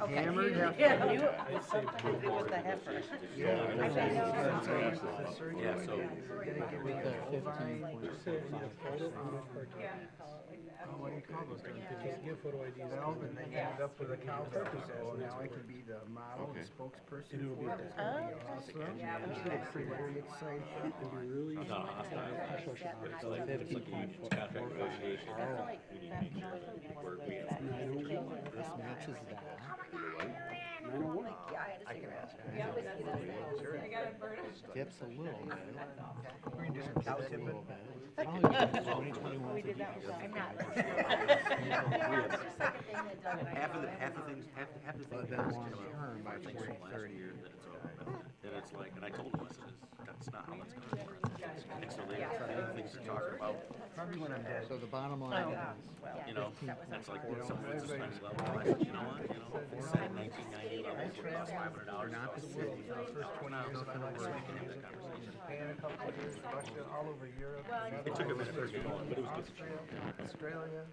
Hammered half the Yeah, time. you, sometimes it was the heifer. Yeah. Yeah, so Didn't give me a bovine. What do you call those darn things? Valve, and they ended up with a cow purpose. So now I can be the model and spokesperson for it. It's gonna be awesome. I'm pretty excited. it's not hostile, but it's like a huge contract negotiation. We need to make sure that we work, we have. This matches that. I can ask. Skips a little bit. We're gonna do some cow tipping. Oh, yeah, 2021. We did that one. I'm not. Half the things But that then come long out, term, by are things from last 2030. year that it's all, and it's like, and I told them, I said, that's not how it's gonna work. And so they, the things they're talking about, Probably when I'm dead. So the bottom line is, you know, that's like some of it's expense level. I said, you know what, it's set at 1990 level, it costs $500, not the costs city. For the first 20 years of my life, so we can have that conversation. Japan a couple of years, Russia, all over Europe. It took a minute to get going, but it was good to check. Australia.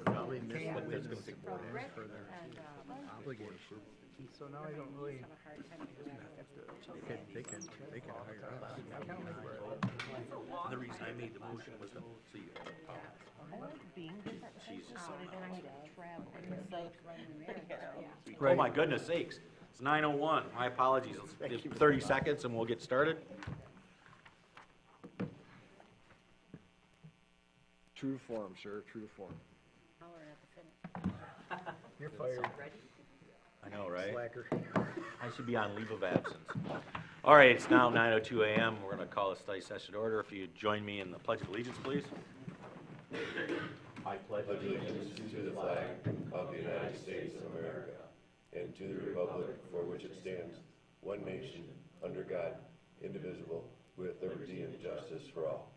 probably miss what But it's gonna take more. for their obligation. So now I don't really. They could hire us. And the reason I made the motion was to see you. She's just so Right. Oh my goodness sakes, it's 9:01, my apologies, let's give 30 seconds and we'll get started. True to form, sir, true to form. You're fired, I know, right? slacker. I should be on leave of absence. All right, it's now 9:02 a.m., we're gonna call a study session to order. If you join me in the Pledge of Allegiance, please. I pledge allegiance to the flag of the United States of America and to the republic for which it stands, one nation, under God, indivisible, with liberty and justice for all.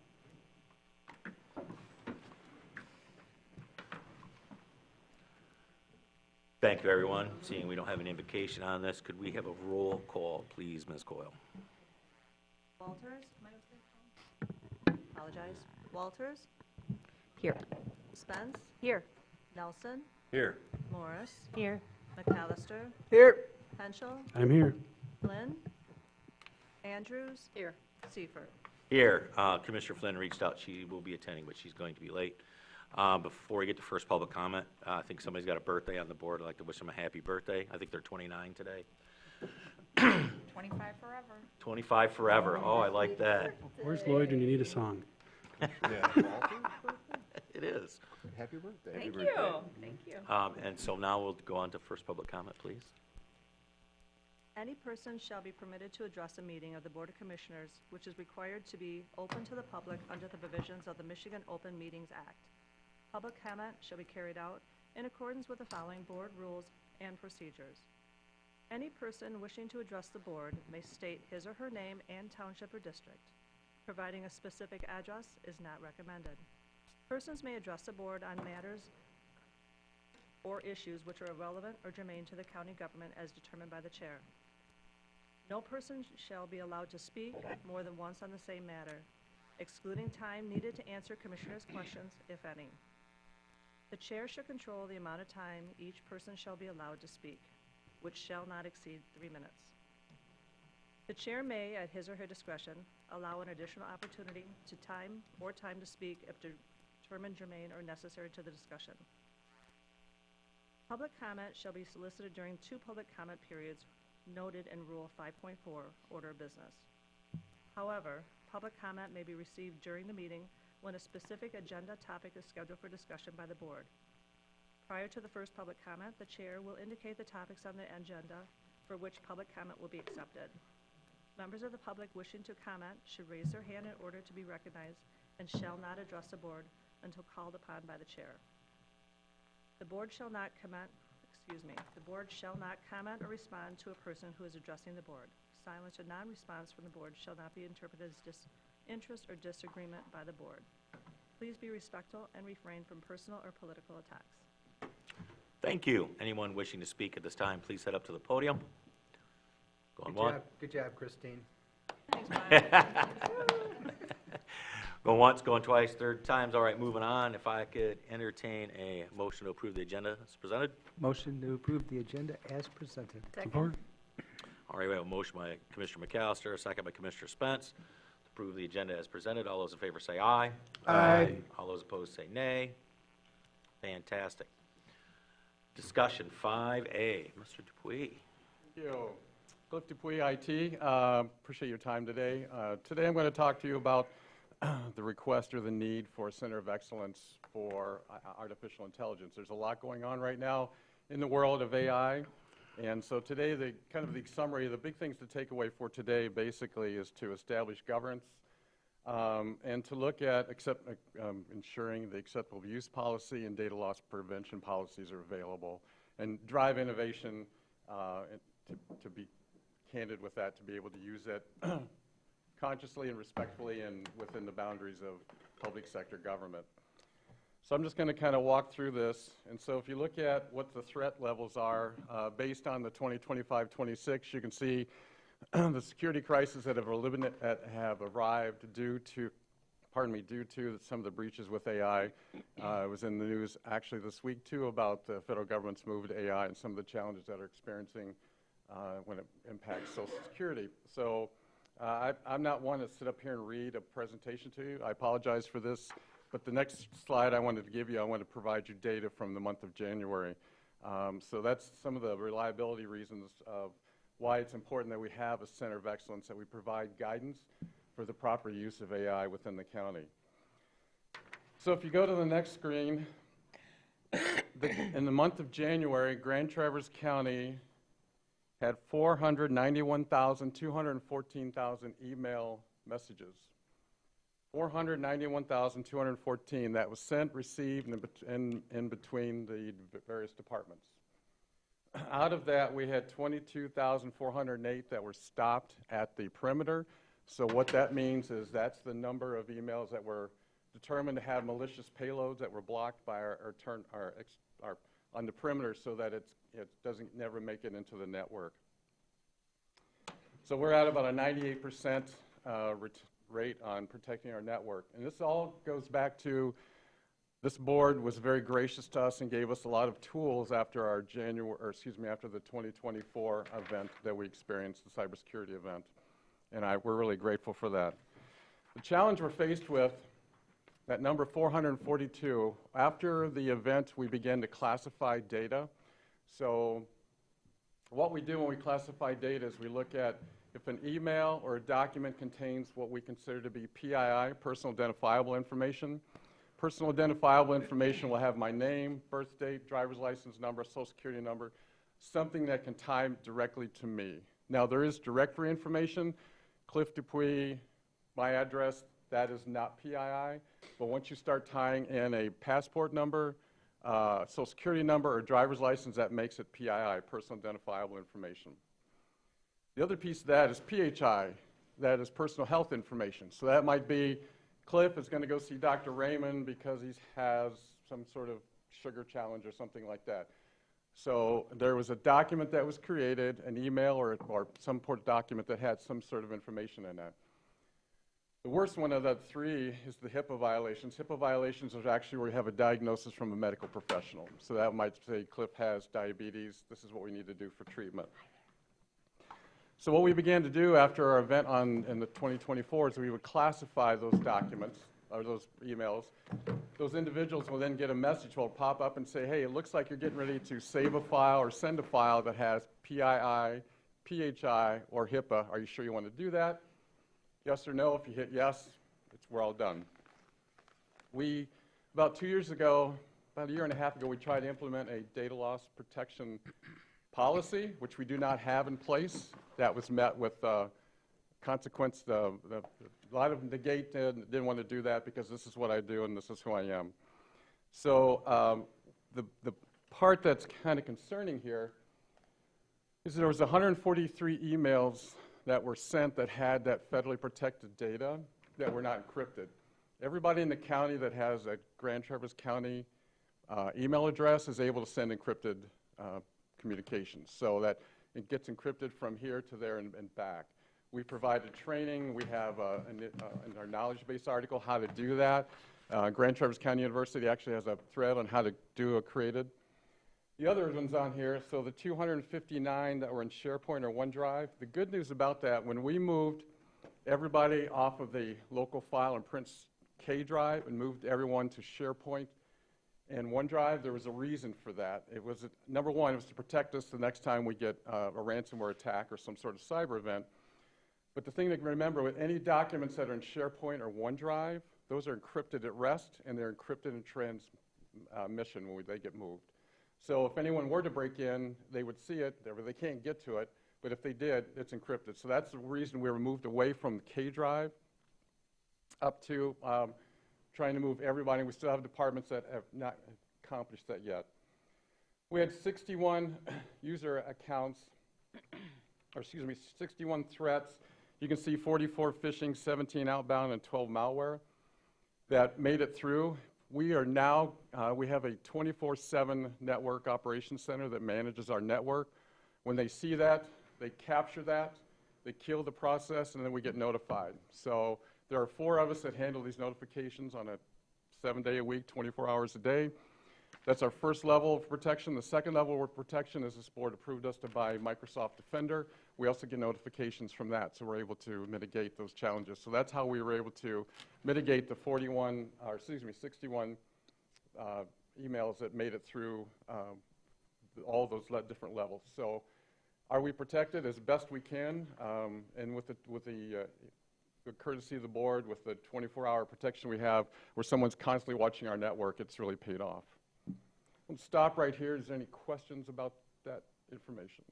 Thank you, everyone. Seeing we don't have an invocation on this, could we have a roll call, please, Ms. Coyle? Walters? Apologize. Walters? Here. Spence? Here. Nelson? Here. Morris? Here. McAllister? Here. Henschel? I'm here. Flynn? Andrews? Here. Seifert? Here, Commissioner Flynn reached out, she will be attending, but she's going to be late. Before we get to first public comment, I think somebody's got a birthday on the board, I'd like to wish them a happy birthday. I think they're 29 today. 25 forever. 25 forever, oh, I like that. Where's Lloyd when you need a song? It is. Happy birthday. Thank you. Thank you. And so now we'll go on to first public comment, please. Any person shall be permitted to address a meeting of the Board of Commissioners, which is required to be open to the public under the provisions of the Michigan Open Meetings Act. Public comment shall be carried out in accordance with the following board rules and procedures. Any person wishing to address the board may state his or her name and township or district. Providing a specific address is not recommended. Persons may address the board on matters or issues which are relevant or germane to the county government as determined by the chair. No person shall be allowed to speak more than once on the same matter, excluding time needed to answer commissioners' questions, if any. The chair shall control the amount of time each person shall be allowed to speak, which shall not exceed 3 minutes. The chair may, at his or her discretion, allow an additional opportunity to time to speak if determined germane or necessary to the discussion. Public comment shall be solicited during 2 public comment periods noted in Rule 5.4, Order of Business. However, public comment may be received during the meeting when a specific agenda topic is scheduled for discussion by the board. Prior to the first public comment, the chair will indicate the topics on the agenda for which public comment will be accepted. Members of the public wishing to comment should raise their hand in order to be recognized and shall not address the board until called upon by the chair. The board shall not comment or respond to a person who is addressing the board. Silence or non-response from the board shall not be interpreted as disinterest or disagreement by the board. Please be respectful and refrain from personal or political attacks. Thank you. Anyone wishing to speak at this time, please head up to the podium. Going Good once. job. Good job, Christine. Thanks, Brian. Going once, going twice, third time's all right, moving on. If I could entertain a motion to approve the agenda as presented. Motion to approve the agenda as presented. Support? All right, we have a motion by Commissioner McAllister, a second by Commissioner Spence to approve the agenda as presented. All those in favor say aye. Aye. All those opposed say nay. Fantastic. Discussion 5A, Mr. Dupuy. Thank you. Cliff Dupuy, IT. Appreciate your time today. Today I'm going to talk to you about the request or the need for a Center of Excellence for Artificial Intelligence. There's a lot going on right now in the world of AI. And so today, the summary, the big things to take away for today basically is to establish governance and to look at ensuring the acceptable use policy and data loss prevention policies are available and drive innovation to be candid with that, to be able to use it consciously and respectfully and within the boundaries of public sector government. So I'm just going to kind of walk through this. And so if you look at what the threat levels are based on the 2025-26, you can see the security crises that have arrived due to some of the breaches with AI. It was in the news actually this week too about the federal government's move to AI and some of the challenges that are experiencing when it impacts Social Security. So I'm not one to sit up here and read a presentation to you. I apologize for this. But the next slide I wanted to give you, I want to provide you data from the month of January. So that's some of the reliability reasons of why it's important that we have a Center of Excellence, that we provide guidance for the proper use of AI within the county. So if you go to the next screen, in the month of January, Grand Traverse County had 491,214 email messages. 491,214 that was sent, received, and in between the various departments. Out of that, we had 22,408 that were stopped at the perimeter. So what that means is that's the number of emails that were determined to have malicious payloads that were blocked by on the perimeter so that it doesn't never make it into the network. So we're at about a 98% rate on protecting our network. And this all goes back to this board was very gracious to us and gave us a lot of tools after our after the 2024 event that we experienced, the cybersecurity event. And we're really grateful for that. The challenge we're faced with, that number 442, after the event we began to classify data. So what we do when we classify data is we look at if an email or a document contains what we consider to be PII, personal identifiable information. Personal identifiable information will have my name, birth date, driver's license number, social security number, something that can tie directly to me. Now there is directory information, Cliff Dupuy, my address, that is not PII, but once you start tying in a passport number, social security number, or driver's license, that makes it PII, personal identifiable information. The other piece of that is PHI, that is personal health information. So that might be Cliff is going to go see Dr. Raymond because he has some sort of sugar challenge or something like that. So there was a document that was created, an email or some important document that had some sort of information in that. The worst one of the three is the HIPAA violations. HIPAA violations are actually where you have a diagnosis from a medical professional. So that might say Cliff has diabetes. This is what we need to do for treatment. So what we began to do after our event in the 2024 is we would classify those documents or those emails. Those individuals will then get a message will pop up and say, hey, it looks like you're getting ready to save a file or send a file that has PII, PHI, or HIPAA. Are you sure you want to do that? Yes or no. If you hit yes, we're all done. About 2 years ago, about a year and a half ago, we tried to implement a data loss protection policy, which we do not have in place. That was met with consequence. A lot of the gate didn't want to do that because this is what I do and this is who I am. So the part that's kind of concerning here is there was 143 emails that were sent that had that federally protected data that were not encrypted. Everybody in the county that has a Grand Traverse County email address is able to send encrypted communications so that it gets encrypted from here to there and back. We provided training. We have in our knowledge base article how to do that. Grand Traverse County University actually has a thread on how to do a created. The other ones on here, so the 259 that were in SharePoint or OneDrive, the good news about that, when we moved everybody off of the local file and Prince K drive and moved everyone to SharePoint and OneDrive, there was a reason for that. It was, number one, it was to protect us the next time we get a ransomware attack or some sort of cyber event. But the thing to remember, with any documents that are in SharePoint or OneDrive, those are encrypted at rest, and they're encrypted in transmission when they get moved. So if anyone were to break in, they would see it. They can't get to it, but if they did, it's encrypted. So that's the reason we were moved away from the K drive up to trying to move everybody. We still have departments that have not accomplished that yet. We had 61 user accounts, or excuse me, 61 threats. You can see 44 phishing, 17 outbound, and 12 malware that made it through. We are now, we have a 24/7 network operations center that manages our network. When they see that, they capture that, they kill the process, and then we get notified. So there are 4 of us that handle these notifications on a 7-day-a-week, 24 hours a day. That's our first level of protection. The second level of protection is this board approved us to buy Microsoft Defender. We also get notifications from that, so we're able to mitigate those challenges. So that's how we were able to mitigate the 61 emails that made it through all those different levels. So are we protected as best we can? And with the courtesy of the board, with the 24-hour protection we have, where someone's constantly watching our network, it's really paid off. I'll stop right here. Is there any questions about that information?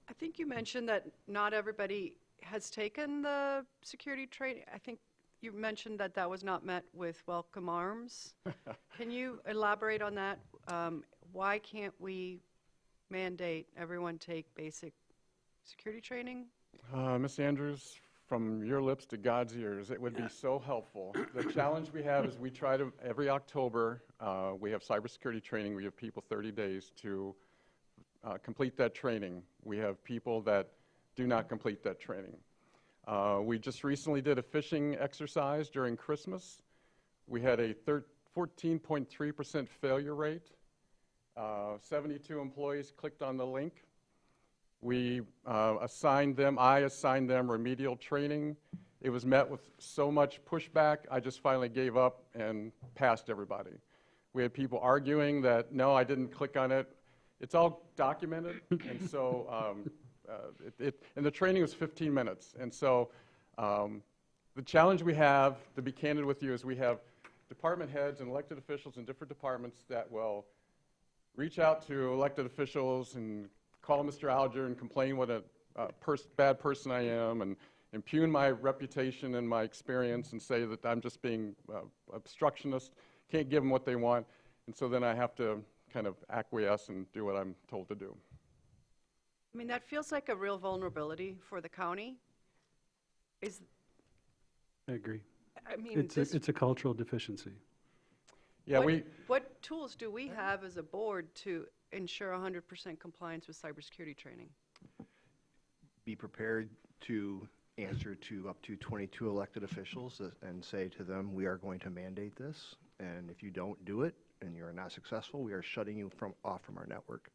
I think you mentioned that not everybody has taken the security training. I think you mentioned that that was not met with welcome arms. Can you elaborate on that? Why can't we mandate everyone take basic security training? Ms. Andrews, from your lips to God's ears, it would be so helpful. The challenge we have is we try to, every October, we have cybersecurity training. We have people 30 days to complete that training. We have people that do not complete that training. We just recently did a phishing exercise during Christmas. We had a 14.3% failure rate. 72 employees clicked on the link. We I assigned them remedial training. It was met with so much pushback, I just finally gave up and passed everybody. We had people arguing that, no, I didn't click on it. It's all documented, and so, and the training was 15 minutes. And so the challenge we have, to be candid with you, is we have department heads and elected officials in different departments that will reach out to elected officials and call Mr. Alger and complain what a bad person I am, and impugn my reputation and my experience and say that I'm just being obstructionist, can't give them what they want, and so then I have to kind of acquiesce and do what I'm told to do. I mean, that feels like a real vulnerability for the county. I agree. I mean, It's a cultural deficiency. Yeah, what tools do we have as a board to ensure 100% compliance with cybersecurity training? Be prepared to answer to up to 22 elected officials and say to them, we are going to mandate this, and if you don't do it and you're not successful, we are shutting you off from our network.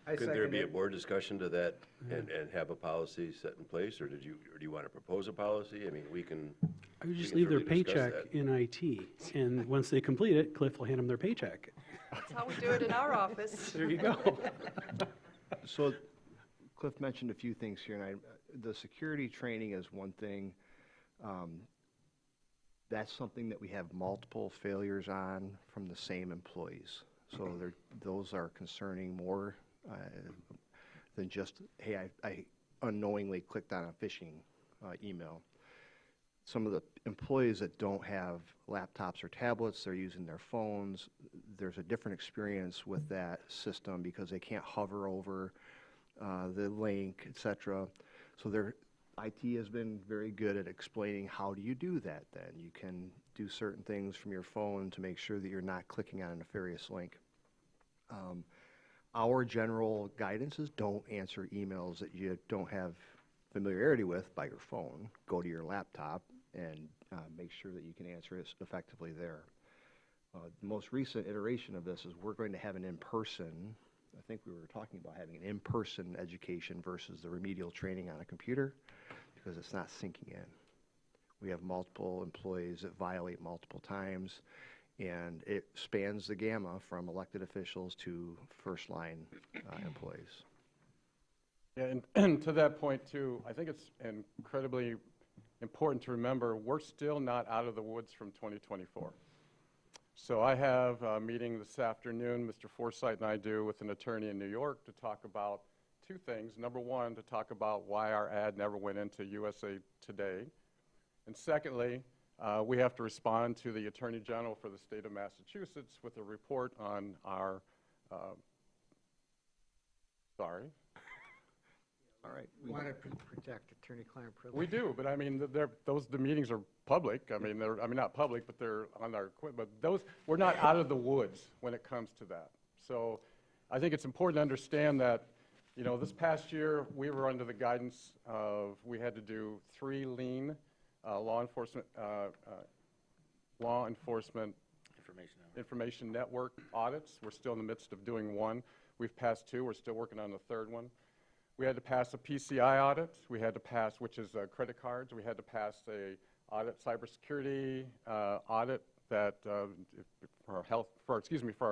Could there be a board discussion to that and have a policy set in place, or do you want to propose a policy? I mean, we can. I would just can leave their certainly discuss paycheck that. in IT, and once they complete it, Cliff will hand them their paycheck. That's how we do it in our office. There you go. So Cliff mentioned a few things here, and the security training is one thing. That's something that we have multiple failures on from the same employees. So those are concerning more than just, hey, I unknowingly clicked on a phishing email. Some of the employees that don't have laptops or tablets, they're using their phones. There's a different experience with that system because they can't hover over the link, etc. So their IT has been very good at explaining how do you do that then. You can do certain things from your phone to make sure that you're not clicking on a nefarious link. Our general guidance is don't answer emails that you don't have familiarity with by your phone. Go to your laptop and make sure that you can answer it effectively there. The most recent iteration of this is we're going to have an in-person, I think we were talking about having an in-person education versus the remedial training on a computer because it's not sinking in. We have multiple employees that violate multiple times, and it spans the gamma from elected officials to first-line employees. Yeah, and to that point too, I think it's incredibly important to remember we're still not out of the woods from 2024. So I have a meeting this afternoon, Mr. Forsythe and I do, with an attorney in New York to talk about two things. Number one, to talk about why our ad never went into USA Today. And secondly, we have to respond to the Attorney General for the state of Massachusetts with a report on our, sorry. All right. We want to protect attorney-client privilege. We do, but I mean, the meetings are public. I mean, not public, but they're on our equipment. But we're not out of the woods when it comes to that. So I think it's important to understand that, you know, this past year we were under the guidance of, we had to do 3 lean law enforcement information network audits. We're still in the midst of doing 1. We've passed 2. We're still working on the 3rd one. We had to pass a PCI audit. We had to pass, which is credit cards. We had to pass a audit, cybersecurity audit that for our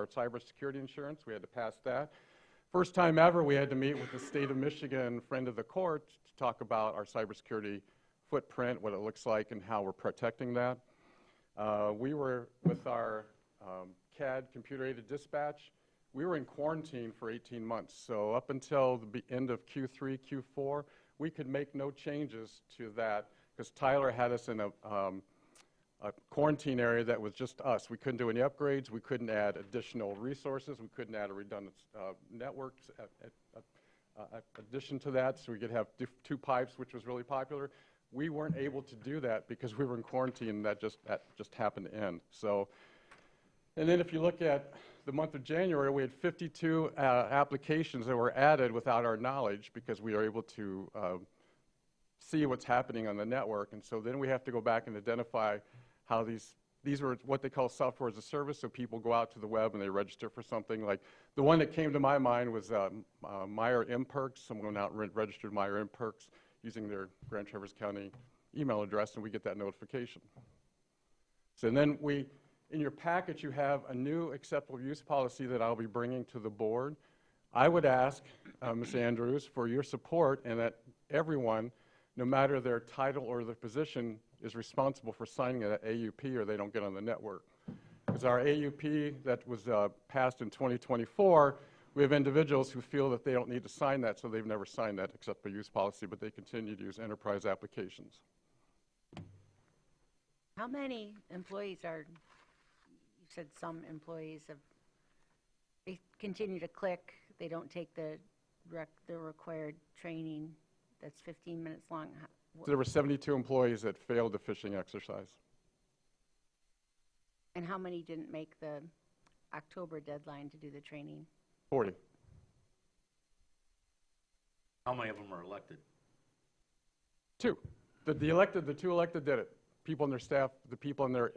cybersecurity insurance. We had to pass that. First time ever, we had to meet with the state of Michigan friend of the court to talk about our cybersecurity footprint, what it looks like, and how we're protecting that. We were with our CAD, computer-aided dispatch. We were in quarantine for 18 months, so up until the end of Q3, Q4, we could make no changes to that because Tyler had us in a quarantine area that was just us. We couldn't do any upgrades. We couldn't add additional resources. We couldn't add a redundant network addition to that, so we could have 2 pipes, which was really popular. We weren't able to do that because we were in quarantine, and that just happened to end. So, and then if you look at the month of January, we had 52 applications that were added without our knowledge because we are able to see what's happening on the network. And so then we have to go back and identify how these were what they call software as a service. So people go out to the web and they register for something. Like the one that came to my mind was Meyer MPerks. Someone went out and registered Meyer MPerks using their Grand Traverse County email address, and we get that notification. So then in your package, you have a new acceptable use policy that I'll be bringing to the board. I would ask, Ms. Andrews, for your support and that everyone, no matter their title or their position, is responsible for signing an AUP or they don't get on the network. Because our AUP that was passed in 2024, we have individuals who feel that they don't need to sign that, so they've never signed that acceptable use policy, but they continue to use enterprise applications. How many employees you said some employees they continue to click, they don't take the required training that's 15 minutes long? There were 72 employees that failed the phishing exercise. And how many didn't make the October deadline to do the training? 40. How many of them are elected? 2. The 2 elected did it. People in their staff, the people in their,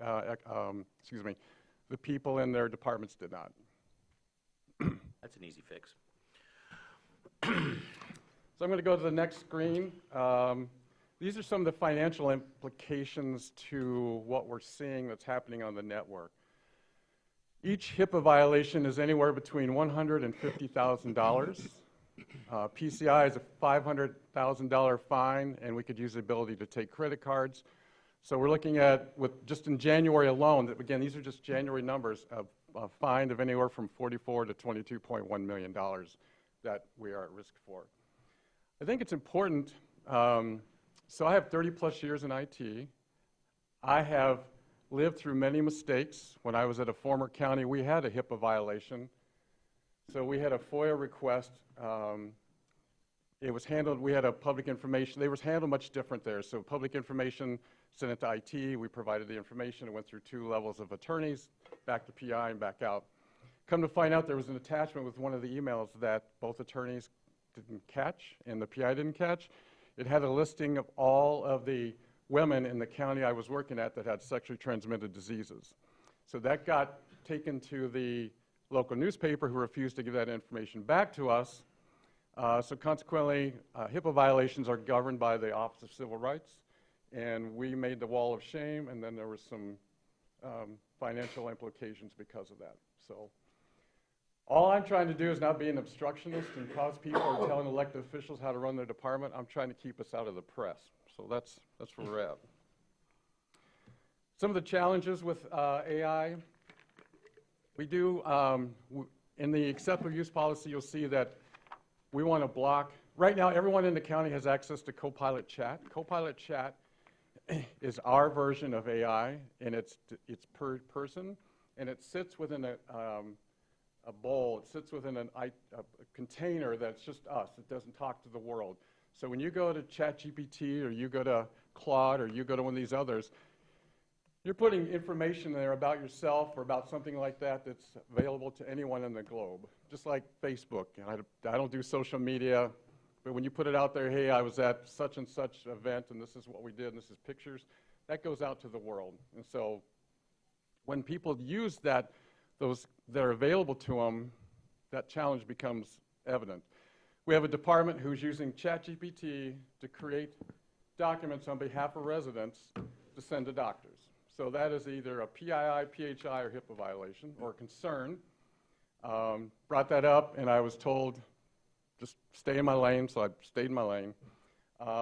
the people in their departments did not. That's an easy fix. So I'm going to go to the next screen. These are some of the financial implications to what we're seeing that's happening on the network. Each HIPAA violation is anywhere between $100,000 and $50,000. PCI is a $500,000 fine, and we could use the ability to take credit cards. So we're looking at, just in January alone, again, these are just January numbers, a fine of anywhere from $44 to $22.1 million that we are at risk for. I think it's important, so I have 30-plus years in IT. I have lived through many mistakes. When I was at a former county, we had a HIPAA violation. So we had a FOIA request. It was handled, we had a public information, they was handled much different there. So public information sent it to IT, we provided the information, it went through 2 levels of attorneys, back to PI and back out. Come to find out, there was an attachment with one of the emails that both attorneys didn't catch and the PI didn't catch. It had a listing of all of the women in the county I was working at that had sexually transmitted diseases. So that got taken to the local newspaper, who refused to give that information back to us. So consequently, HIPAA violations are governed by the Office of Civil Rights, and we made the wall of shame, and then there was some financial implications because of that. So all I'm trying to do is not be an obstructionist and cause people or telling elected officials how to run their department. I'm trying to keep us out of the press. So that's where we're at. Some of the challenges with AI, we do, in the acceptable use policy, you'll see that we want to block. Right now, everyone in the county has access to Copilot Chat. Copilot Chat is our version of AI, and it's per person, and it sits within a bowl. It sits within a container that's just us. It doesn't talk to the world. So when you go to ChatGPT or you go to Claude or you go to one of these others, you're putting information there about yourself or about something like that that's available to anyone in the globe, just like Facebook. And I don't do social media, but when you put it out there, hey, I was at such and such event, and this is what we did, and this is pictures, that goes out to the world. And so when people use that, those that are available to them, that challenge becomes evident. We have a department who's using ChatGPT to create documents on behalf of residents to send to doctors. So that is either a PII, PHI, or HIPAA violation or concern. Brought that up, and I was told, just stay in my lane, so I stayed in my lane.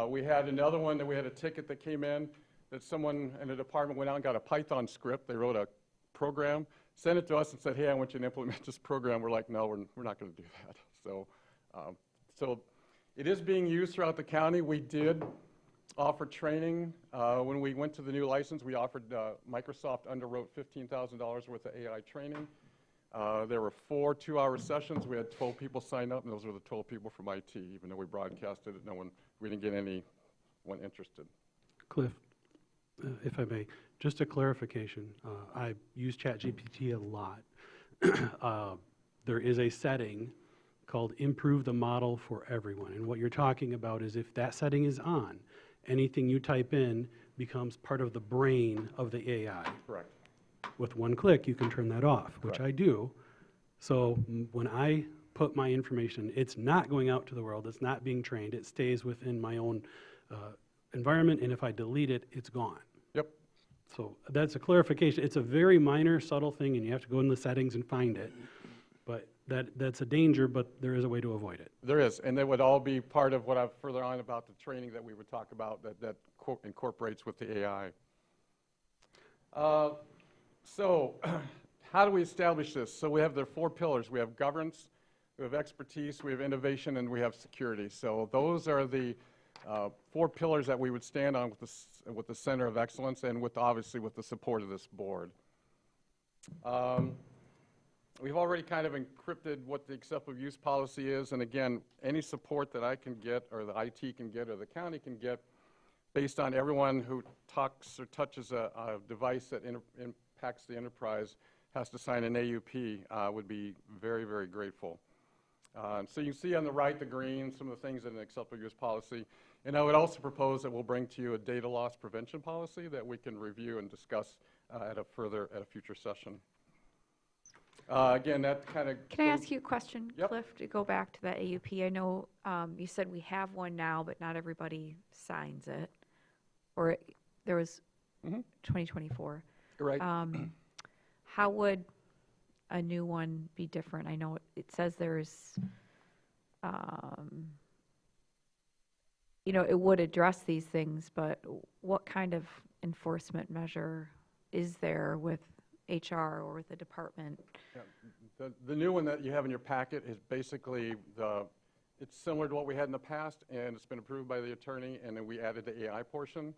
We had another one that we had a ticket that came in that someone in the department went out and got a Python script. They wrote a program, sent it to us and said, hey, I want you to implement this program. We're like, no, we're not going to do that. So it is being used throughout the county. We did offer training. When we went to the new license, we offered, Microsoft underwrote $15,000 worth of AI training. There were 4 2-hour sessions. We had 12 people sign up, and those were the 12 people from IT. Even though we broadcasted it, we didn't get anyone interested. Cliff, if I may, just a clarification. I use ChatGPT a lot. There is a setting called Improve the Model for Everyone. And what you're talking about is if that setting is on, anything you type in becomes part of the brain of the AI. Correct. With one click, you can turn that off, which I do. So when I put my information, it's not going out to the world. It's not being trained. It stays within my own environment, and if I delete it, it's gone. Yep. So that's a clarification. It's a very minor, subtle thing, and you have to go in the settings and find it. But that's a danger, but there is a way to avoid it. There is, and that would all be part of what I've further on about the training that we would talk about that incorporates with the AI. So how do we establish this? So we have the 4 pillars. We have governance, we have expertise, we have innovation, and we have security. So those are the 4 pillars that we would stand on with the Center of Excellence and obviously with the support of this board. We've already kind of encrypted what the acceptable use policy is, and again, any support that I can get or the IT can get or the county can get based on everyone who talks or touches a device that impacts the enterprise has to sign an AUP, would be very, very grateful. So you can see on the right, the green, some of the things in the acceptable use policy. And I would also propose that we'll bring to you a data loss prevention policy that we can review and discuss at a future session. Again, that kind of... Can I ask you a question, Yep. Cliff, to go back to that AUP? I know you said we have one now, but not everybody signs it. Or there was 2024. Right. How would a new one be different? I know it says there's, it would address these things, but what kind of enforcement measure is there with HR or with the department? Yeah. The new one that you have in your packet is basically it's similar to what we had in the past, and it's been approved by the attorney, and then we added the AI portion.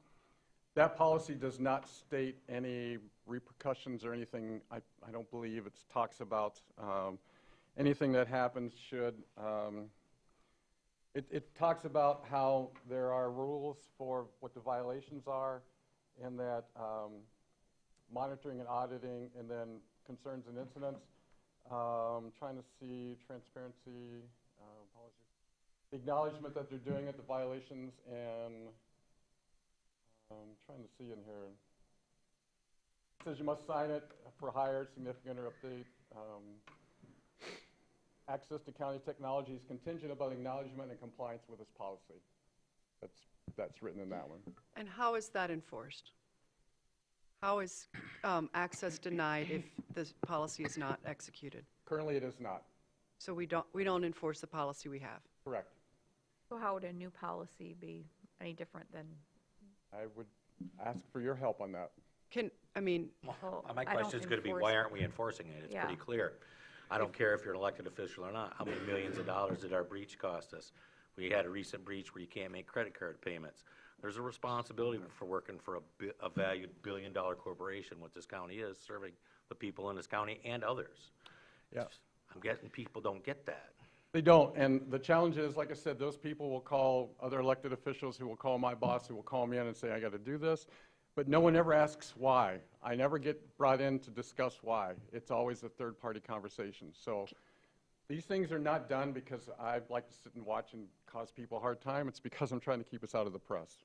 That policy does not state any repercussions or anything. I don't believe it talks about anything that happens should. It talks about how there are rules for what the violations are, and that monitoring and auditing, and then concerns and incidents. Trying to see transparency, policy, acknowledgement that they're doing it, the violations, and trying to see in here. It says you must sign it for hire, significant or update. Access to county technology is contingent upon acknowledgement and compliance with this policy. That's written in that one. And how is that enforced? How is access denied if this policy is not executed? Currently, it is not. So we don't enforce the policy we have? Correct. So how would a new policy be any different than, I would ask for your help on that. well, My I don't question's gonna be, enforce- why aren't we enforcing it? It's pretty Yeah. clear. I don't care if you're an elected official or not. How many millions of dollars did our breach cost us? We had a recent breach where you can't make credit card payments. There's a responsibility for working for a valued billion-dollar corporation, what this county is, serving the people in this county and others. Yeah. I'm getting, people don't get that. They don't, and the challenge is, like I said, those people will call other elected officials who will call my boss, who will call me in and say, I got to do this, but no one ever asks why. I never get brought in to discuss why. It's always a third-party conversation. So these things are not done because I like to sit and watch and cause people a hard time. It's because I'm trying to keep us out of the press.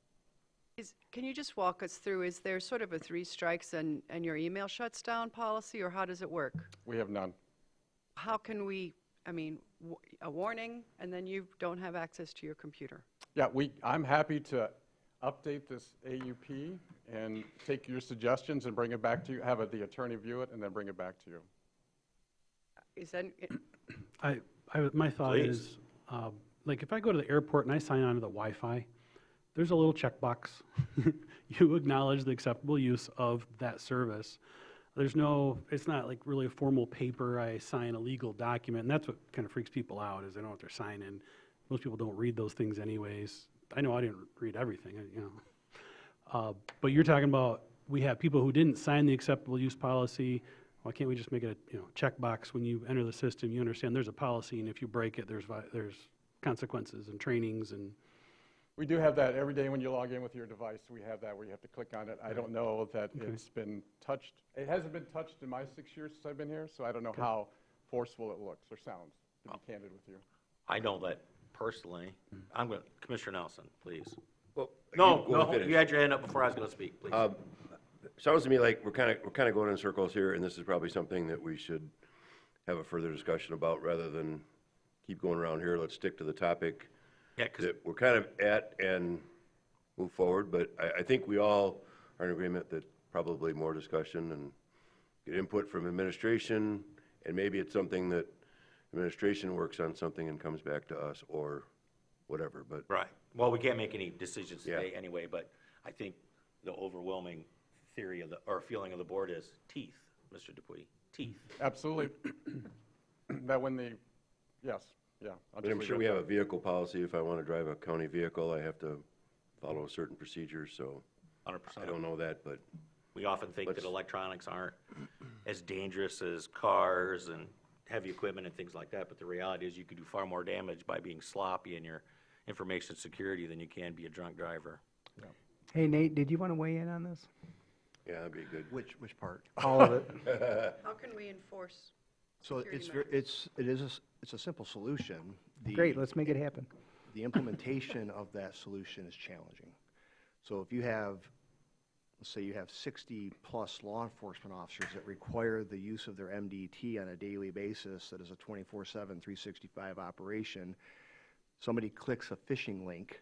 Can you just walk us through, is there sort of a 3 strikes and your email shuts down policy, or how does it work? We have none. How can we, a warning, and then you don't have access to your computer? Yeah, I'm happy to update this AUP and take your suggestions and bring it back to you, have the attorney view it, and then bring it back to you. Is that, My thought Please. is, like, if I go to the airport and I sign on to the Wi-Fi, there's a little checkbox. You acknowledge the acceptable use of that service. There's no, it's not like really a formal paper, I sign a legal document, and that's what kind of freaks people out, is they don't know what they're signing. Most people don't read those things anyways. I know I didn't read everything, but you're talking about, we have people who didn't sign the acceptable use policy. Why can't we just make it a, checkbox when you enter the system, you understand there's a policy, and if you break it, there's consequences and trainings and. We do have that every day when you log in with your device. We have that where you have to click on it. I don't know that it's been touched. It hasn't been touched in my 6 years since I've been here, so I don't know how forceful it looks or sounds, to be candid with you. I know that personally. Commissioner Nelson, please. Well, No, go finish. you had your hand up before I was gonna speak, please. Sounds to me like we're kind of going in circles here, and this is probably something that we should have a further discussion about rather than keep going around here. Let's stick to the topic Yeah, 'cause that we're kind of at and move forward. But I think we all are in agreement that probably more discussion and get input from administration, and maybe it's something that administration works on something and comes back to us or whatever. But right. Well, we can't make any decisions Yeah. today anyway, but I think the overwhelming theory or feeling of the board is teeth, Mr. Dupuy, teeth. Absolutely. That when yes, yeah. I'll But I'm just sure leave we it have at a vehicle policy. If I want to drive a county vehicle, I have to follow a certain procedure, so 100%. I don't know that, but We often think that Let's- electronics aren't as dangerous as cars and heavy equipment and things like that, but the reality is you could do far more damage by being sloppy in your information security than you can be a drunk driver. Hey, Nate, did you want to weigh in on this? yeah, that'd be good. Which part? All of it. how can we enforce? So Security it's a simple solution. Great, let's make it happen. The implementation of that solution is challenging. So if you have, let's say you have 60-plus law enforcement officers that require the use of their MDT on a daily basis, that is a 24/7, 365 operation, somebody clicks a phishing link,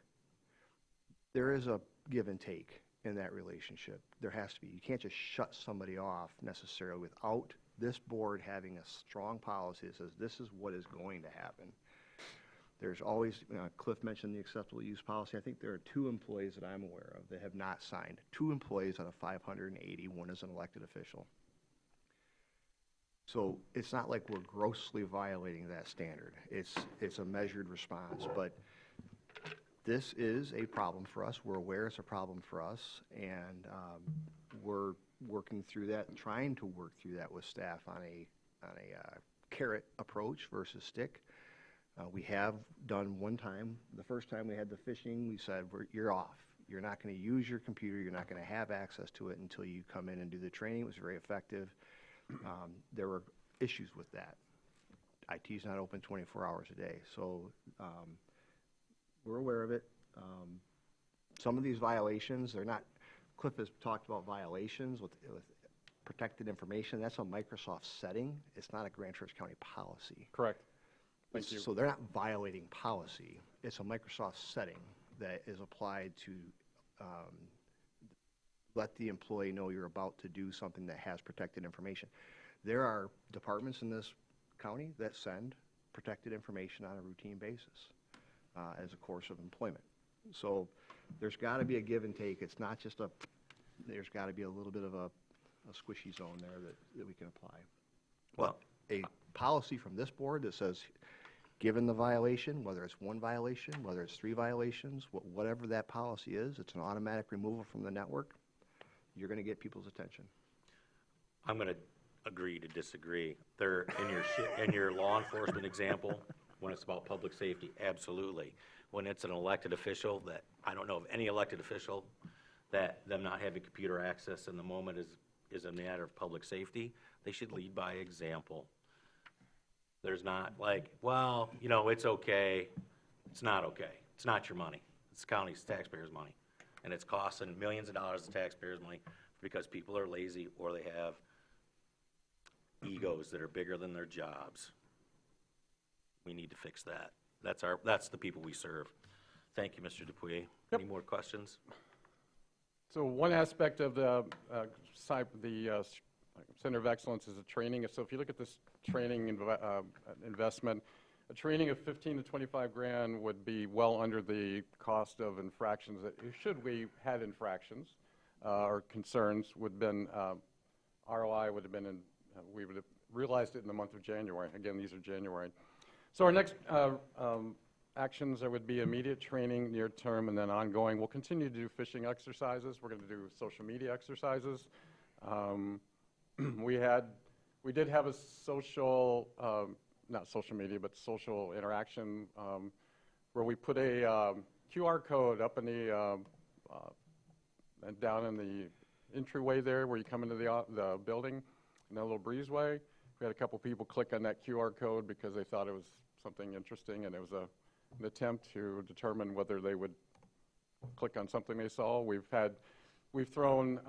there is a give and take in that relationship. There has to be. You can't just shut somebody off necessarily without this board having a strong policy that says this is what is going to happen. There's always, Cliff mentioned the acceptable use policy. I think there are 2 employees that I'm aware of that have not signed. 2 employees out of 580, one is an elected official. So it's not like we're grossly violating that standard. It's a measured response, but this is a problem for us. We're aware it's a problem for us, and we're working through that and trying to work through that with staff on a carrot approach versus stick. We have done one time, the first time we had the phishing, we said, you're off. You're not going to use your computer. You're not going to have access to it until you come in and do the training. It was very effective. There were issues with that. IT's not open 24 hours a day. So we're aware of it. Some of these violations, they're not, Cliff has talked about violations with protected information. That's a Microsoft setting. It's not a Grand Traverse County policy. Correct. Thank you. So they're not violating policy. It's a Microsoft setting that is applied to let the employee know you're about to do something that has protected information. There are departments in this county that send protected information on a routine basis as a course of employment. So there's got to be a give and take. It's not just there's got to be a little bit of a squishy zone there that we can apply. Well, A policy from this board that says, given the violation, whether it's one violation, whether it's 3 violations, whatever that policy is, it's an automatic removal from the network, you're going to get people's attention. I'm going to agree to disagree. There, in your law enforcement example, when it's about public safety, absolutely. When it's an elected official, that I don't know of any elected official that them not having computer access in the moment is a matter of public safety. They should lead by example. There's not like, well, you know, it's okay. It's not okay. It's not your money. It's the county's taxpayers' money. And it's costing millions of dollars of taxpayers' money because people are lazy or they have egos that are bigger than their jobs. We need to fix that. That's the people we serve. Thank you, Mr. Dupuy. Any more questions? So one aspect of the Center of Excellence is the training. So if you look at this training investment, a training of 15 to 25 grand would be well under the cost of infractions. That should we had infractions or concerns, would have been ROI would have been we would have realized it in the month of January. Again, these are January. So our next actions, there would be immediate training, near term, and then ongoing. We'll continue to do phishing exercises. We're going to do social media exercises. We did have a social, not social media, but social interaction where we put a QR code up in the, down in the entryway there where you come into the building, in that little breezeway. We had a couple people click on that QR code because they thought it was something interesting, and it was an attempt to determine whether they would click on something they saw. We've thrown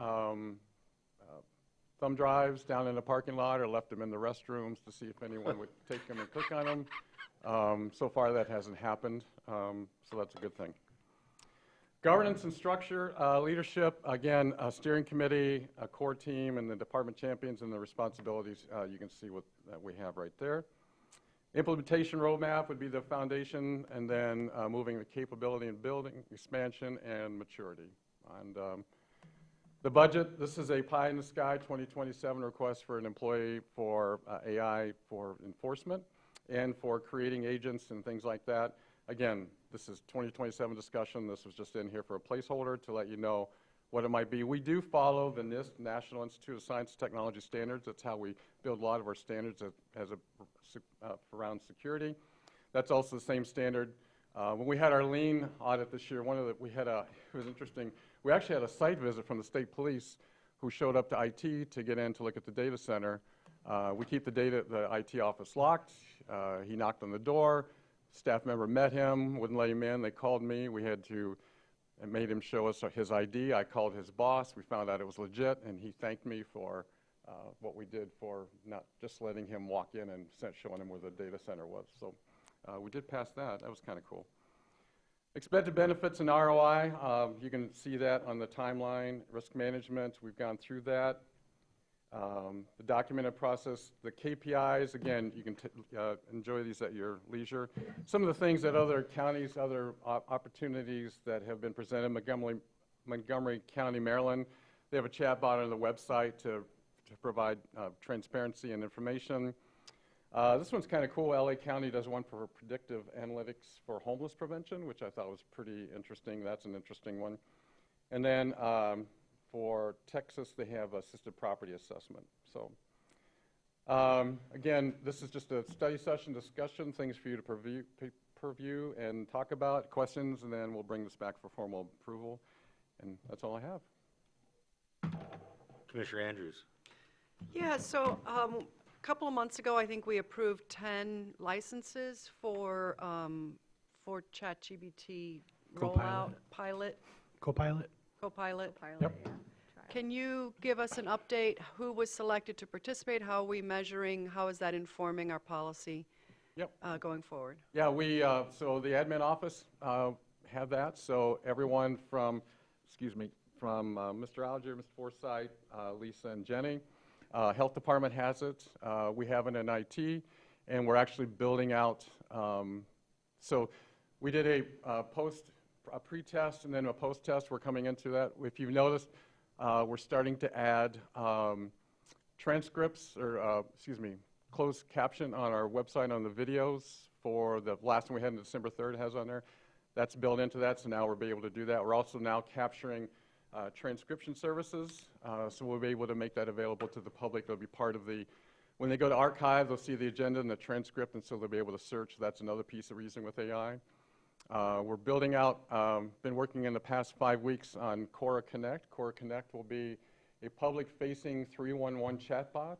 thumb drives down in the parking lot or left them in the restrooms to see if anyone would take them and click on them. So far that hasn't happened, so that's a good thing. Governance and structure, leadership, again, a steering committee, a core team, and the department champions and the responsibilities you can see what we have right there. Implementation roadmap would be the foundation, and then moving the capability and building, expansion, and maturity. And the budget, this is a pie in the sky 2027 request for an employee for AI for enforcement and for creating agents and things like that. Again, this is 2027 discussion. This was just in here for a placeholder to let you know what it might be. We do follow the NIST, National Institute of Science and Technology standards. That's how we build a lot of our standards around security. That's also the same standard. When we had our lean audit this year, it was interesting. We actually had a site visit from the state police who showed up to IT to get in to look at the data center. We keep the IT office locked. He knocked on the door. Staff member met him, wouldn't let him in. They called me. We had to and made him show us his ID. I called his boss. We found out it was legit, and he thanked me for what we did for not just letting him walk in and showing him where the data center was. So we did pass that. That was kind of cool. Expected benefits and ROI. You can see that on the timeline. Risk management, we've gone through that. The documented process, the KPIs, again, you can enjoy these at your leisure. Some of the things that other counties, other opportunities that have been presented, Montgomery County, Maryland, they have a chat bot on the website to provide transparency and information. This one's kind of cool. LA County does one for predictive analytics for homeless prevention, which I thought was pretty interesting. That's an interesting one. And then for Texas, they have assisted property assessment. So again, this is just a study session discussion, things for you to purview and talk about, questions, and then we'll bring this back for formal approval. And that's all I have. Commissioner Andrews. Yeah, so couple of months ago, I think we approved 10 licenses for ChatGPT rollout, pilot, Copilot? Copilot. Yep. Can you give us an update? Who was selected to participate? How are we measuring? How is that informing our policy Yep. going forward? Yeah, so the admin office have that, so everyone from Mr. Alger, Mr. Forsythe, Lisa and Jenny. Health department has it. We have it in IT, and we're actually building out. So we did a pre-test and then a post-test. We're coming into that. If you've noticed, we're starting to add transcripts or, closed caption on our website on the videos for the last one we had on December 3rd has on there. That's built into that, so now we'll be able to do that. We're also now capturing transcription services, so we'll be able to make that available to the public. It'll be part of when they go to archive, they'll see the agenda and the transcript, and so they'll be able to search. That's another piece that we're using with AI. We're building out, been working in the past 5 weeks on Cora Connect. Cora Connect will be a public-facing 311 chatbot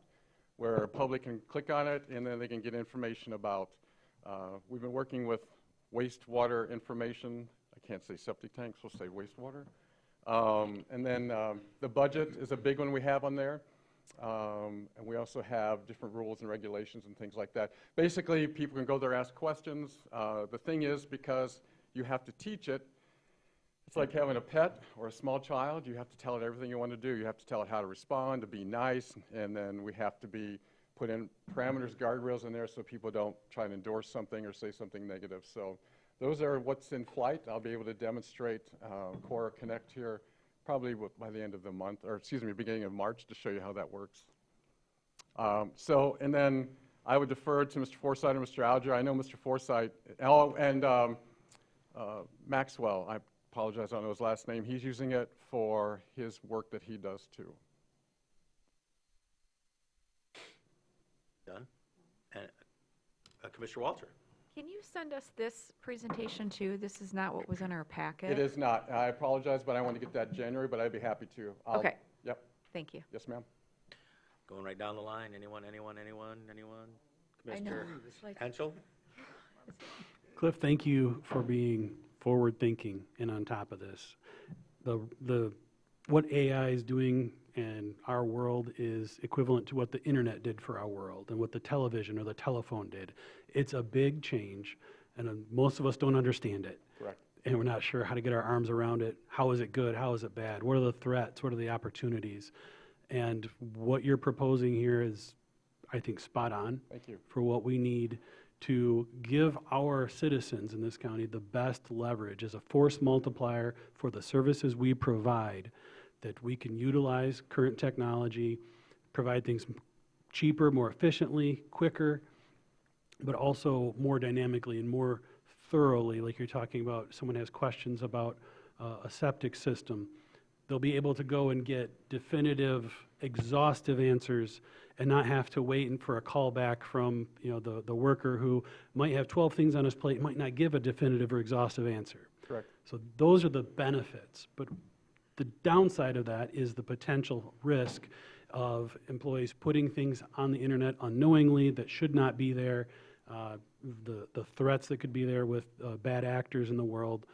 where a public can click on it and then they can get information about, we've been working with wastewater information. I can't say septic tanks, we'll say wastewater. And then the budget is a big one we have on there. And we also have different rules and regulations and things like that. Basically, people can go there, ask questions. The thing is, because you have to teach it, it's like having a pet or a small child. You have to tell it everything you want to do. You have to tell it how to respond, to be nice, and then we have to put in parameters, guardrails in there so people don't try and endorse something or say something negative. So those are what's in flight. I'll be able to demonstrate Cora Connect here probably by the end of the month, or beginning of March to show you how that works. And then I would defer to Mr. Forsythe and Mr. Alger. I know Mr. Forsythe, and Maxwell, I apologize, I don't know his last name. He's using it for his work that he does too. Done? And Commissioner Walter? Can you send us this presentation too? This is not what was in our packet. It is not. I apologize, but I want to get that in January, but I'd be happy to. Okay. Yep. Thank you. Yes, ma'am. Going right down the line. Anyone? I know. Commissioner It's like- Henschel? Cliff, thank you for being forward-thinking and on top of this. What AI is doing in our world is equivalent to what the internet did for our world and what the television or the telephone did. It's a big change, and most of us don't understand it. Correct. And we're not sure how to get our arms around it. How is it good? How is it bad? What are the threats? What are the opportunities? And what you're proposing here is, I think, spot on. Thank you. For what we need to give our citizens in this county the best leverage as a force multiplier for the services we provide, that we can utilize current technology, provide things cheaper, more efficiently, quicker, but also more dynamically and more thoroughly. Like you're talking about, someone has questions about a septic system. They'll be able to go and get definitive, exhaustive answers and not have to wait for a call back from the worker who might have 12 things on his plate, might not give a definitive or exhaustive answer. Correct. So those are the benefits. But the downside of that is the potential risk of employees putting things on the internet unknowingly that should not be there, the threats that could be there with bad actors in the world.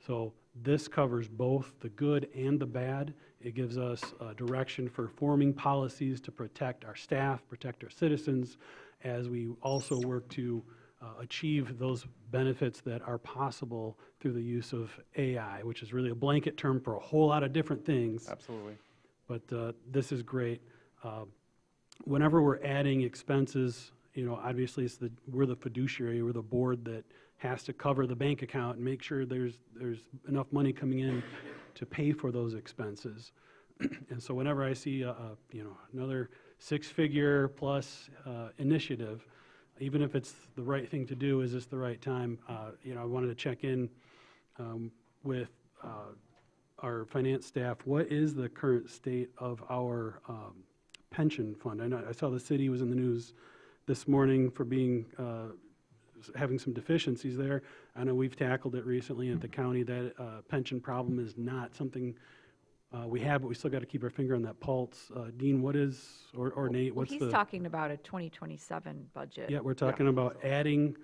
So this covers both the good and the bad. It gives us direction for forming policies to protect our staff, protect our citizens, as we also work to achieve those benefits that are possible through the use of AI, which is really a blanket term for a whole lot of different things. Absolutely. But this is great. Whenever we're adding expenses, obviously we're the fiduciary, we're the board that has to cover the bank account and make sure there's enough money coming in to pay for those expenses. And so whenever I see another six-figure plus initiative, even if it's the right thing to do, is this the right time? I wanted to check in with our finance staff. What is the current state of our pension fund? I saw the city was in the news this morning for having some deficiencies there. I know we've tackled it recently at the county. That pension problem is not something We have, but we still got to keep our finger on that pulse. Dean, what is, or Nate, Well, what's he's the? talking about a 2027 budget. Yeah, we're talking about adding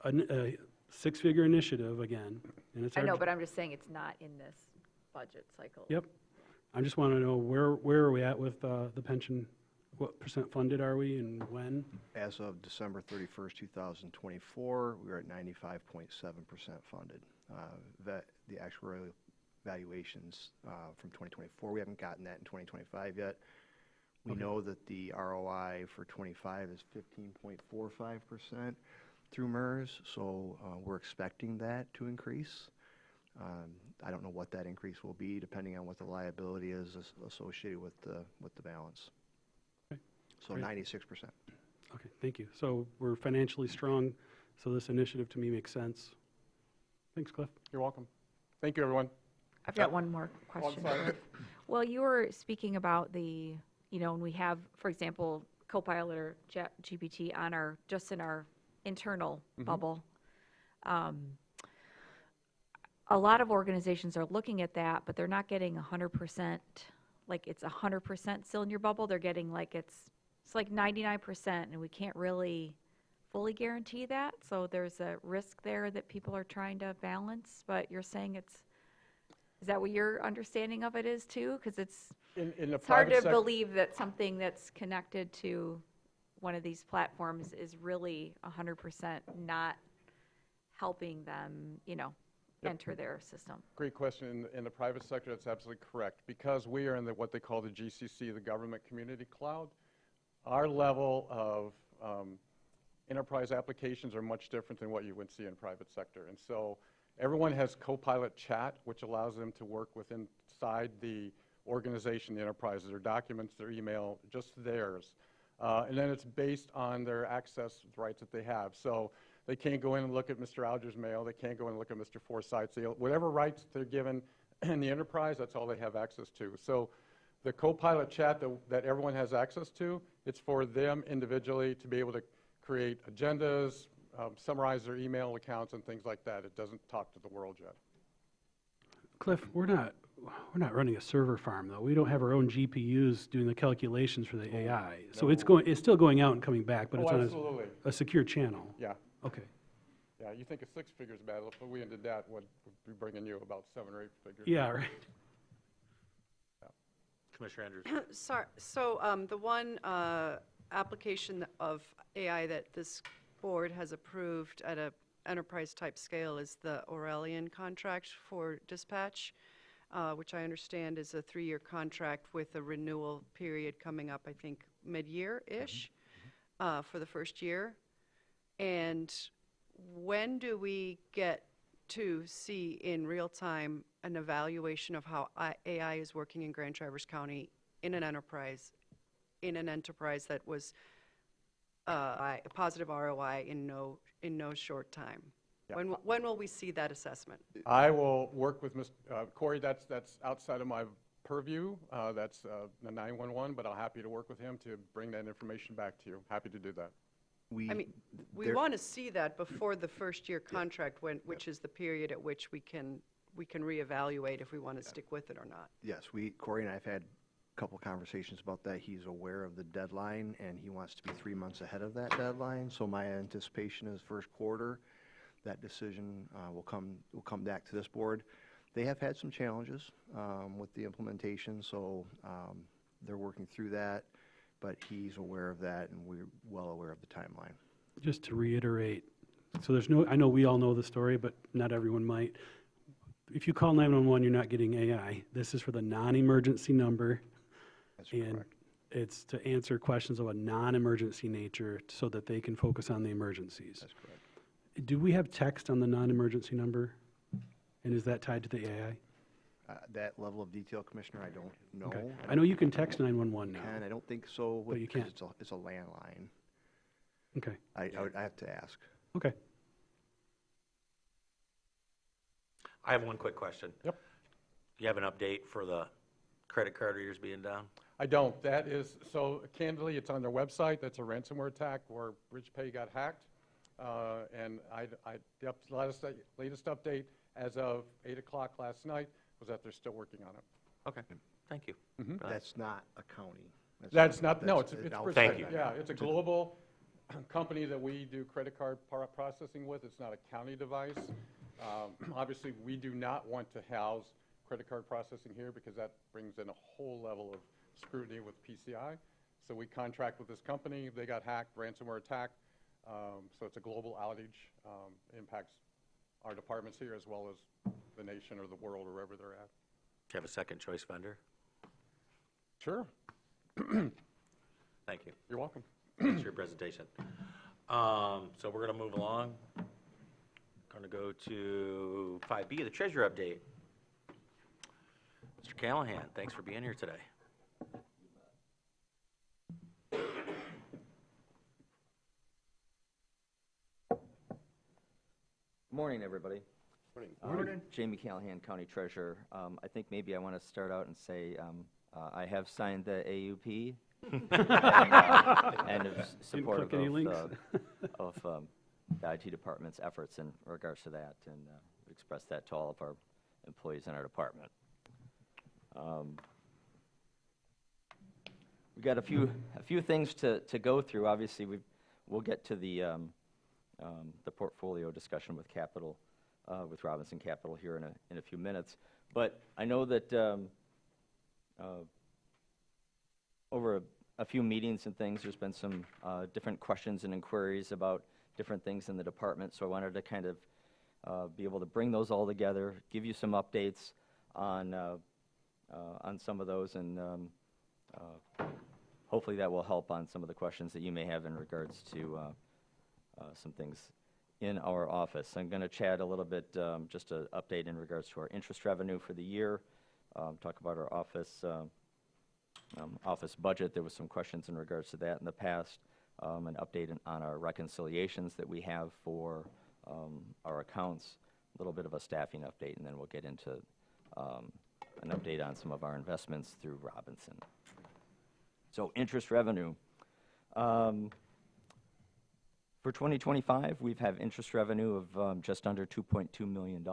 a six-figure initiative again, and it's I our. know, but I'm just saying it's not in this budget cycle. Yep. I just want to know where are we at with the pension? What percent funded are we and when? As of December 31st, 2024, we were at 95.7% funded. The actuarial valuations from 2024, we haven't gotten that in 2025 yet. We know that the ROI for 25 is 15.45% through MERS, so we're expecting that to increase. I don't know what that increase will be, depending on what the liability is associated with the balance. Okay, So great. 96%. Okay, thank you. So we're financially strong, so this initiative to me makes sense. Thanks, Cliff. You're welcome. Thank you, everyone. I've got one more question. sorry. Cliff. Well, you were speaking about the, when we have, for example, Copilot or GPT on just in our internal bubble. A lot of organizations are looking at that, but they're not getting 100%, like it's 100% still in your bubble. They're getting like it's like 99%, and we can't really fully guarantee that. So there's a risk there that people are trying to balance, but you're saying is that what your understanding of it is too? Because it's hard to believe that something that's connected to one of these platforms is really 100% not helping them, enter their system. Great question. In the private sector, that's absolutely correct. Because we are in what they call the GCC, the Government Community Cloud, our level of enterprise applications are much different than what you would see in private sector. And so everyone has Copilot Chat, which allows them to work inside the organization, the enterprise, their documents, their email, just theirs. And then it's based on their access rights that they have. So they can't go in and look at Mr. Alger's mail. They can't go in and look at Mr. Forsythe's. Whatever rights they're given in the enterprise, that's all they have access to. So the Copilot Chat that everyone has access to, it's for them individually to be able to create agendas, summarize their email accounts and things like that. It doesn't talk to the world yet. Cliff, we're not running a server farm though. We don't have our own GPUs doing the calculations for the AI. So it's still going out and coming back, but it's on a secure channel. Yeah. Okay. Yeah, you think a six figures battle, if we ended that, would be bringing you about 7 or 8 figures. Yeah, right. Yeah. Commissioner Andrews. Sorry, so the one application of AI that this board has approved at a enterprise type scale is the Aurelian contract for dispatch, which I understand is a 3-year contract with a renewal period coming up, I think, mid-year-ish for the first year. And when do we get to see in real time an evaluation of how AI is working in Grand Traverse County in an enterprise that was a positive ROI in no short time? Yeah. When will we see that assessment? I will work with Corey. That's outside of my purview. That's the 911, but I'm happy to work with him to bring that information back to you. Happy to do that. We want to see that before the first year contract, which is the period at which we can reevaluate if we want to stick with it or not. Yes, Corey and I have had a couple conversations about that. He's aware of the deadline, and he wants to be 3 months ahead of that deadline. So my anticipation is first quarter, that decision will come back to this board. They have had some challenges with the implementation, so they're working through that. But he's aware of that, and we're well aware of the timeline. Just to reiterate, so I know we all know the story, but not everyone might. If you call 911, you're not getting AI. This is for the non-emergency number. That's correct. It's to answer questions of a non-emergency nature so that they can focus on the emergencies. That's correct. Do we have text on the non-emergency number? And is that tied to the AI? That level of detail, Commissioner, I don't know. Okay. I know you can text 911 now. I don't think so. But you can't. It's a landline. Okay. I have to ask. Okay. I have one quick question. Yep. Do you have an update for the credit card readers being down? I don't. That is, so candidly, it's on their website. That's a ransomware attack where BridgePay got hacked. And the latest update as of 8 o'clock last night was that they're still working on it. Okay. Thank you. That's not a county. That's not, no, it's an it's outside Thank you. Yeah, it's a global company that we do credit card processing with. It's not a county device. Obviously, we do not want to house credit card processing here because that brings in a whole level of scrutiny with PCI. So we contract with this company. They got hacked, ransomware attack. So it's a global outage. Impacts our departments here as well as the nation or the world or wherever they're at. Do you have a second choice vendor? Sure. Thank you. You're welcome. Thanks for your presentation. So we're going to move along. Going to go to 5B, the treasurer update. Mr. Callahan, thanks for being here today. Good morning, everybody. Morning. Jamie Callahan, County Treasurer. I think maybe I want to start out and say I have signed the AUP and is supportive click any links? of the IT department's efforts in regards to that, and express that to all of our employees in our department. We've got a few things to go through. Obviously, we'll get to the portfolio discussion with Capital, with Robinson Capital here in a few minutes. But I know that over a few meetings and things, there's been some different questions and inquiries about different things in the department. So I wanted to kind of be able to bring those all together, give you some updates on some of those, and hopefully that will help on some of the questions that you may have in regards to some things in our office. I'm going to chat a little bit, just an update in regards to our interest revenue for the year, talk about our office budget. There was some questions in regards to that in the past, an update on our reconciliations that we have for our accounts, a little bit of a staffing update, and then we'll get into an update on some of our investments through Robinson. So interest revenue. For 2025, we've had interest revenue of just under $2.2 million.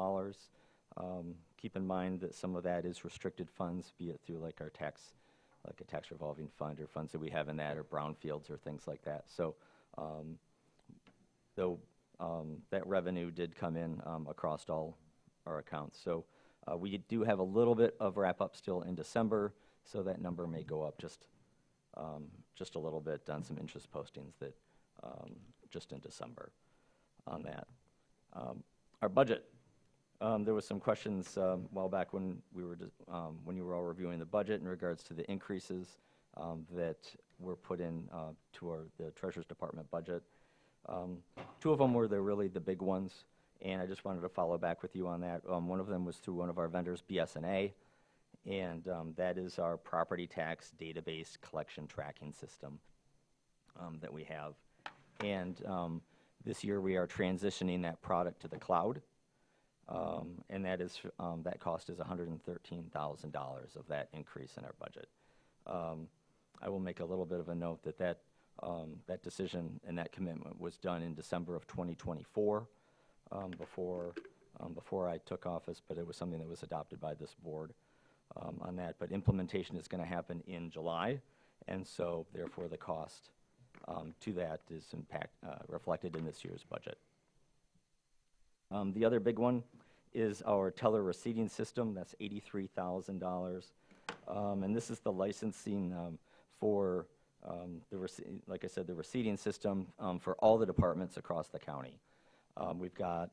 Keep in mind that some of that is restricted funds, be it through like our tax, like a tax revolving fund or funds that we have in that, or brownfields or things like that. So though that revenue did come in across all our accounts. So we do have a little bit of wrap up still in December, so that number may go up just a little bit on some interest postings that just in December on that. Our budget. There was some questions a while back when we were when you were all reviewing the budget in regards to the increases that were put in to the Treasurer's Department budget. Two of them were really the big ones, and I just wanted to follow back with you on that. One of them was through one of our vendors, BS&A, and that is our property tax database collection tracking system that we have. And this year we are transitioning that product to the cloud, and that cost is $113,000 of that increase in our budget. I will make a little bit of a note that decision and that commitment was done in December of 2024, before I took office, but it was something that was adopted by this board on that. But implementation is going to happen in July, and so therefore the cost to that is reflected in this year's budget. The other big one is our teller receipting system. That's $83,000, and this is the licensing for like I said, the receipting system for all the departments across the county. We've got,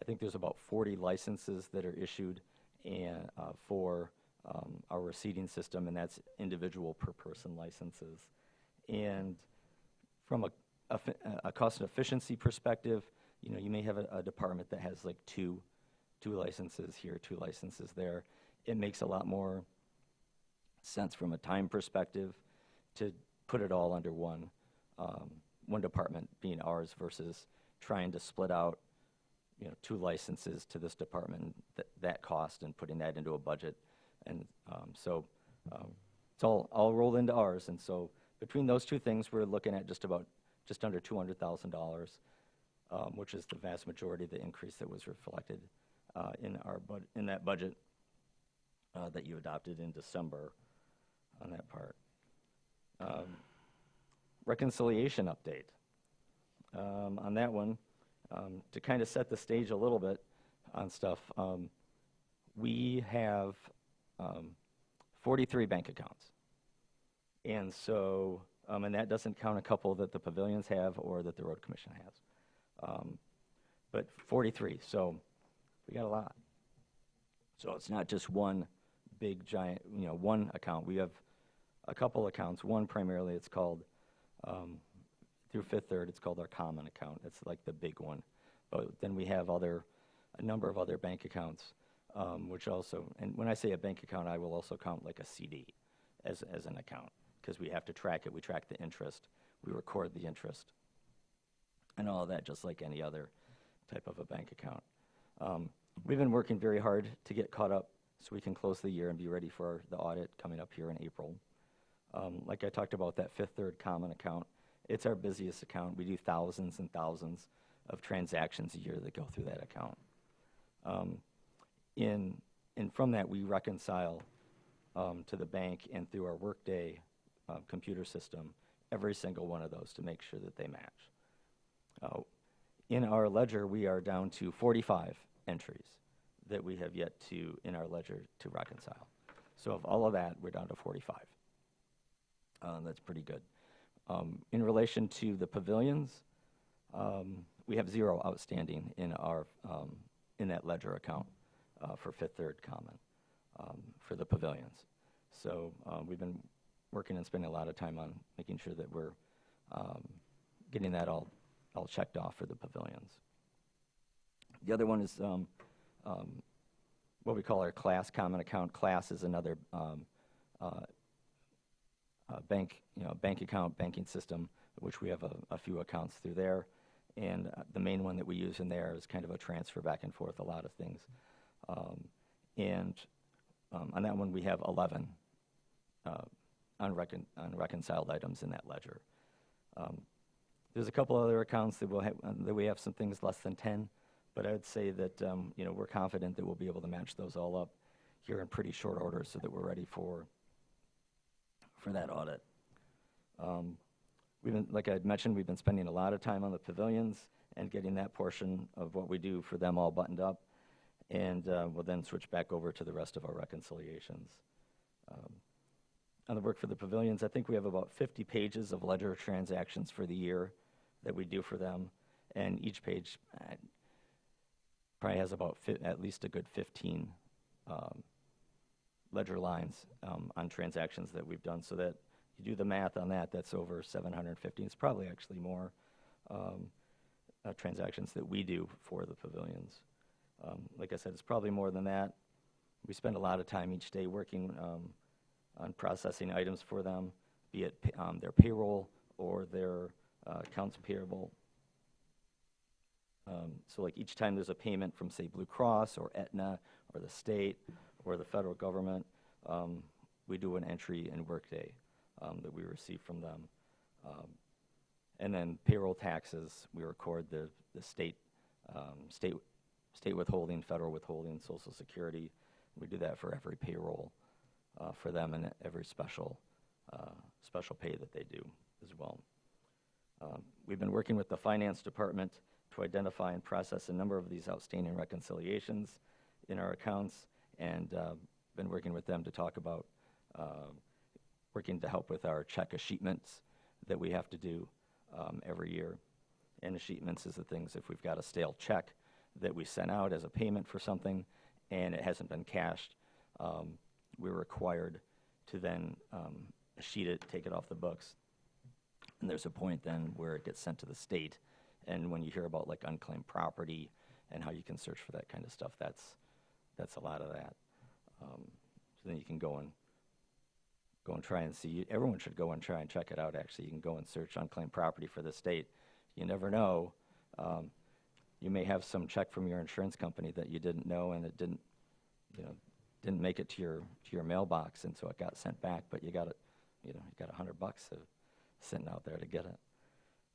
I think there's about 40 licenses that are issued and for our receipting system, and that's individual per person licenses. And from a cost and efficiency perspective, you may have a department that has like two licenses here, 2 licenses there. It makes a lot more sense from a time perspective to put it all under one department, being ours, versus trying to split out 2 licenses to this department, that cost, and putting that into a budget. And so it's all rolled into ours. And so between those 2 things, we're looking at just under $200,000, which is the vast majority of the increase that was reflected in that budget. that you adopted in December on that part. Reconciliation update. On that one, to kind of set the stage a little bit on stuff, we have 43 bank accounts. And so, and that doesn't count a couple that the pavilions have or that the road commission has. But 43, so we got a lot. So it's not just one big giant, one account. We have a couple accounts. One primarily, it's called, through Fifth Third, it's called our common account. It's like the big one. But then we have a number of other bank accounts, which also, and when I say a bank account, I will also count like a CD as an account, because we have to track it. We track the interest. We record the interest and all of that, just like any other type of a bank account. We've been working very hard to get caught up so we can close the year and be ready for the audit coming up here in April. Like I talked about, that Fifth Third common account, it's our busiest account. We do thousands and thousands of transactions a year that go through that account. And from that, we reconcile to the bank and through our Workday computer system every single one of those to make sure that they match. In our ledger, we are down to 45 entries that we have yet to, in our ledger, to reconcile. So of all of that, we're down to 45. That's pretty good. In relation to the pavilions, we have 0 outstanding in our in that ledger account for Fifth Third Common for the pavilions. So we've been working and spending a lot of time on making sure that we're getting that all checked off for the pavilions. The other one is what we call our class common account. Class is another bank account, banking system, which we have a few accounts through there. And the main one that we use in there is kind of a transfer back and forth, a lot of things. On that one, we have 11 unreconciled items in that ledger. There's a couple other accounts that we have some things less than 10, but I would say that we're confident that we'll be able to match those all up here in pretty short order so that we're ready for that audit. Like I had mentioned, we've been spending a lot of time on the pavilions and getting that portion of what we do for them all buttoned up, and we'll then switch back over to the rest of our reconciliations. On the work for the pavilions, I think we have about 50 pages of ledger transactions for the year that we do for them, and each page probably has about at least a good 15 ledger lines on transactions that we've done, so that you do the math on that, that's over 750. It's probably actually more transactions that we do for the pavilions. Like I said, it's probably more than that. We spend a lot of time each day working on processing items for them, be it their payroll or their accounts payable. So like each time there's a payment from, say, Blue Cross or Aetna or the state or the federal government, we do an entry in Workday that we receive from them. And then payroll taxes, we record the state withholding, federal withholding, Social Security. We do that for every payroll for them and every special pay that they do as well. We've been working with the finance department to identify and process a number of these outstanding reconciliations in our accounts, and been working with them to talk about working to help with our check escheatments that we have to do every year. And escheatments is the things, if we've got a stale check that we sent out as a payment for something and it hasn't been cashed, we're required to then escheat it, take it off the books. And there's a point then where it gets sent to the state. And when you hear about like unclaimed property and how you can search for that kind of stuff, that's a lot of that. So then you can go and try and see. Everyone should go and try and check it out. Actually, you can go and search unclaimed property for the state. You never know. You may have some check from your insurance company that you didn't know, and it didn't make it to your mailbox, and so it got sent back. But you got it. You got $100 sitting out there to get it.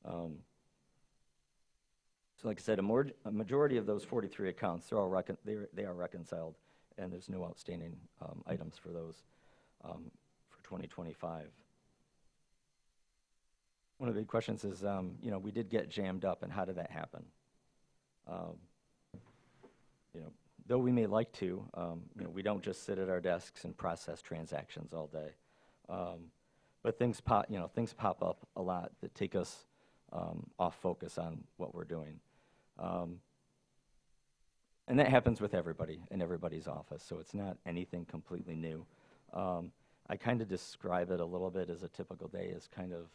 So like I said, a majority of those 43 accounts, they are reconciled and there's no outstanding items for those for 2025. One of the big questions is, we did get jammed up, and how did that happen? Though we may like to, we don't just sit at our desks and process transactions all day. But things pop up a lot that take us off focus on what we're doing. And that happens with everybody in everybody's office, so it's not anything completely new. I kind of describe it a little bit as a typical day as kind of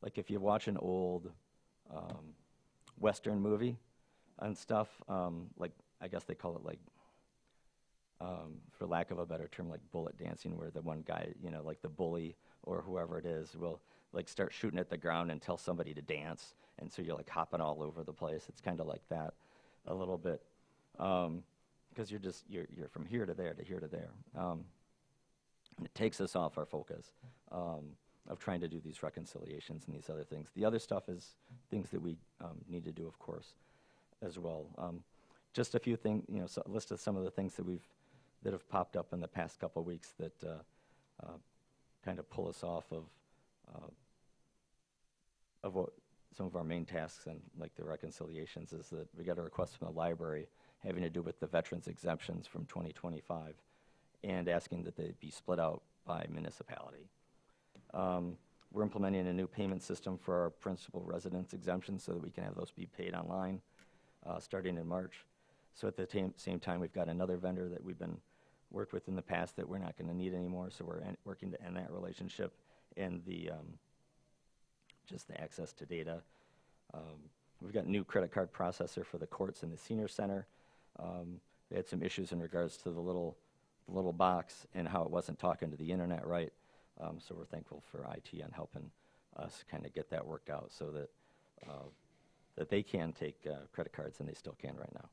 like if you watch an old Western movie and stuff, like I guess they call it like, for lack of a better term, like bullet dancing, where the one guy, like the bully or whoever it is, will like start shooting at the ground and tell somebody to dance, and so you're like hopping all over the place. It's kind of like that a little bit, because you're from here to there to here to there. And it takes us off our focus of trying to do these reconciliations and these other things. The other stuff is things that we need to do, of course, as well. Just a few things, a list of some of the things that have popped up in the past couple of weeks that kind of pull us off of what some of our main tasks and like the reconciliations is that we got a request from the library having to do with the veterans exemptions from 2025 and asking that they be split out by municipality. We're implementing a new payment system for our principal residence exemptions so that we can have those be paid online starting in March. So at the same time, we've got another vendor that we've been worked with in the past that we're not going to need anymore, so we're working to end that relationship and just the access to data. We've got a new credit card processor for the courts and the senior center. They had some issues in regards to the little box and how it wasn't talking to the internet right. So we're thankful for IT on helping us kind of get that worked out so that they can take credit cards and they still can right now.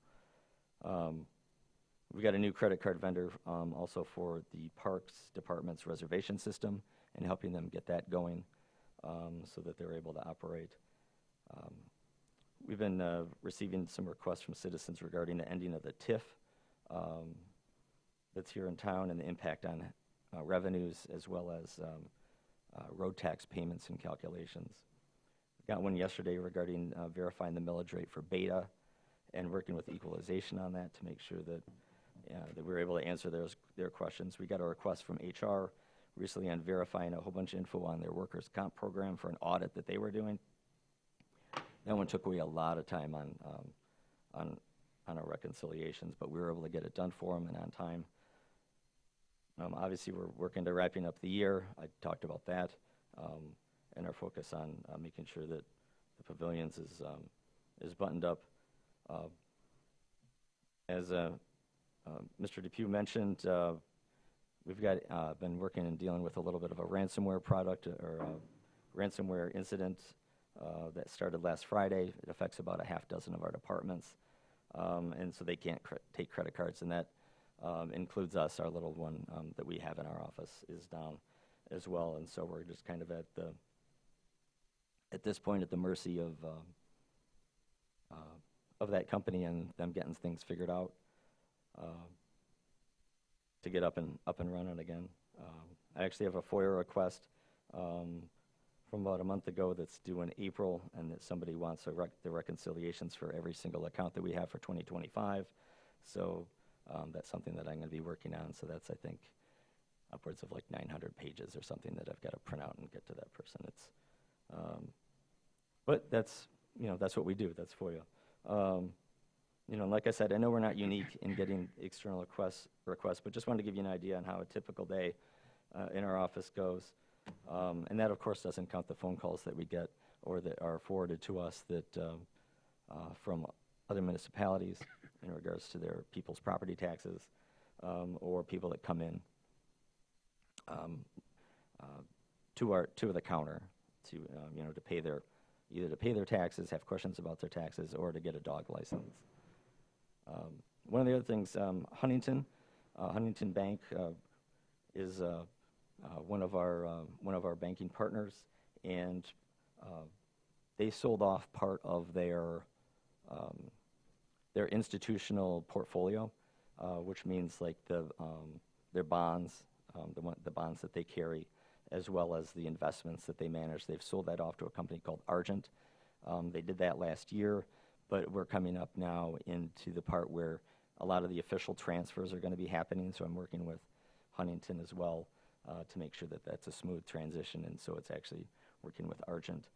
We got a new credit card vendor also for the Parks Department's reservation system and helping them get that going so that they're able to operate. We've been receiving some requests from citizens regarding the ending of the TIF that's here in town and the impact on revenues as well as road tax payments and calculations. Got one yesterday regarding verifying the millage rate for Beta and working with equalization on that to make sure that that we were able to answer their questions. We got a request from HR recently on verifying a whole bunch of info on their workers' comp program for an audit that they were doing. That one took away a lot of time on our reconciliations, but we were able to get it done for them and on time. Obviously, we're working to wrapping up the year. I talked about that, and our focus on making sure that the pavilions is buttoned up. As Mr. Depew mentioned, we've been working and dealing with a little bit of a ransomware product or a ransomware incident that started last Friday. It affects about a half dozen of our departments, and so they can't take credit cards, and that includes us. Our little one that we have in our office is down as well, and so we're just kind of at this point at the mercy of that company and them getting things figured out to get up and running again. I actually have a FOIA request from about a month ago that's due in April, and that somebody wants the reconciliations for every single account that we have for 2025. So that's something that I'm going to be working on. So that's, I think, upwards of like 900 pages or something that I've got to print out and get to that person. But that's what we do. That's FOIA. Like I said, I know we're not unique in getting external requests, but just wanted to give you an idea on how a typical day in our office goes. And that, of course, doesn't count the phone calls that we get or that are forwarded to us from other municipalities in regards to their people's property taxes or people that come in to the counter to pay their taxes, have questions about their taxes, or to get a dog license. One of the other things, Huntington Bank is one of our banking partners, and they sold off part of their institutional portfolio which means like their bonds, the bonds that they carry, as well as the investments that they manage. They've sold that off to a company called Argent. They did that last year, but we're coming up now into the part where a lot of the official transfers are going to be happening, so I'm working with Huntington as well to make sure that that's a smooth transition, and so it's actually working with Argent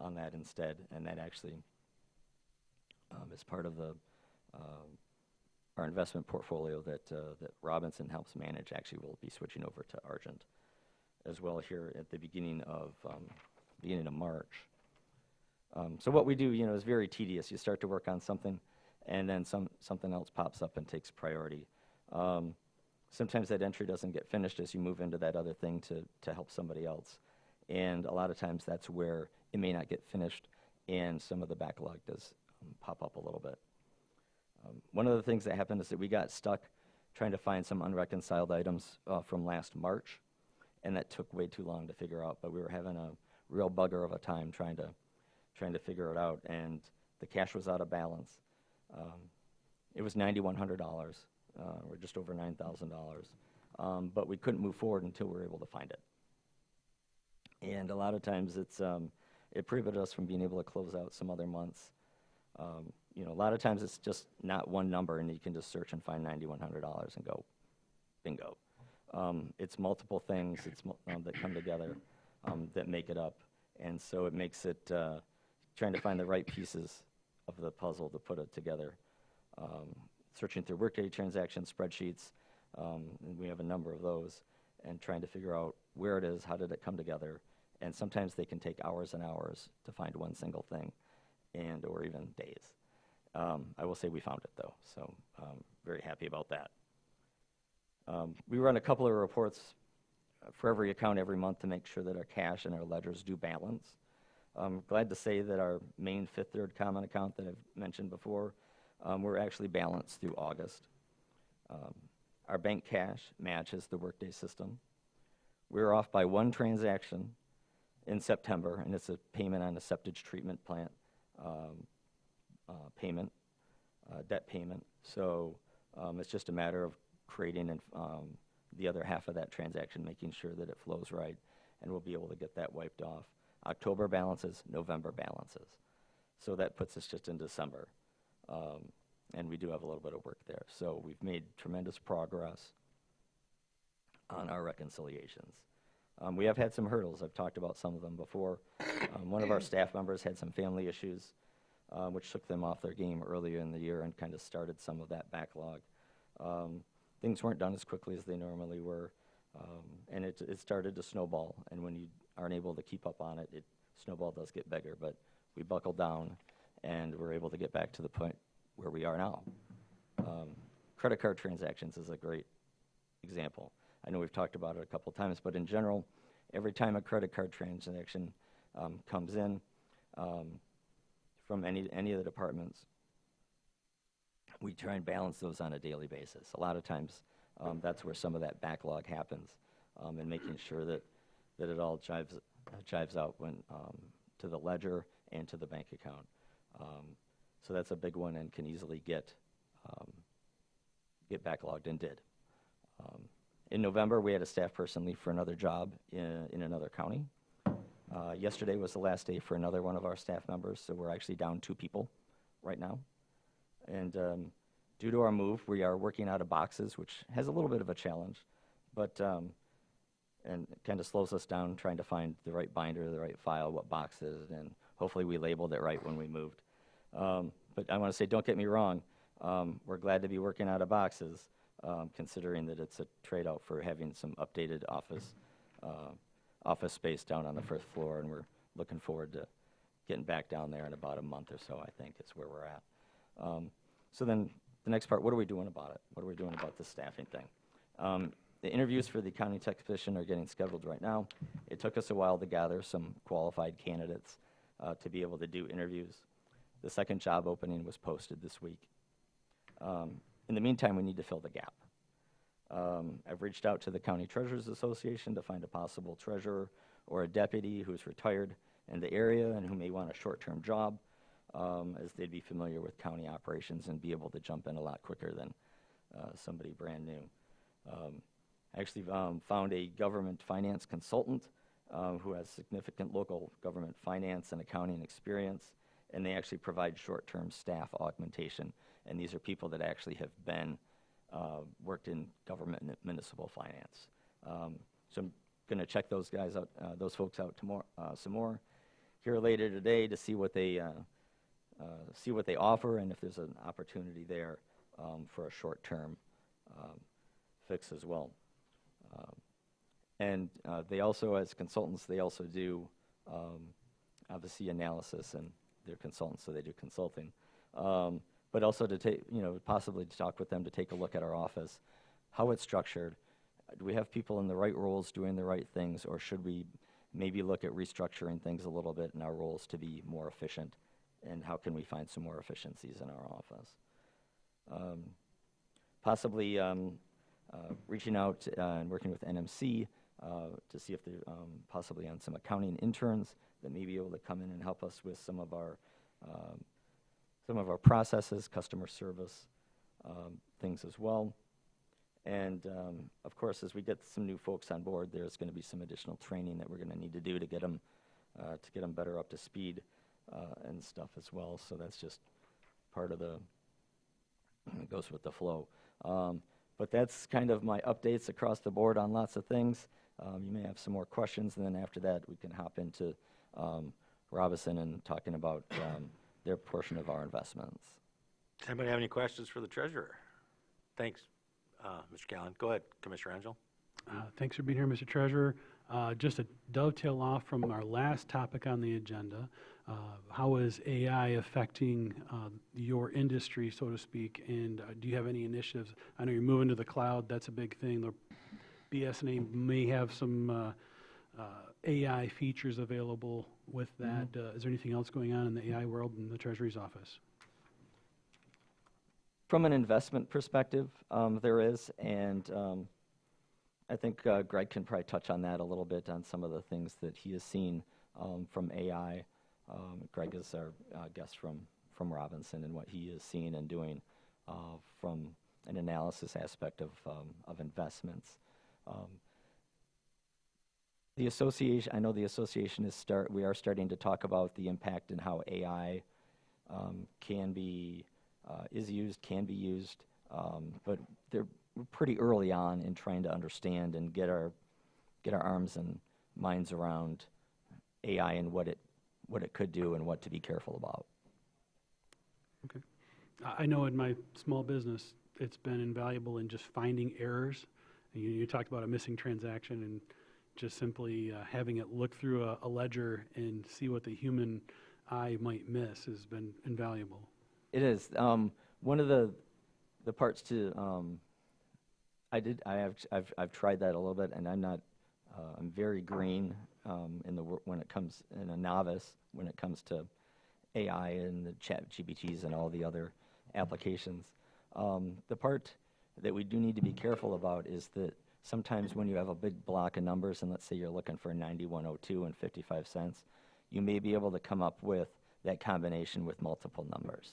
on that instead, and that actually is part of the our investment portfolio that Robinson helps manage. Actually will be switching over to Argent as well here at the beginning of March. So what we do, is very tedious. You start to work on something, and then something else pops up and takes priority. Sometimes that entry doesn't get finished as you move into that other thing to help somebody else. And a lot of times that's where it may not get finished, and some of the backlog does pop up a little bit. One of the things that happened is that we got stuck trying to find some unreconciled items from last March, and that took way too long to figure out, but we were having a real bugger of a time trying to figure it out, and the cash was out of balance. It was $9,100, or just over $9,000, but we couldn't move forward until we were able to find it. And a lot of times it prevented us from being able to close out some other months. A lot of times it's just not one number, and you can just search and find $9,100 and go, bingo. It's multiple things that come together that make it up, and so it makes it trying to find the right pieces of the puzzle to put it together. Searching through Workday transaction spreadsheets, and we have a number of those, and trying to figure out where it is, how did it come together, and sometimes they can take hours and hours to find one single thing, or even days. I will say we found it though, so very happy about that. We run a couple of reports for every account every month to make sure that our cash and our ledgers do balance. I'm glad to say that our main Fifth Third Common account that I've mentioned before, we're actually balanced through August. Our bank cash matches the Workday system. We're off by one transaction in September, and it's a payment on a septic treatment plant debt payment. So it's just a matter of creating the other half of that transaction, making sure that it flows right, and we'll be able to get that wiped off. October balances, November balances. So that puts us just in December. And we do have a little bit of work there. So we've made tremendous progress on our reconciliations. We have had some hurdles. I've talked about some of them before. One of our staff members had some family issues, which took them off their game earlier in the year and kind of started some of that backlog. Things weren't done as quickly as they normally were, and it started to snowball. And when you aren't able to keep up on it, snowball does get bigger. But we buckled down, and we're able to get back to the point where we are now. Credit card transactions is a great example. I know we've talked about it a couple times, but in general, every time a credit card transaction comes in from any of the departments, we try and balance those on a daily basis. A lot of times, that's where some of that backlog happens, and making sure that it all jives out to the ledger and to the bank account. So that's a big one and can easily get backlogged, and did. In November, we had a staff person leave for another job in another county. Yesterday was the last day for another one of our staff members, so we're actually down 2 people right now. And due to our move, we are working out of boxes, which has a little bit of a challenge, but and it kind of slows us down trying to find the right binder, the right file, what boxes, and hopefully we labeled it right when we moved. But I want to say, don't get me wrong, we're glad to be working out of boxes, considering that it's a trade-off for having some updated office space down on the 1st floor, and we're looking forward to getting back down there in about a month or so, I think, is where we're at. So then the next part, what are we doing about it? What are we doing about the staffing thing? The interviews for the county tech position are getting scheduled right now. It took us a while to gather some qualified candidates to be able to do interviews. The second job opening was posted this week. In the meantime, we need to fill the gap. I've reached out to the County Treasurers Association to find a possible treasurer or a deputy who's retired in the area and who may want a short-term job, as they'd be familiar with county operations and be able to jump in a lot quicker than somebody brand new. I actually found a government finance consultant who has significant local government finance and accounting experience, and they actually provide short-term staff augmentation. And these are people that actually have been worked in government and municipal finance. So I'm going to check those guys out, those folks out tomorrow, some more here later today to see what they offer and if there's an opportunity there for a short-term fix as well. And they also, as consultants, they also do obviously analysis, and they're consultants, so they do consulting. But also to take, possibly to talk with them to take a look at our office, how it's structured. Do we have people in the right roles doing the right things, or should we maybe look at restructuring things a little bit in our roles to be more efficient? And how can we find some more efficiencies in our office? Possibly reaching out and working with NMC to see if they're possibly on some accounting interns that may be able to come in and help us with some of our processes, customer service things as well. And of course, as we get some new folks on board, there's going to be some additional training that we're going to need to do to get them better up to speed and stuff as well. So that's just part of it goes with the flow. But that's kind of my updates across the board on lots of things. You may have some more questions, and then after that, we can hop into Robinson and talking about their portion of our investments. Does anybody have any questions for the treasurer? Thanks, Mr. Callen. Go ahead, Commissioner Angel. Thanks for being here, Mr. Treasurer. Just to dovetail off from our last topic on the agenda, how is AI affecting your industry, so to speak, and do you have any initiatives? I know you're moving to the cloud. That's a big thing. The BSNA may have some AI features available with that. Is there anything else going on in the AI world in the Treasury's office? From an investment perspective, there is, and I think Greg can probably touch on that a little bit on some of the things that he has seen from AI. Greg is our guest from Robinson and what he is seeing and doing from an analysis aspect of investments. The association, I know the association we are starting to talk about the impact and how AI can be used, but we're pretty early on in trying to understand and get our arms and minds around AI and what it could do and what to be careful about. Okay. I know in my small business, it's been invaluable in just finding errors. You talked about a missing transaction, and just simply having it look through a ledger and see what the human eye might miss has been invaluable. It is. One of the parts to I've tried that a little bit, and I'm very green when it comes in a novice when it comes to AI and the ChatGPTs and all the other applications. The part that we do need to be careful about is that sometimes when you have a big block of numbers, and let's say you're looking for 9102 and 55 cents, you may be able to come up with that combination with multiple numbers.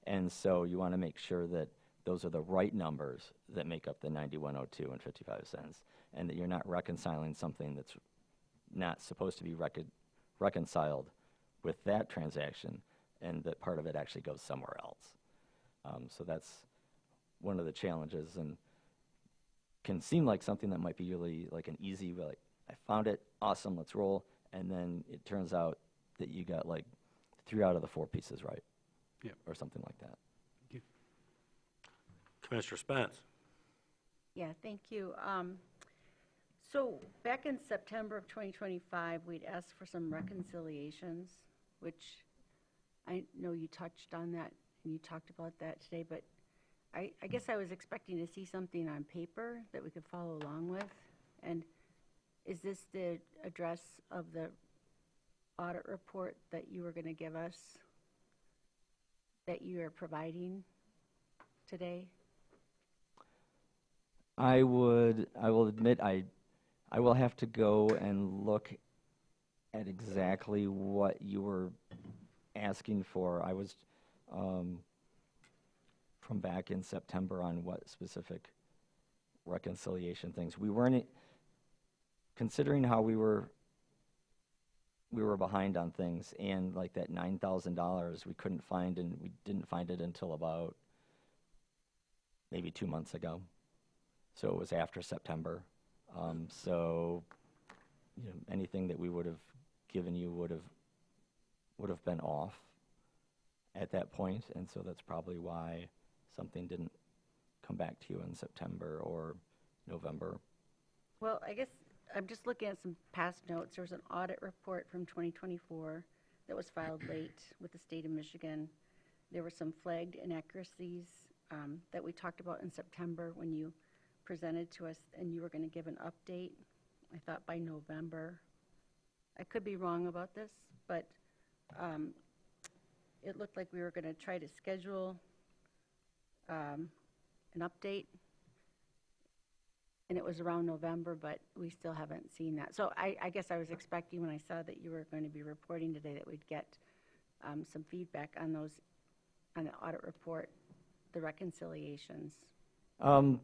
And so you want to make sure that those are the right numbers that make up the 9102 and 55 cents, and that you're not reconciling something that's not supposed to be reconciled with that transaction, and that part of it actually goes somewhere else. So that's one of the challenges, and can seem like something that might be really like an easy, like, I found it, awesome, let's roll, and then it turns out that you got like 3 out of the 4 pieces right. Yep. Or something like that. Thank you. Commissioner Spence. Yeah, thank you. So back in September of 2025, we'd asked for some reconciliations, which I know you touched on that and you talked about that today, but I guess I was expecting to see something on paper that we could follow along with. And is this the address of the audit report that you were going to give us, that you are providing today? I will admit I will have to go and look at exactly what you were asking for. I was, from back in September on what specific reconciliation things. We weren't, considering how we were behind on things, and like that $9,000 we couldn't find, and we didn't find it until about maybe 2 months ago. So it was after September. So, you know, anything that we would have given you would have been off at that point, and so that's probably why something didn't come back to you in September or November. Well, I guess I'm just looking at some past notes. There was an audit report from 2024 that was filed late with the state of Michigan. There were some flagged inaccuracies that we talked about in September when you presented to us, and you were going to give an update, I thought by November. I could be wrong about this, but it looked like we were going to try to schedule an update, and it was around November, but we still haven't seen that. So I guess I was expecting when I saw that you were going to be reporting today that we'd get some feedback on those, on the audit report, the reconciliations. I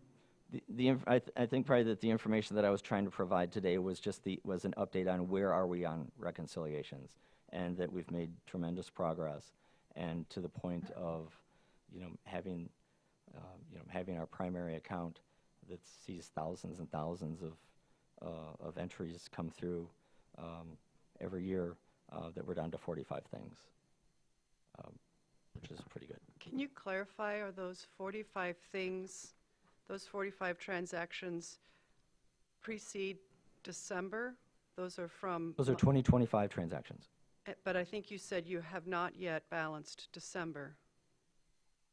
think probably that the information that I was trying to provide today was just was an update on where are we on reconciliations, and that we've made tremendous progress, and to the point of, you know, having our primary account that sees thousands and thousands of entries come through every year, that we're down to 45 things, which is pretty good. Can you clarify, are those 45 things, those 45 transactions precede December? Those are from... Those are 2025 transactions. But I think you said you have not yet balanced December.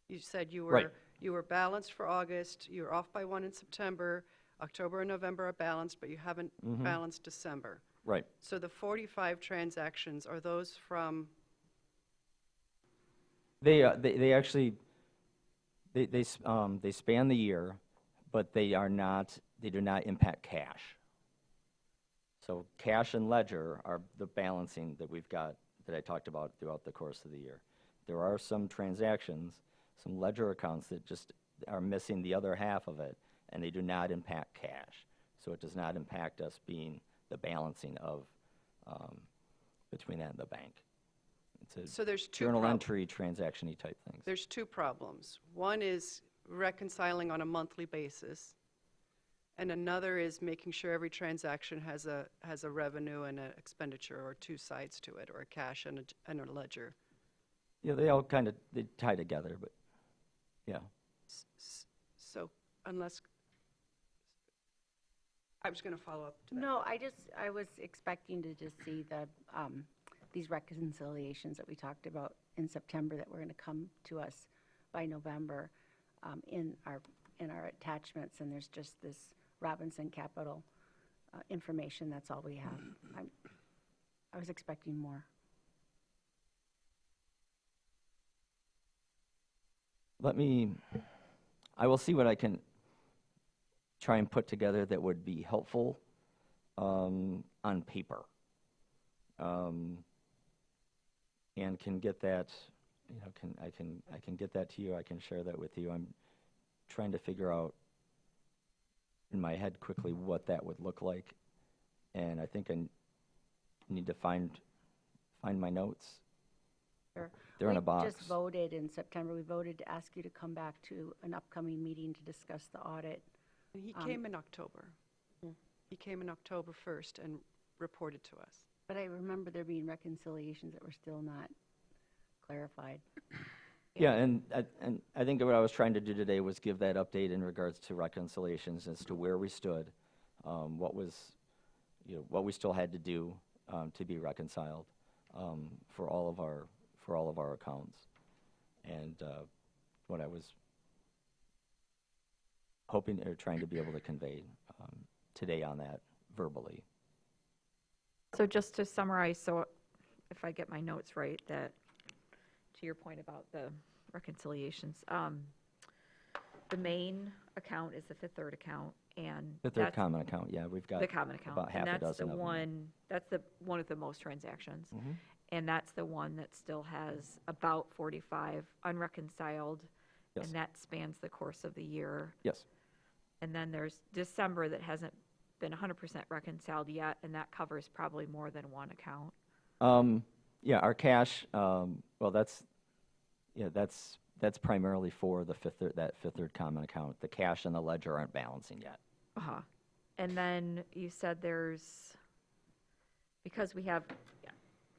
You said you were... Right. You were balanced for August, you were off by 1 in September, October and November are balanced, but you haven't balanced December. Right. So the 45 transactions, are those from... They actually, they span the year, but they do not impact cash. So cash and ledger are the balancing that we've got, that I talked about throughout the course of the year. There are some transactions, some ledger accounts that just are missing the other half of it, and they do not impact cash. So it does not impact us being the balancing of between that and the bank. So there's two journal entry, transaction-y type things. There's two problems. One is reconciling on a monthly basis, and another is making sure every transaction has a revenue and an expenditure, or two sides to it, or a cash and a ledger. Yeah, they all kind of, they tie together, but yeah. So unless, I was going to follow up to that. No, I was expecting to just see the, these reconciliations that we talked about in September that were going to come to us by November in our attachments, and there's just this Robinson Capital information. That's all we have. I was expecting more. I will see what I can try and put together that would be helpful on paper. And can get that, you know, I can get that to you. I can share that with you. I'm trying to figure out in my head quickly what that would look like, and I think I need to find my notes. Sure. They're in a box. We just voted in September. We voted to ask you to come back to an upcoming meeting to discuss the audit. And he came in October. He came in October 1st and reported to us. But I remember there being reconciliations that were still not clarified. Yeah, and I think what I was trying to do today was give that update in regards to reconciliations as to where we stood, what we still had to do to be reconciled for all of our accounts, and what I was hoping or trying to be able to convey today on that verbally. So just to summarize, so if I get my notes right, that to your point about the reconciliations, the main account is the Fifth Third account, and The third common account, yeah, we've got the common account, about half a dozen of them. That's the one with the most transactions, Mhm. and that's the one that still has about 45 unreconciled, Yes. And that spans the course of the year. Yes. And then there's December that hasn't been 100% reconciled yet, and that covers probably more than one account. Yeah, our cash, well, that's primarily for the that Fifth Third Common account. The cash and the ledger aren't balancing yet. Uh-huh. And then you said because we have,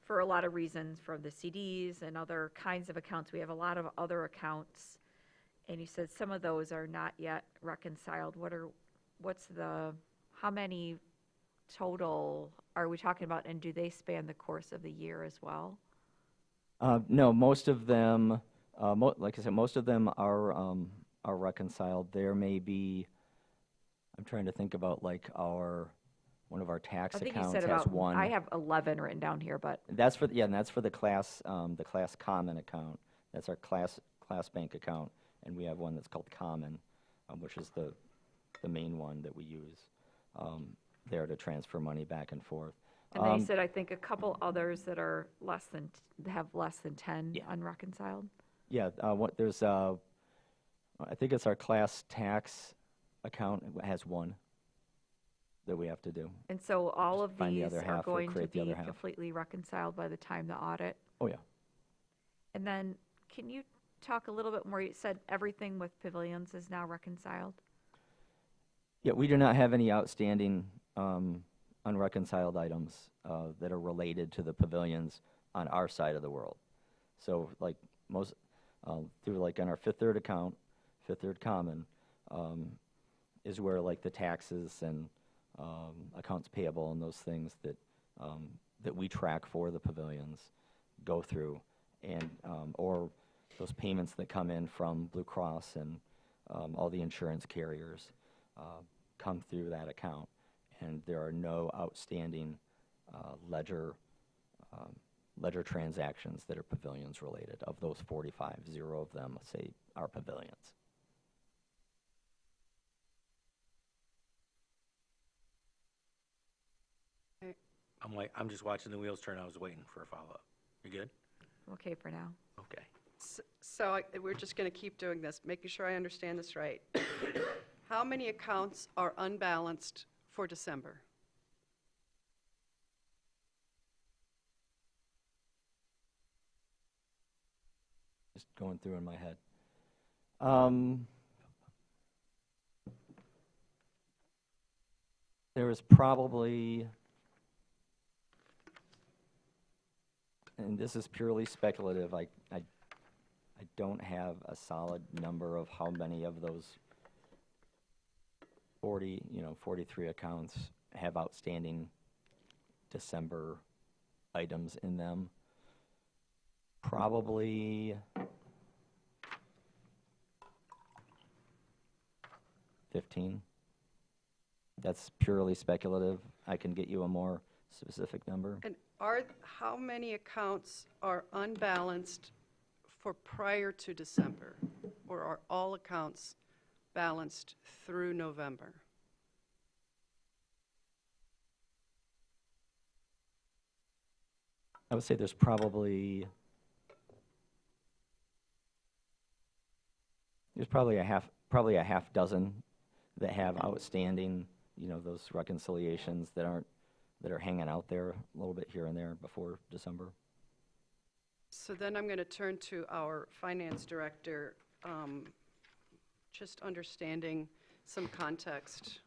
for a lot of reasons, from the CDs and other kinds of accounts, we have a lot of other accounts. And you said some of those are not yet reconciled. How many total are we talking about, and do they span the course of the year as well? No, most of them, like I said, most of them are reconciled. There may be, I'm trying to think about like one of our tax I think you accounts said has about, one. I have 11 written down here, but, And that's for the class common account. That's our class bank account, and we have one that's called common, which is the main one that we use there to transfer money back and forth. and then you said, I think, a couple others that are have less than 10 Yeah. unreconciled. Yeah, there's, I think it's our class tax account. It has one that we have to do. And so all of find the these other are half or going to create the be other half. completely reconciled by the time the audit? Oh, yeah. And then, can you talk a little bit more? You said everything with pavilions is now reconciled? Yeah, we do not have any outstanding unreconciled items that are related to the pavilions on our side of the world. So like through like on our Fifth Third account, Fifth Third Common, is where like the taxes and accounts payable and those things that we track for the pavilions go through, and or those payments that come in from Blue Cross and all the insurance carriers come through that account, and there are no outstanding ledger transactions that are pavilions related. Of those 45, 0 of them, say, are pavilions. I'm just watching the wheels turn. I was waiting for a follow-up. You good? Okay for now. Okay. So we're just going to keep doing this, making sure I understand this right. How many accounts are unbalanced for December? Just going through in my head. There is probably, and this is purely speculative, I don't have a solid number of how many of those 43 accounts have outstanding December items in them. Probably 15. That's purely speculative. I can get you a more specific number. And how many accounts are unbalanced for prior to December? Or are all accounts balanced through November? I would say there's probably a half dozen that have outstanding, those reconciliations that are hanging out there a little bit here and there before December. So then I'm going to turn to our finance director, just understanding some context.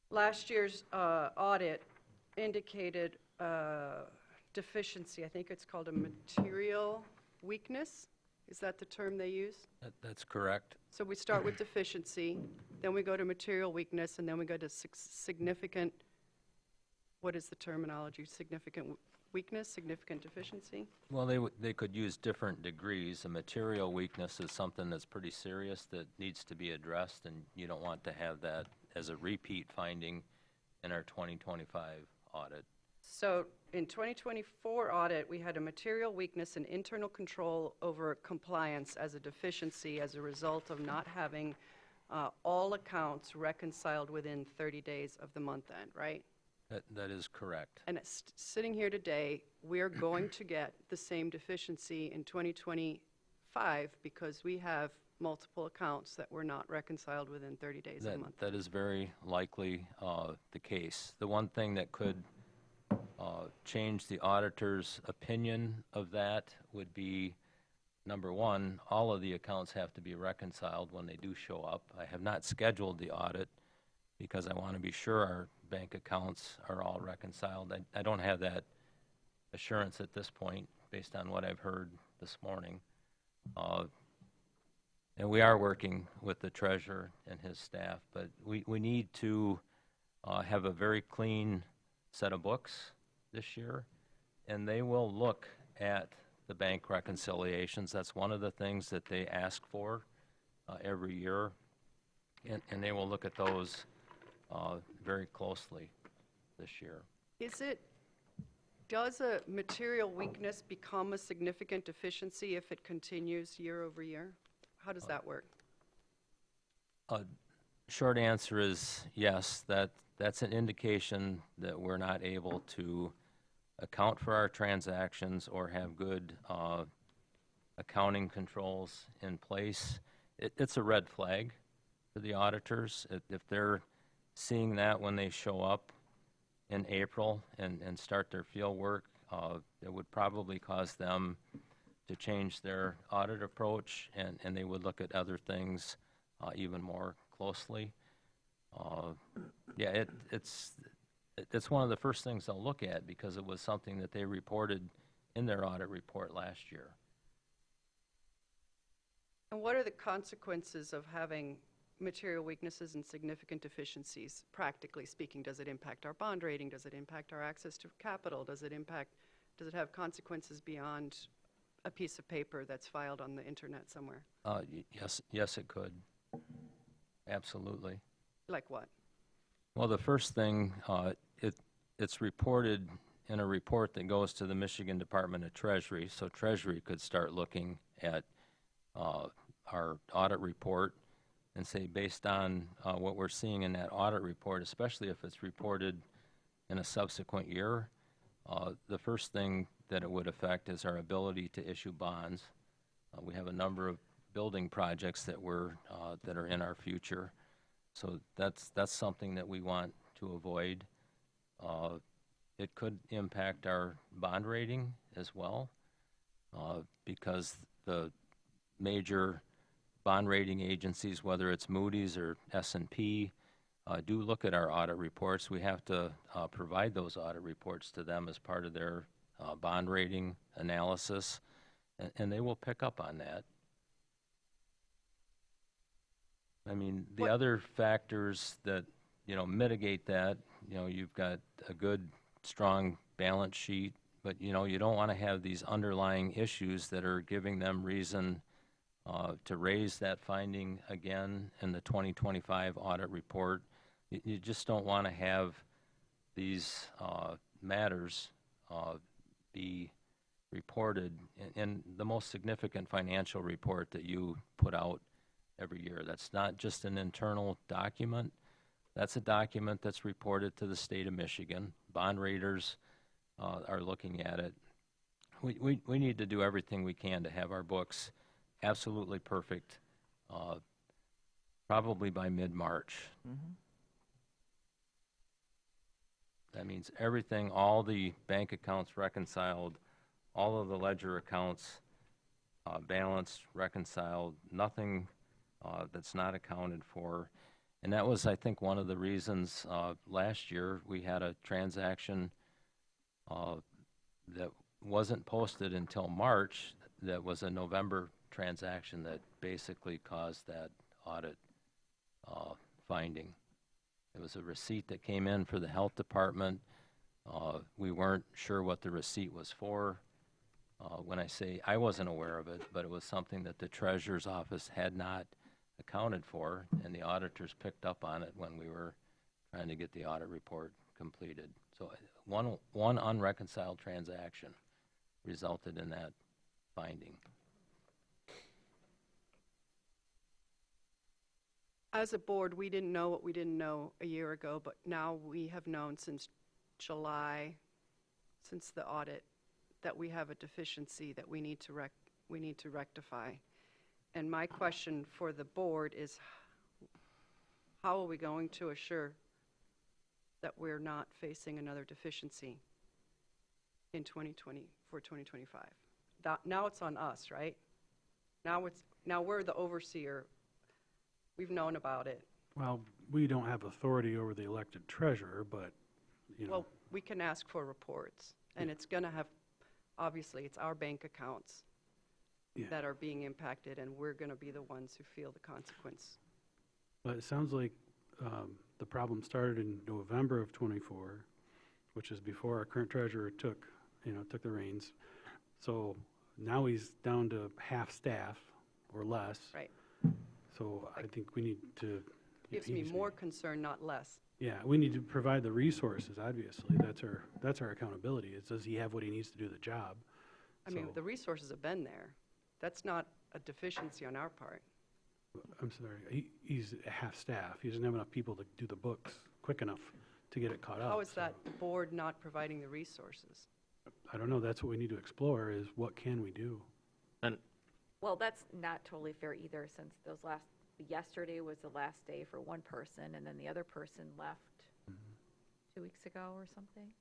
Last year's audit indicated deficiency. I think it's called a material weakness. Is that the term they use? That's correct. So we start with deficiency, then we go to material weakness, and then we go to significant, what is the terminology? Significant weakness, significant deficiency? Well, they could use different degrees. A material weakness is something that's pretty serious that needs to be addressed, and you don't want to have that as a repeat finding in our 2025 audit. So in 2024 audit, we had a material weakness in internal control over compliance as a deficiency as a result of not having all accounts reconciled within 30 days of the month end, right? That is correct. And sitting here today, we're going to get the same deficiency in 2025 5 because we have multiple accounts that were not reconciled within 30 days of a month. That is very likely the case. The one thing that could change the auditor's opinion of that would be, number one, all of the accounts have to be reconciled when they do show up. I have not scheduled the audit because I want to be sure our bank accounts are all reconciled. I don't have that assurance at this point based on what I've heard this morning. And we are working with the treasurer and his staff, but we need to have a very clean set of books this year, and they will look at the bank reconciliations. That's one of the things that they ask for every year, and they will look at those very closely this year. Does a material weakness become a significant deficiency if it continues year over year? How does that work? Short answer is yes. That's an indication that we're not able to account for our transactions or have good accounting controls in place. It's a red flag for the auditors. If they're seeing that when they show up in April and start their field work, it would probably cause them to change their audit approach, and they would look at other things even more closely. Yeah, it's one of the first things they'll look at because it was something that they reported in their audit report last year. And what are the consequences of having material weaknesses and significant deficiencies, practically speaking? Does it impact our bond rating? Does it impact our access to capital? Does it have consequences beyond a piece of paper that's filed on the internet somewhere? Yes, it could. Absolutely. Like what? Well, the first thing, it's reported in a report that goes to the Michigan Department of Treasury, so Treasury could start looking at our audit report and say, based on what we're seeing in that audit report, especially if it's reported in a subsequent year, the first thing that it would affect is our ability to issue bonds. We have a number of building projects that are in our future, so that's something that we want to avoid. It could impact our bond rating as well, because the major bond rating agencies, whether it's Moody's or S&P, do look at our audit reports. We have to provide those audit reports to them as part of their bond rating analysis, and they will pick up on that. I mean, the other factors that, mitigate that, you've got a good, strong balance sheet, but, you don't want to have these underlying issues that are giving them reason to raise that finding again in the 2025 audit report. You just don't want to have these matters be reported in the most significant financial report that you put out every year. That's not just an internal document. That's a document that's reported to the state of Michigan. Bond raters are looking at it. We need to do everything we can to have our books absolutely perfect, probably by mid-March. Mm-hmm. That means everything, all the bank accounts reconciled, all of the ledger accounts balanced, reconciled, nothing that's not accounted for. And that was, I think, one of the reasons last year we had a transaction that wasn't posted until March that was a November transaction that basically caused that audit finding. It was a receipt that came in for the health department. We weren't sure what the receipt was for. When I say I wasn't aware of it, but it was something that the treasurer's office had not accounted for, and the auditors picked up on it when we were trying to get the audit report completed. So one unreconciled transaction resulted in that finding. As a board, we didn't know what we didn't know a year ago, but now we have known since July, since the audit, that we have a deficiency that we need to we need to rectify. And my question for the board is, how are we going to assure that we're not facing another deficiency in 2020, for 2025? Now it's on us, right? Now we're the overseer. We've known about it. Well, we don't have authority over the elected treasurer, but, you know, Well, we can ask for reports, and it's going to have, obviously, it's our bank accounts Yeah. that are being impacted, and we're going to be the ones who feel the consequence. but it sounds like the problem started in November of '24, which is before our current treasurer took the reins. So now he's down to half staff or less. Right. So I think we need to. Gives he me needs to more be- concern, not less. Yeah, we need to provide the resources, obviously. That's our accountability. Is does he have what he needs to do the job? I mean, So- the resources have been there. That's not a deficiency on our part. I'm sorry, he's half-staff. He doesn't have enough people to do the books quick enough to get it caught up. How is so that board not providing the resources? I don't know, that's what we need to explore, is what can we do? Well, that's not totally fair either, since yesterday was the last day for one person, and then the other person left 2 weeks ago or something?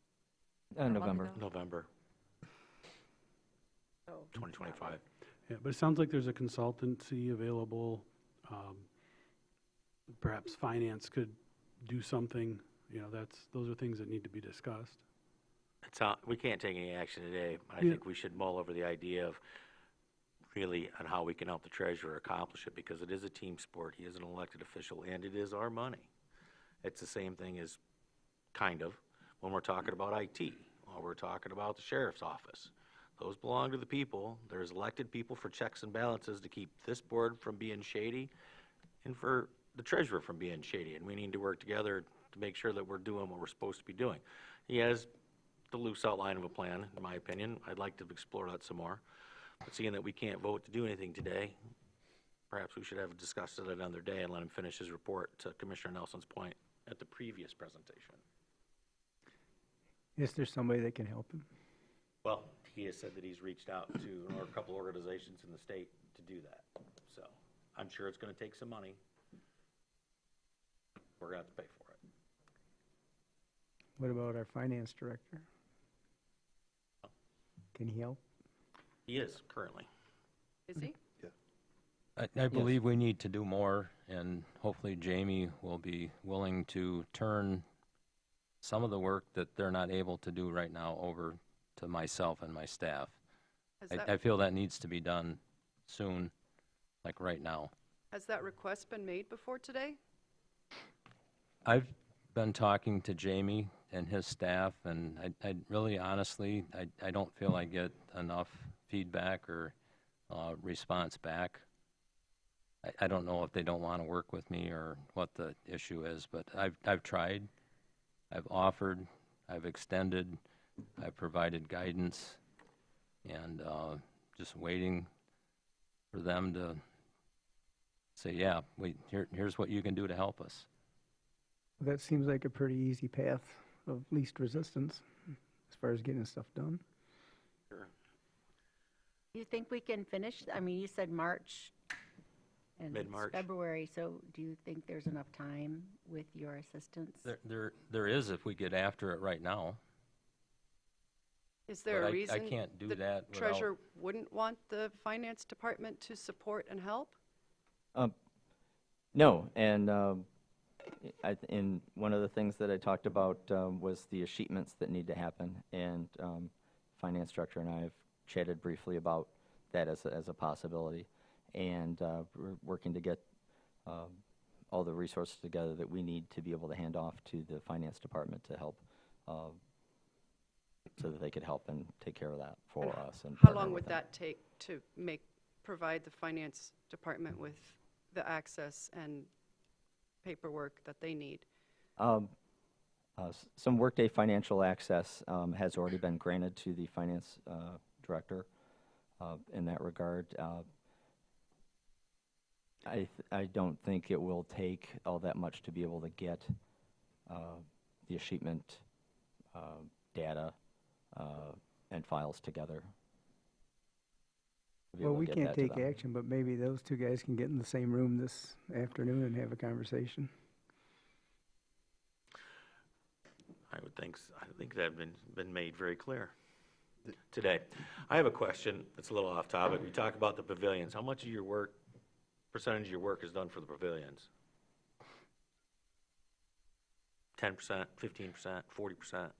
Or a month November. ago? November So, 2025. Yeah, but it sounds like there's a consultancy available. Perhaps finance could do something, those are things that need to be discussed. We can't take any action today. I Yeah. think we should mull over the idea of really on how we can help the treasurer accomplish it, because it is a team sport. He is an elected official, and it is our money. It's the same thing as, kind of, when we're talking about IT, or we're talking about the sheriff's office. Those belong to the people. There's elected people for checks and balances to keep this board from being shady and for the treasurer from being shady, and we need to work together to make sure that we're doing what we're supposed to be doing. He has the loose outline of a plan, in my opinion. I'd like to explore that some more. But seeing that we can't vote to do anything today, perhaps we should have discussed it another day and let him finish his report, to Commissioner Nelson's point at the previous presentation. Is there somebody that can help him? Well, he has said that he's reached out to a couple organizations in the state to do that. So I'm sure it's going to take some money. We're going to have to pay for it. What about our finance director? Can he help? He is currently. Is he? I believe we need to do more, and hopefully Jamie will be willing to turn some of the work that they're not able to do right now over to myself and my staff. I feel that needs to be done soon, like right now. Has that request been made before today? I've been talking to Jamie and his staff, and I really honestly, I don't feel I get enough feedback or response back. I don't know if they don't want to work with me or what the issue is, but I've tried, I've offered, I've extended, I've provided guidance, and just waiting for them to say, yeah, here's what you can do to help us. That seems like a pretty easy path of least resistance as far as getting stuff done. Sure. You think we can finish? I mean, you said March and it's Mid-March. February, so do you think there's enough time with your assistance? There is if we get after it right now. Is there But a I reason can't do the that without- treasurer wouldn't want the finance department to support and help? No, and and one of the things that I talked about was the achievements that need to happen, and finance director and I have chatted briefly about that as a possibility, and we're working to get all the resources together that we need to be able to hand off to the finance department to help, so that they could help and take care of that for us. And How partner long with would them. that take to provide the finance department with the access and paperwork that they need? Some Workday financial access has already been granted to the finance director in that regard. I don't think it will take all that much to be able to get the achievement data and files together. be Well, able to we get can't that to take them. action, but maybe those two guys can get in the same room this afternoon and have a conversation. I would think, I think that been made very clear today. I have a question, it's a little off topic. We talk about the pavilions. How much of your work, percentage of your work is done for the pavilions? 10%, 15%, 40%?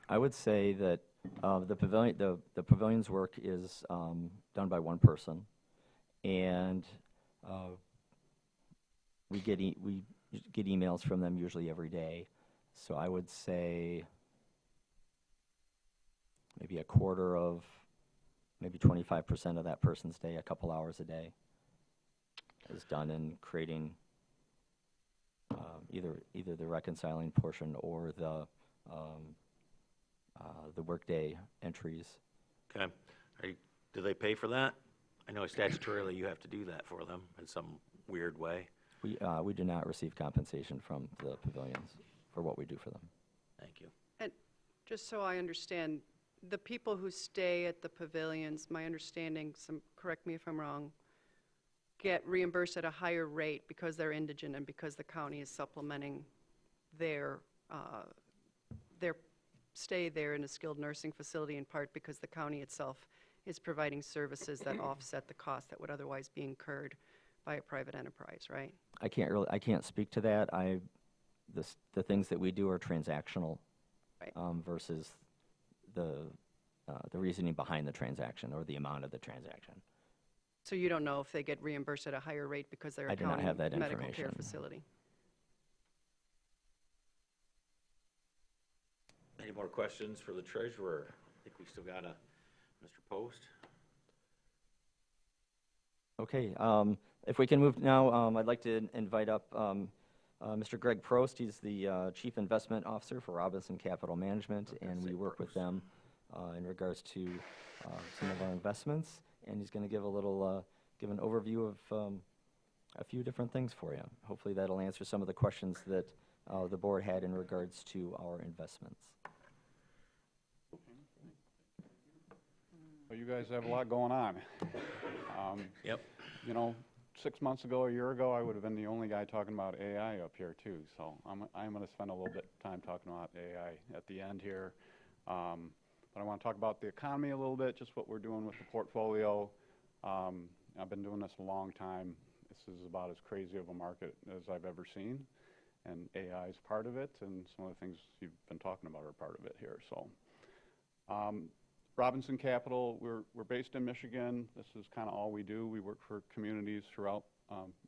I would say that the pavilion's work is done by one person, and we get emails from them usually every day. So I would say maybe a quarter of, maybe 25% of that person's day, a couple hours a day, is done in creating either the reconciling portion or the workday entries. Okay. Do they pay for that? I know statutorily you have to do that for them in some weird way. We do not receive compensation from the pavilions for what we do for them. Thank you. And just so I understand, the people who stay at the pavilions, my understanding, correct me if I'm wrong, get reimbursed at a higher rate because they're indigent and because the county is supplementing their stay there in a skilled nursing facility, in part because the county itself is providing services that offset the cost that would otherwise be incurred by a private enterprise, right? I can't speak to that. The things that we do are transactional, Right. Versus the reasoning behind the transaction or the amount of the transaction. So you don't know if they get reimbursed at a higher rate because they're I a do not county have that medical care information. facility? Any more questions for the treasurer? I think we still got Mr. Post. Okay, if we can move now, I'd like to invite up Mr. Greg Prost. He's the Chief Investment Officer for Robinson Capital Management, and we work with them in regards to some of our investments. And he's going to give give an overview of a few different things for you. Hopefully that'll answer some of the questions that the board had in regards to our investments. Well, you guys have a lot going on. Yep. You know, 6 months ago, a year ago, I would have been the only guy talking about AI up here too. So I'm going to spend a little bit of time talking about AI at the end here. But I want to talk about the economy a little bit, just what we're doing with the portfolio. I've been doing this a long time. This is about as crazy of a market as I've ever seen. And AI is part of it, and some of the things you've been talking about are part of it here. So Robinson Capital, we're based in Michigan. This is kind of all we do. We work for communities throughout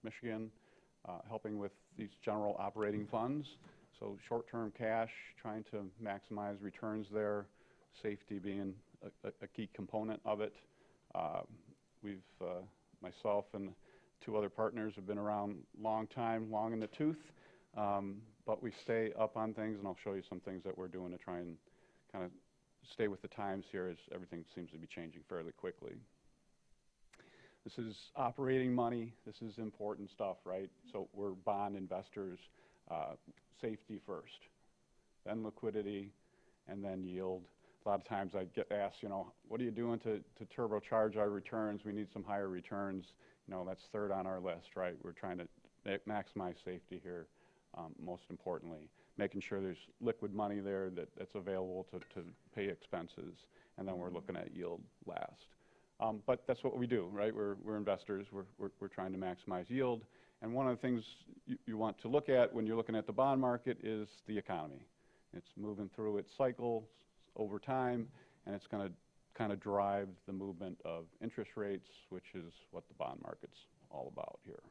Michigan, helping with these general operating funds. So short-term cash, trying to maximize returns there, safety being a key component of it. Myself and two other partners have been around long time, long in the tooth, but we stay up on things, and I'll show you some things that we're doing to try and kind of stay with the times here as everything seems to be changing fairly quickly. This is operating money. This is important stuff, right? So we're bond investors, safety first, then liquidity, and then yield. A lot of times I get asked, you know, what are you doing to turbocharge our returns? We need some higher returns. You know, that's third on our list, right? We're trying to maximize safety here, most importantly. Making sure there's liquid money there that's available to pay expenses, and then we're looking at yield last. But that's what we do, right? We're investors. We're trying to maximize yield. And one of the things you want to look at when you're looking at the bond market is the economy. It's moving through its cycles over time, and it's going to kind of drive the movement of interest rates, which is what the bond market's all about here.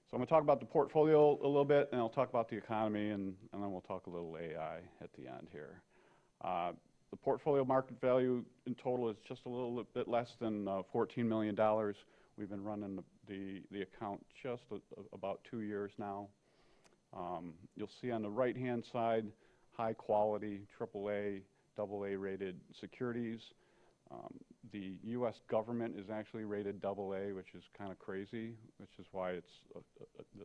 So I'm going to talk about the portfolio a little bit, and I'll talk about the economy, and then we'll talk a little AI at the end here. The portfolio market value in total is just a little bit less than $14 million. We've been running the account just about 2 years now. You'll see on the right-hand side, high quality, AAA, AA rated securities. The U.S. government is actually rated AA, which is kind of crazy, which is why it's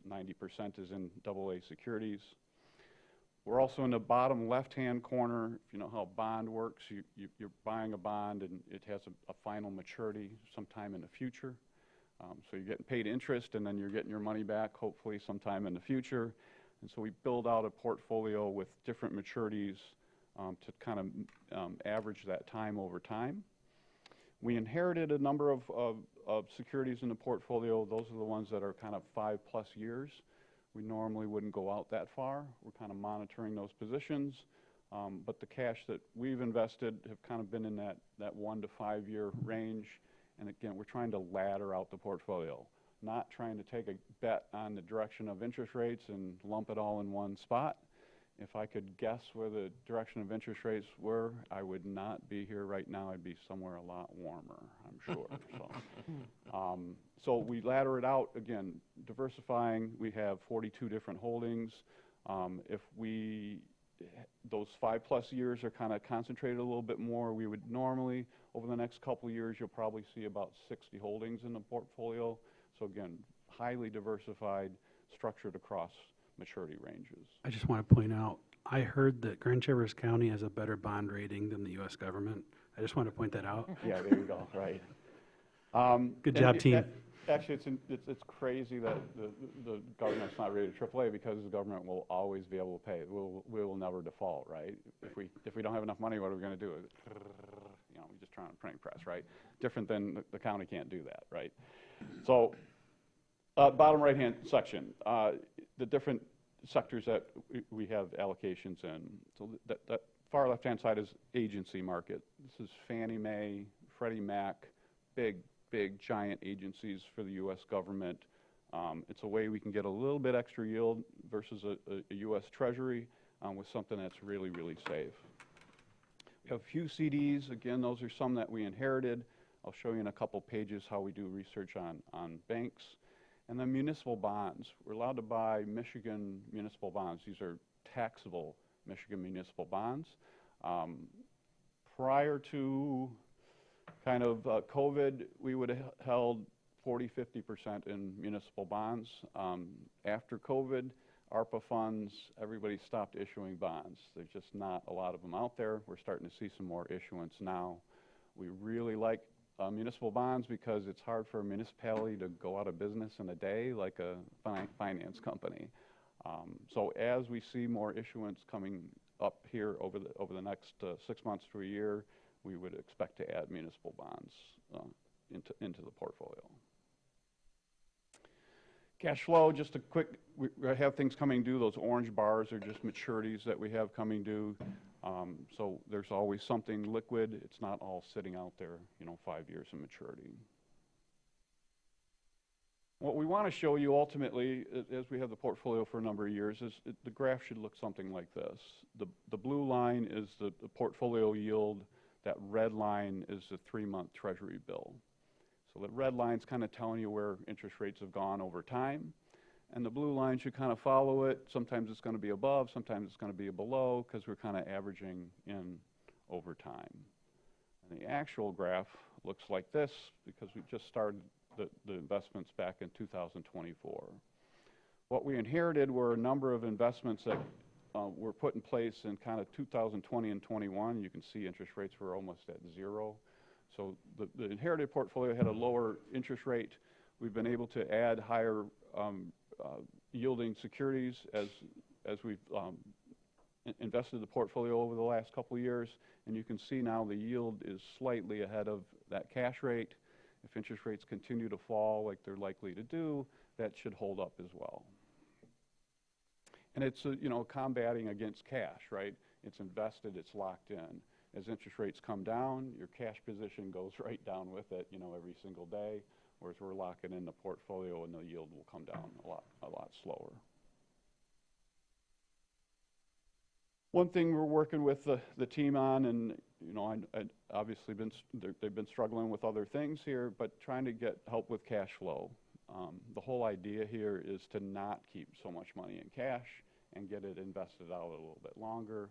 90% is in AA securities. We're also in the bottom left-hand corner. If you know how a bond works, you're buying a bond and it has a final maturity sometime in the future. So you're getting paid interest and then you're getting your money back hopefully sometime in the future. And so we build out a portfolio with different maturities to kind of average that time over time. We inherited a number of securities in the portfolio. Those are the ones that are kind of 5+ years. We normally wouldn't go out that far. We're kind of monitoring those positions. But the cash that we've invested have kind of been in that 1 to 5 year range. And again, we're trying to ladder out the portfolio, not trying to take a bet on the direction of interest rates and lump it all in one spot. If I could guess where the direction of interest rates were, I would not be here right now. I'd be somewhere a lot warmer, I'm sure. So we ladder it out, again, diversifying. We have 42 different holdings. If those 5+ years are kind of concentrated a little bit more, we would normally, over the next couple of years, you'll probably see about 60 holdings in the portfolio. So again, highly diversified, structured across maturity ranges. I just want to point out, I heard that Grand Traverse County has a better bond rating than the U.S. government. I just want to point that out. Yeah, there you go, right. Good job, team. Actually, it's crazy that the government's not rated AAA because the government will always be able to pay. We will never default, right? If we don't have enough money, what are we going to do? You know, we just turn on a printing press, right? Different than the county can't do that, right? So, bottom right-hand section, the different sectors that we have allocations in. So that far left-hand side is agency market. This is Fannie Mae, Freddie Mac, big, giant agencies for the U.S. government. It's a way we can get a little bit extra yield versus a U.S. Treasury with something that's really, really safe. We have a few CDs. Again, those are some that we inherited. I'll show you in a couple pages how we do research on banks. And then municipal bonds. We're allowed to buy Michigan municipal bonds. These are taxable Michigan municipal bonds. Prior to kind of COVID, we would have held 40–50% in municipal bonds. After COVID, ARPA funds, everybody stopped issuing bonds. There's just not a lot of them out there. We're starting to see some more issuance now. We really like municipal bonds because it's hard for a municipality to go out of business in a day like a finance company. So as we see more issuance coming up here over the next 6 months to a year, we would expect to add municipal bonds into the portfolio. Cash flow, just a quick, we have things coming due. Those orange bars are just maturities that we have coming due. So there's always something liquid. It's not all sitting out there, 5 years of maturity. What we want to show you ultimately, as we have the portfolio for a number of years, is the graph should look something like this. The blue line is the portfolio yield. That red line is the 3-month Treasury bill. So the red line's kind of telling you where interest rates have gone over time. And the blue line should kind of follow it. Sometimes it's going to be above, sometimes it's going to be below, because we're kind of averaging in over time. And the actual graph looks like this, because we just started the investments back in 2024. What we inherited were a number of investments that were put in place in kind of 2020 and 21. You can see interest rates were almost at 0. So the inherited portfolio had a lower interest rate. We've been able to add higher yielding securities as we've invested the portfolio over the last couple of years. And you can see now the yield is slightly ahead of that cash rate. If interest rates continue to fall like they're likely to do, that should hold up as well. And it's, combating against cash, right? It's invested, it's locked in. As interest rates come down, your cash position goes right down with it, every single day, whereas we're locking in the portfolio and the yield will come down a lot slower. One thing we're working with the team on, and I obviously they've been struggling with other things here, but trying to get help with cash flow. The whole idea here is to not keep so much money in cash and get it invested out a little bit longer.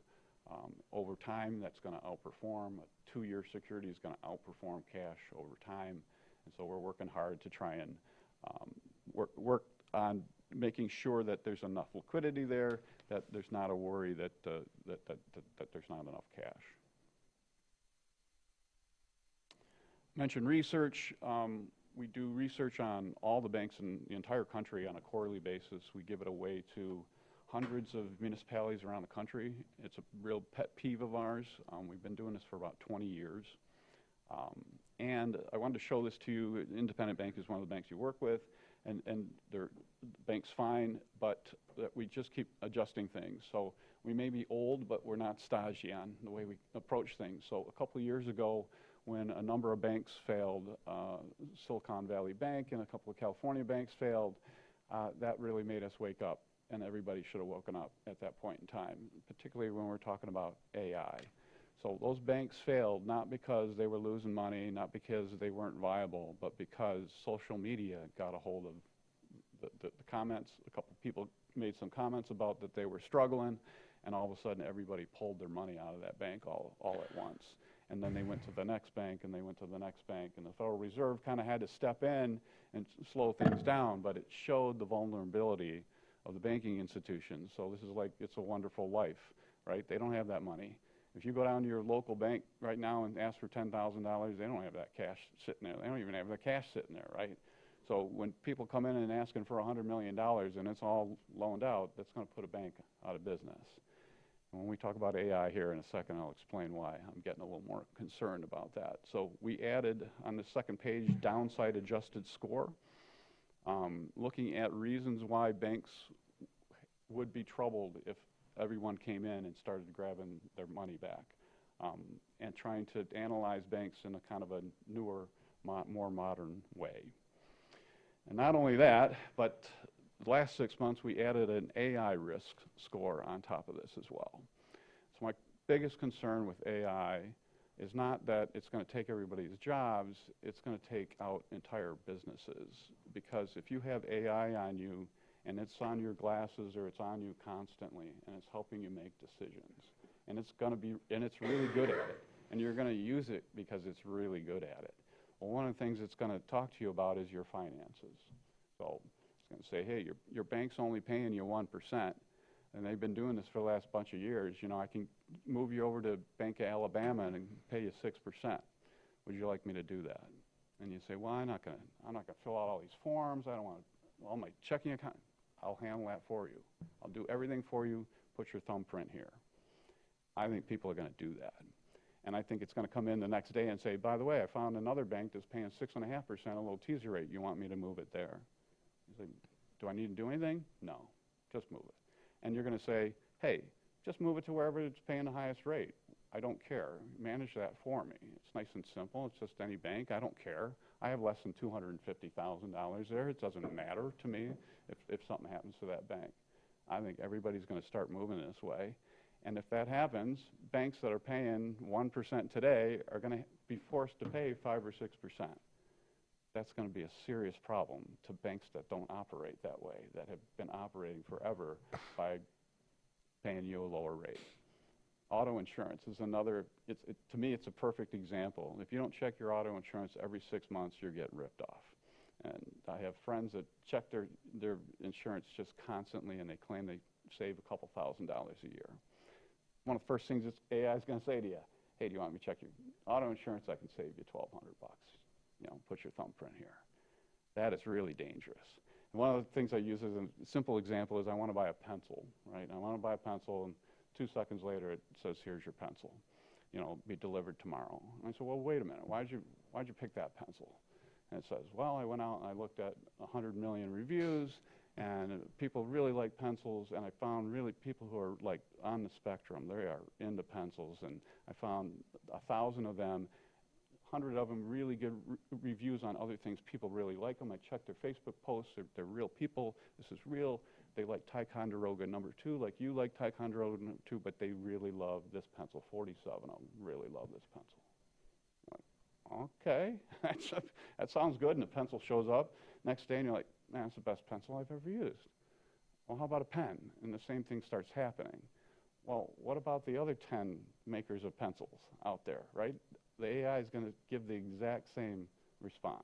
Over time, that's going to outperform. A 2-year security is going to outperform cash over time. And so we're working hard to try and work on making sure that there's enough liquidity there, that there's not a worry that there's not enough cash. Mentioned research. We do research on all the banks in the entire country on a quarterly basis. We give it away to hundreds of municipalities around the country. It's a real pet peeve of ours. We've been doing this for about 20 years. And I wanted to show this to you. Independent Bank is one of the banks you work with, and the bank's fine, but we just keep adjusting things. So we may be old, but we're not stodgy on the way we approach things. So a couple of years ago, when a number of banks failed, Silicon Valley Bank and a couple of California banks failed, that really made us wake up, and everybody should have woken up at that point in time, particularly when we're talking about AI. So those banks failed not because they were losing money, not because they weren't viable, but because social media got a hold of the comments. A couple of people made some comments about that they were struggling, and all of a sudden everybody pulled their money out of that bank all at once. And then they went to the next bank, and they went to the next bank, and the Federal Reserve kind of had to step in and slow things down, but it showed the vulnerability of the banking institutions. So this is like It's a Wonderful Life, right? They don't have that money. If you go down to your local bank right now and ask for $10,000, they don't have that cash sitting there. They don't even have the cash sitting there, right? So when people come in and asking for $100 million and it's all loaned out, that's going to put a bank out of business. When we talk about AI here in a second, I'll explain why I'm getting a little more concerned about that. So we added on the second page downside adjusted score, looking at reasons why banks would be troubled if everyone came in and started grabbing their money back, and trying to analyze banks in a kind of a newer, more modern way. And not only that, but the last 6 months, we added an AI risk score on top of this as well. So my biggest concern with AI is not that it's going to take everybody's jobs, it's going to take out entire businesses. Because if you have AI on you, and it's on your glasses or it's on you constantly, and it's helping you make decisions, and it's really good at it, and you're going to use it because it's really good at it. Well, one of the things it's going to talk to you about is your finances. So going to say, hey, your bank's only paying you 1%, and they've been doing this for the last bunch of years. You know, I can move you over to Bank of Alabama and pay you 6%. Would you like me to do that? And you say, well, I'm not going to fill out all these forms. I don't want all my checking account. I'll handle that for you. I'll do everything for you. Put your thumbprint here. I think people are going to do that. And I think it's going to come in the next day and say, by the way, I found another bank that's paying 6.5%, a little teaser rate. You want me to move it there? You say, do I need to do anything? No, just move it. And you're going to say, hey, just move it to wherever it's paying the highest rate. I don't care. Manage that for me. It's nice and simple. It's just any bank. I don't care. I have less than $250,000 there. It doesn't matter to me if something happens to that bank. I think everybody's going to start moving this way. And if that happens, banks that are paying 1% today are going to be forced to pay 5 or 6%. That's going to be a serious problem to banks that don't operate that way, that have been operating forever by paying you a lower rate. Auto insurance is another, to me, it's a perfect example. If you don't check your auto insurance every 6 months, you're getting ripped off. And I have friends that check their insurance just constantly, and they claim they save a couple $1,000s a year. One of the first things that AI is going to say to you, hey, do you want me to check your auto insurance? I can save you $1,200. You know, put your thumbprint here. That is really dangerous. And one of the things I use as a simple example is I want to buy a pencil, right? I want to buy a pencil, and 2 seconds later it says, here's your pencil. You know, be delivered tomorrow. And I said, well, wait a minute. Why'd you pick that pencil? And it says, well, I went out and I looked at 100 million reviews, and people really like pencils, and I found really people who are like on the spectrum. They are into pencils, and I found 1,000 of them. 100 of them really good reviews on other things. People really like them. I checked their Facebook posts. They're real people. This is real. They like Ticonderoga #2, like you like Ticonderoga #2, but they really love this pencil. 47 of them really love this pencil. Like, okay, that sounds good, and the pencil shows up. Next day, and you're like, man, that's the best pencil I've ever used. Well, how about a pen? And the same thing starts happening. Well, what about the other 10 makers of pencils out there, right? The AI is going to give the exact same response.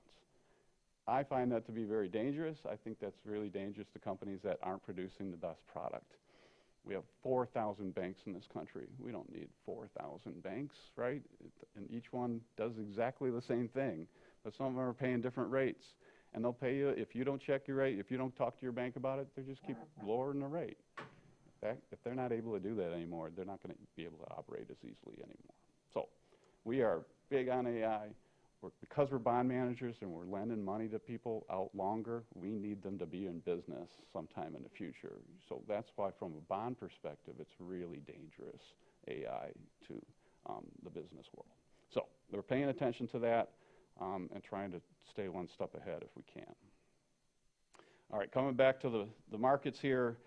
I find that to be very dangerous. I think that's really dangerous to companies that aren't producing the best product. We have 4,000 banks in this country. We don't need 4,000 banks, right? And each one does exactly the same thing, but some of them are paying different rates. And they'll pay you, if you don't check your rate, if you don't talk to your bank about it, they just keep lowering the rate. If they're not able to do that anymore, they're not going to be able to operate as easily anymore. So we are big on AI. Because we're bond managers and we're lending money to people out longer, we need them to be in business sometime in the future. So that's why from a bond perspective, it's really dangerous, AI, to the business world. So we're paying attention to that and trying to stay one step ahead if we can. All right, coming back to the markets here,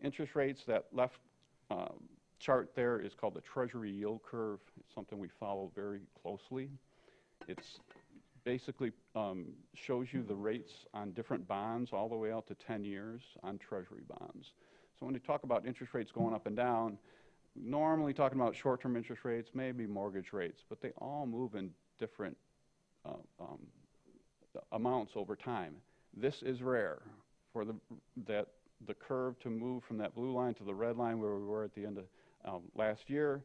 interest rates, that left chart there is called the Treasury yield curve. It's something we follow very closely. It's basically shows you the rates on different bonds all the way out to 10 years on Treasury bonds. So when you talk about interest rates going up and down, normally talking about short-term interest rates, maybe mortgage rates, but they all move in different amounts over time. This is rare for the curve to move from that blue line to the red line where we were at the end of last year.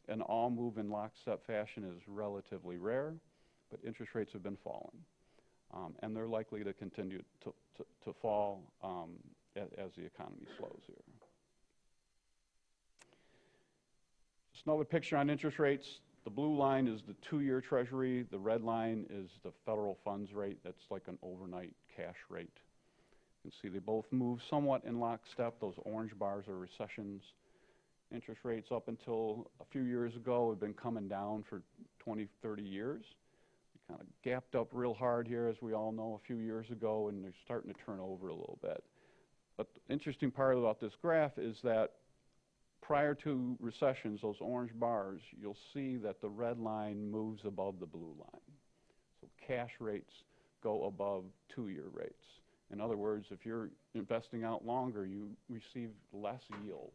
And all move in lockstep fashion is relatively rare, but interest rates have been falling. And they're likely to continue to fall as the economy slows here. Just another picture on interest rates. The blue line is the 2-year Treasury. The red line is the federal funds rate. That's like an overnight cash rate. You can see they both move somewhat in lockstep. Those orange bars are recessions. Interest rates up until a few years ago have been coming down for 20, 30 years. They kind of gapped up real hard here, as we all know, a few years ago, and they're starting to turn over a little bit. But the interesting part about this graph is that prior to recessions, those orange bars, you'll see that the red line moves above the blue line. So cash rates go above 2-year rates. In other words, if you're investing out longer, you receive less yield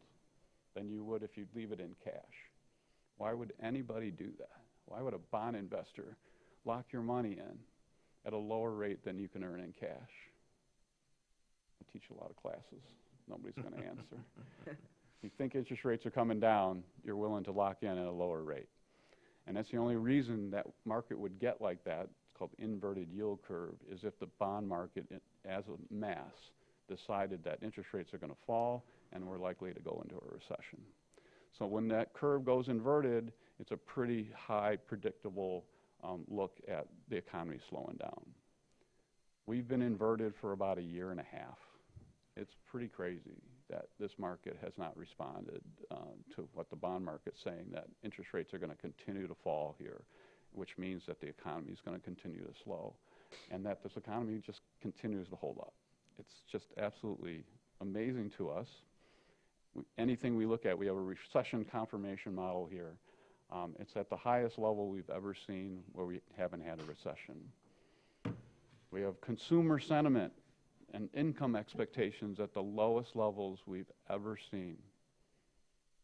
than you would if you leave it in cash. Why would anybody do that? Why would a bond investor lock your money in at a lower rate than you can earn in cash? I teach a lot of classes. Nobody's going to answer. If you think interest rates are coming down, you're willing to lock in at a lower rate. And that's the only reason that market would get like that. It's called inverted yield curve, is if the bond market as a mass decided that interest rates are going to fall and we're likely to go into a recession. So when that curve goes inverted, it's a pretty high predictable look at the economy slowing down. We've been inverted for about a year and a half. It's pretty crazy that this market has not responded to what the bond market's saying, that interest rates are going to continue to fall here, which means that the economy is going to continue to slow, and that this economy just continues to hold up. It's just absolutely amazing to us. Anything we look at, we have a recession confirmation model here. It's at the highest level we've ever seen where we haven't had a recession. We have consumer sentiment and income expectations at the lowest levels we've ever seen.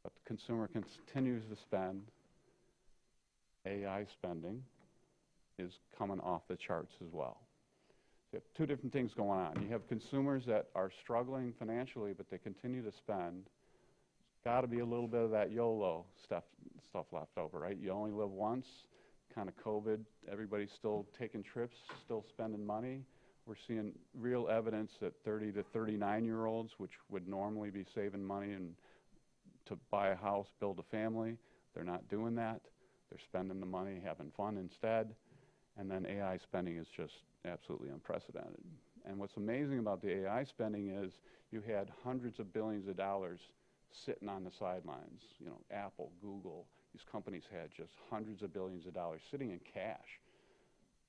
But the consumer continues to spend. AI spending is coming off the charts as well. So you have two different things going on. You have consumers that are struggling financially, but they continue to spend. Got to be a little bit of that YOLO stuff left over, right? You only live once, kind of COVID. Everybody's still taking trips, still spending money. We're seeing real evidence that 30 to 39-year-olds, which would normally be saving money and to buy a house, build a family, they're not doing that. They're spending the money, having fun instead. And then AI spending is just absolutely unprecedented. And what's amazing about the AI spending is you had hundreds of billions of dollars sitting on the sidelines. You know, Apple, Google, these companies had just hundreds of billions of dollars sitting in cash,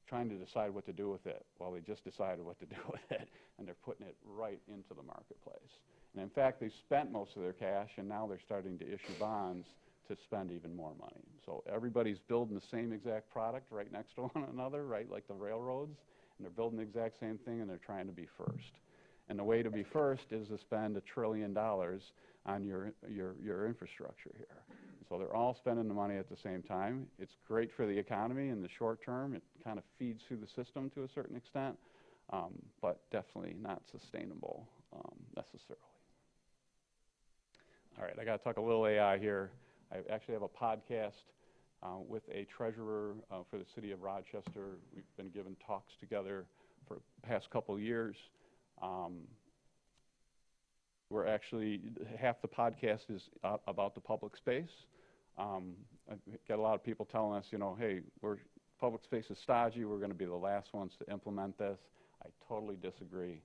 trying to decide what to do with it. Well, they just decided what to do with it, and they're putting it right into the marketplace. And in fact, they spent most of their cash, and now they're starting to issue bonds to spend even more money. So everybody's building the same exact product right next to one another, right, like the railroads, and they're building the exact same thing, and they're trying to be first. And the way to be first is to spend $1 trillion on your infrastructure here. So they're all spending the money at the same time. It's great for the economy in the short term. It kind of feeds through the system to a certain extent, but definitely not sustainable necessarily. All right, I got to talk a little AI here. I actually have a podcast with a treasurer for the city of Rochester. We've been giving talks together for the past couple years. We're actually, half the podcast is about the public space. I've got a lot of people telling us, you know, hey, public space is stodgy, we're going to be the last ones to implement this. I totally disagree.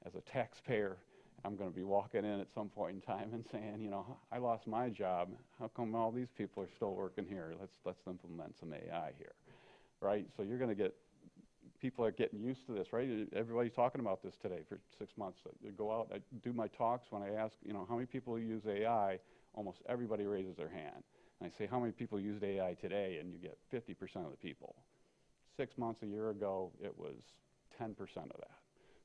As a taxpayer, I'm going to be walking in at some point in time and saying, you know, I lost my job. How come all these people are still working here? Let's implement some AI here, right? So you're going to get, people are getting used to this, right? Everybody's talking about this today for 6 months. I go out, I do my talks. When I ask, you know, how many people use AI, almost everybody raises their hand. And I say, how many people used AI today? And you get 50% of the people. 6 months, a year ago, it was 10% of that.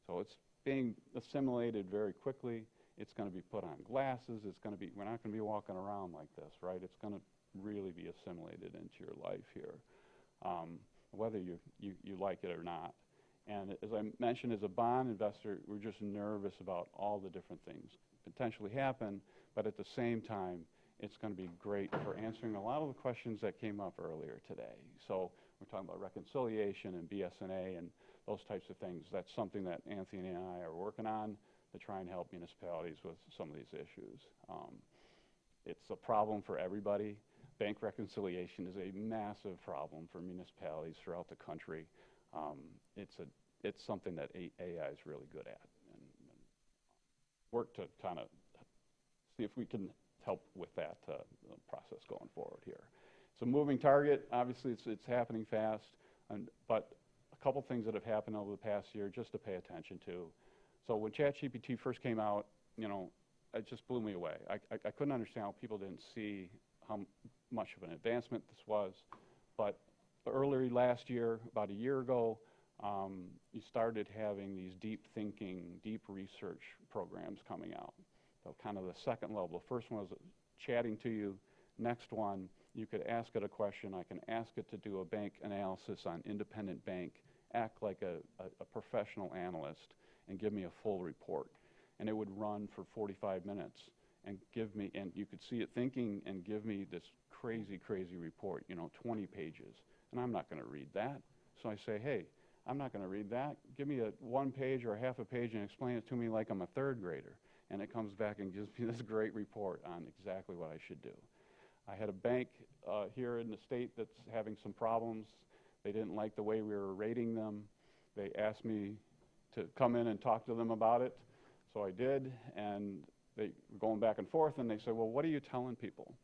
So it's being assimilated very quickly. It's going to be put on glasses. It's going to be, we're not going to be walking around like this, right? It's going to really be assimilated into your life here, whether you like it or not. And as I mentioned, as a bond investor, we're just nervous about all the different things potentially happen, but at the same time, it's going to be great for answering a lot of the questions that came up earlier today. So we're talking about reconciliation and BS&A and those types of things. That's something that Anthony and I are working on to try and help municipalities with some of these issues. It's a problem for everybody. Bank reconciliation is a massive problem for municipalities throughout the country. It's something that AI is really good at, and work to kind of see if we can help with that process going forward here. It's a moving target. Obviously, it's happening fast, but a couple things that have happened over the past year just to pay attention to. So when ChatGPT first came out, you know, it just blew me away. I couldn't understand how people didn't see how much of an advancement this was. But earlier last year, about a year ago, you started having these deep thinking, deep research programs coming out. So kind of the second level. The first one was chatting to you. Next one, you could ask it a question. I can ask it to do a bank analysis on Independent Bank, act like a professional analyst, and give me a full report. And it would run for 45 minutes and give me, and you could see it thinking and give me this crazy, crazy report, you know, 20 pages. And I'm not going to read that. So I say, hey, I'm not going to read that. Give me a 1 page or a half a page and explain it to me like I'm a third grader. And it comes back and gives me this great report on exactly what I should do. I had a bank here in the state that's having some problems. They didn't like the way we were rating them. They asked me to come in and talk to them about it. So I did, and they were going back and forth, and they said, well, what are you telling people?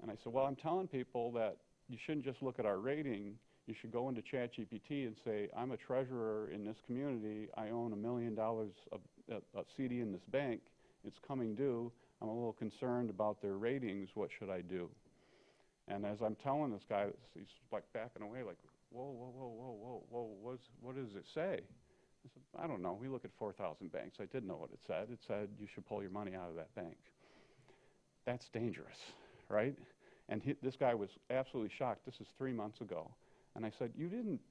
And I said, well, I'm telling people that you shouldn't just look at our rating. You should go into ChatGPT and say, I'm a treasurer in this community. I own $1 million of a CD in this bank. It's coming due. I'm a little concerned about their ratings. What should I do? And as I'm telling this guy, he's like backing away like, whoa, whoa, whoa, whoa, whoa, whoa, what does it say? I said, I don't know. We look at 4,000 banks. I didn't know what it said. It said you should pull your money out of that bank. That's dangerous, right? And this guy was absolutely shocked. This is 3 months ago. And I said, you didn't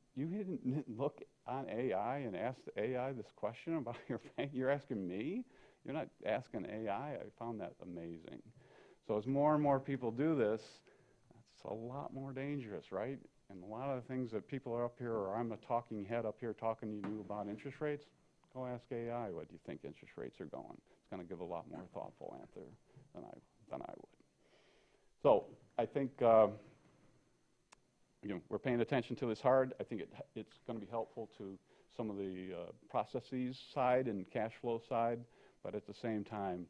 look on AI and ask the AI this question about your bank? You're asking me? You're not asking AI? I found that amazing. So as more and more people do this, it's a lot more dangerous, right? And a lot of the things that people are up here, or I'm a talking head up here talking to you about interest rates, go ask AI what you think interest rates are going. It's going to give a lot more thoughtful answer than I would. So I think we're paying attention to this hard. I think it's going to be helpful to some of the processes side and cash flow side, but at the same time,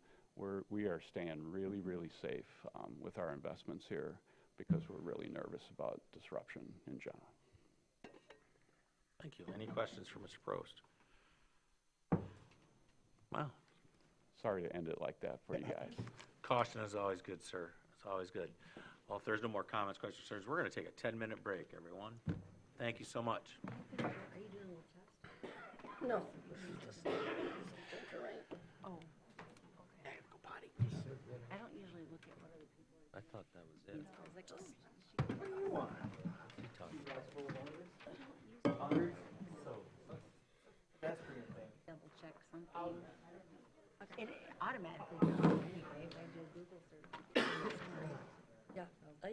we are staying really, really safe with our investments here because we're really nervous about disruption in general. Thank you. Any questions for Mr. Prost? Wow. Sorry to end it like that for you guys. Caution is always good, sir. It's always good. Well, if there's no more comments, questions, concerns, we're going to take a 10-minute break, everyone. Thank you so much. Are you doing a little test? No. This is just Double check something. It automatically does anyway, if I do a Google search. Yeah, I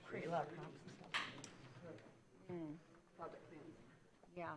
create a lot of prompts and stuff. Yeah.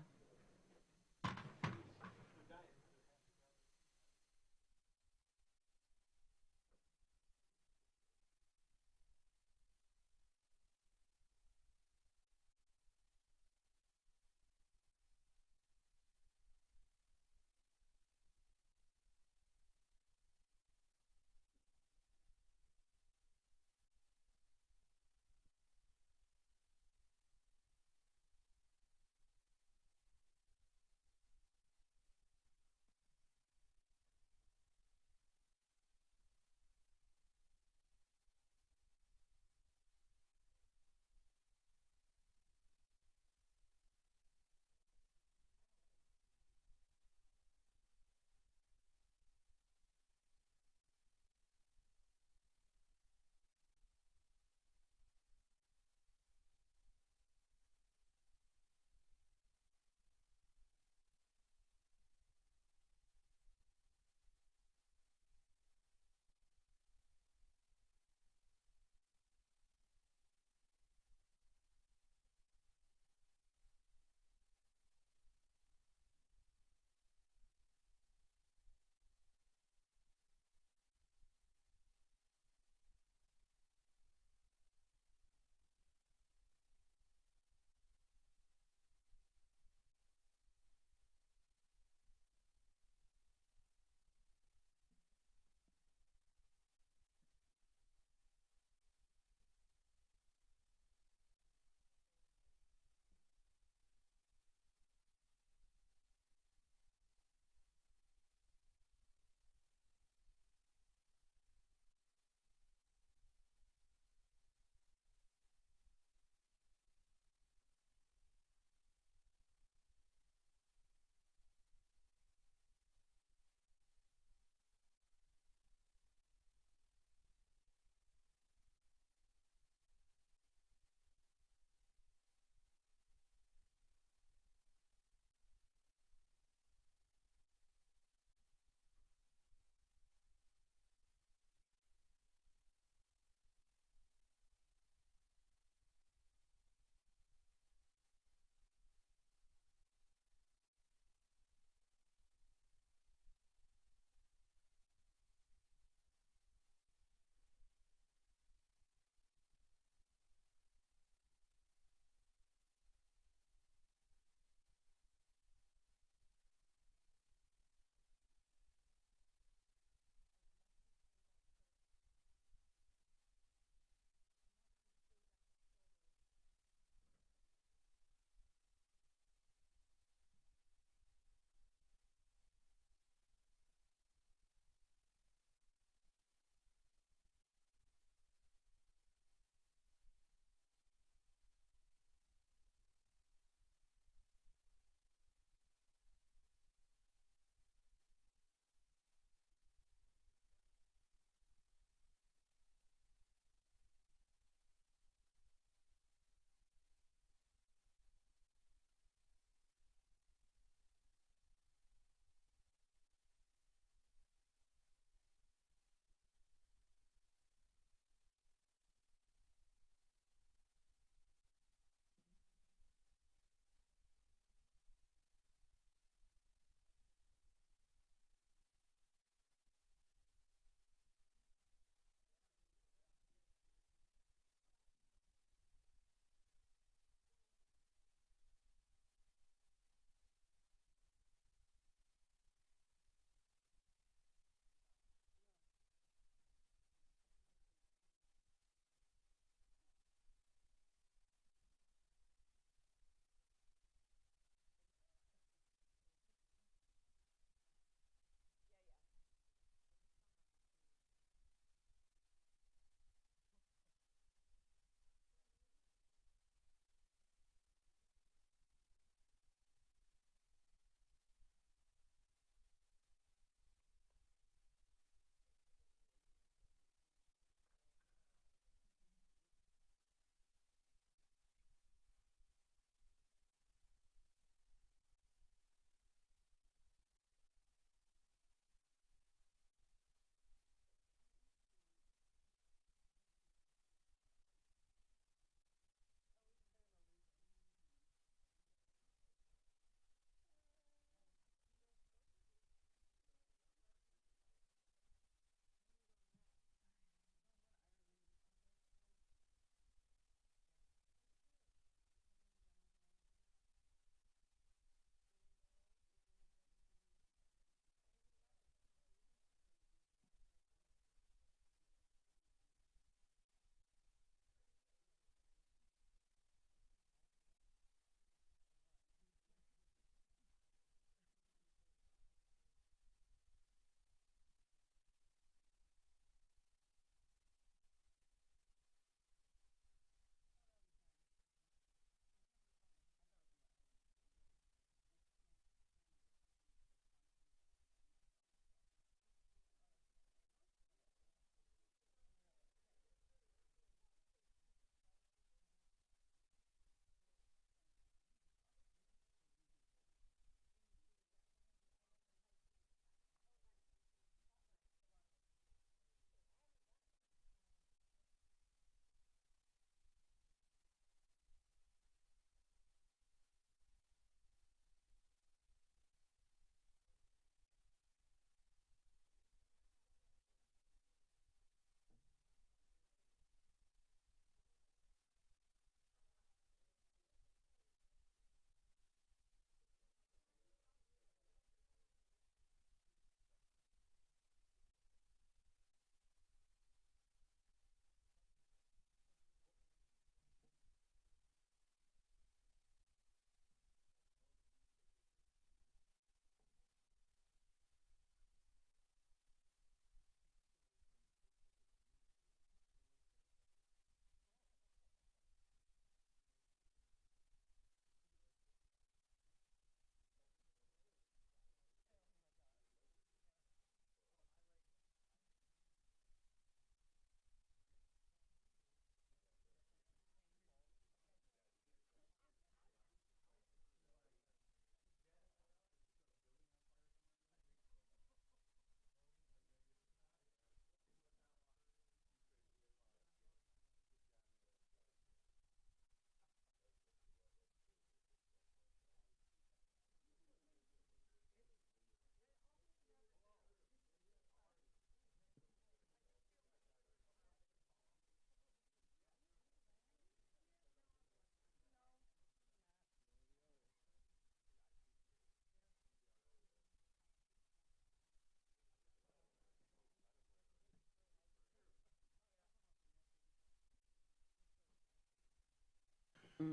How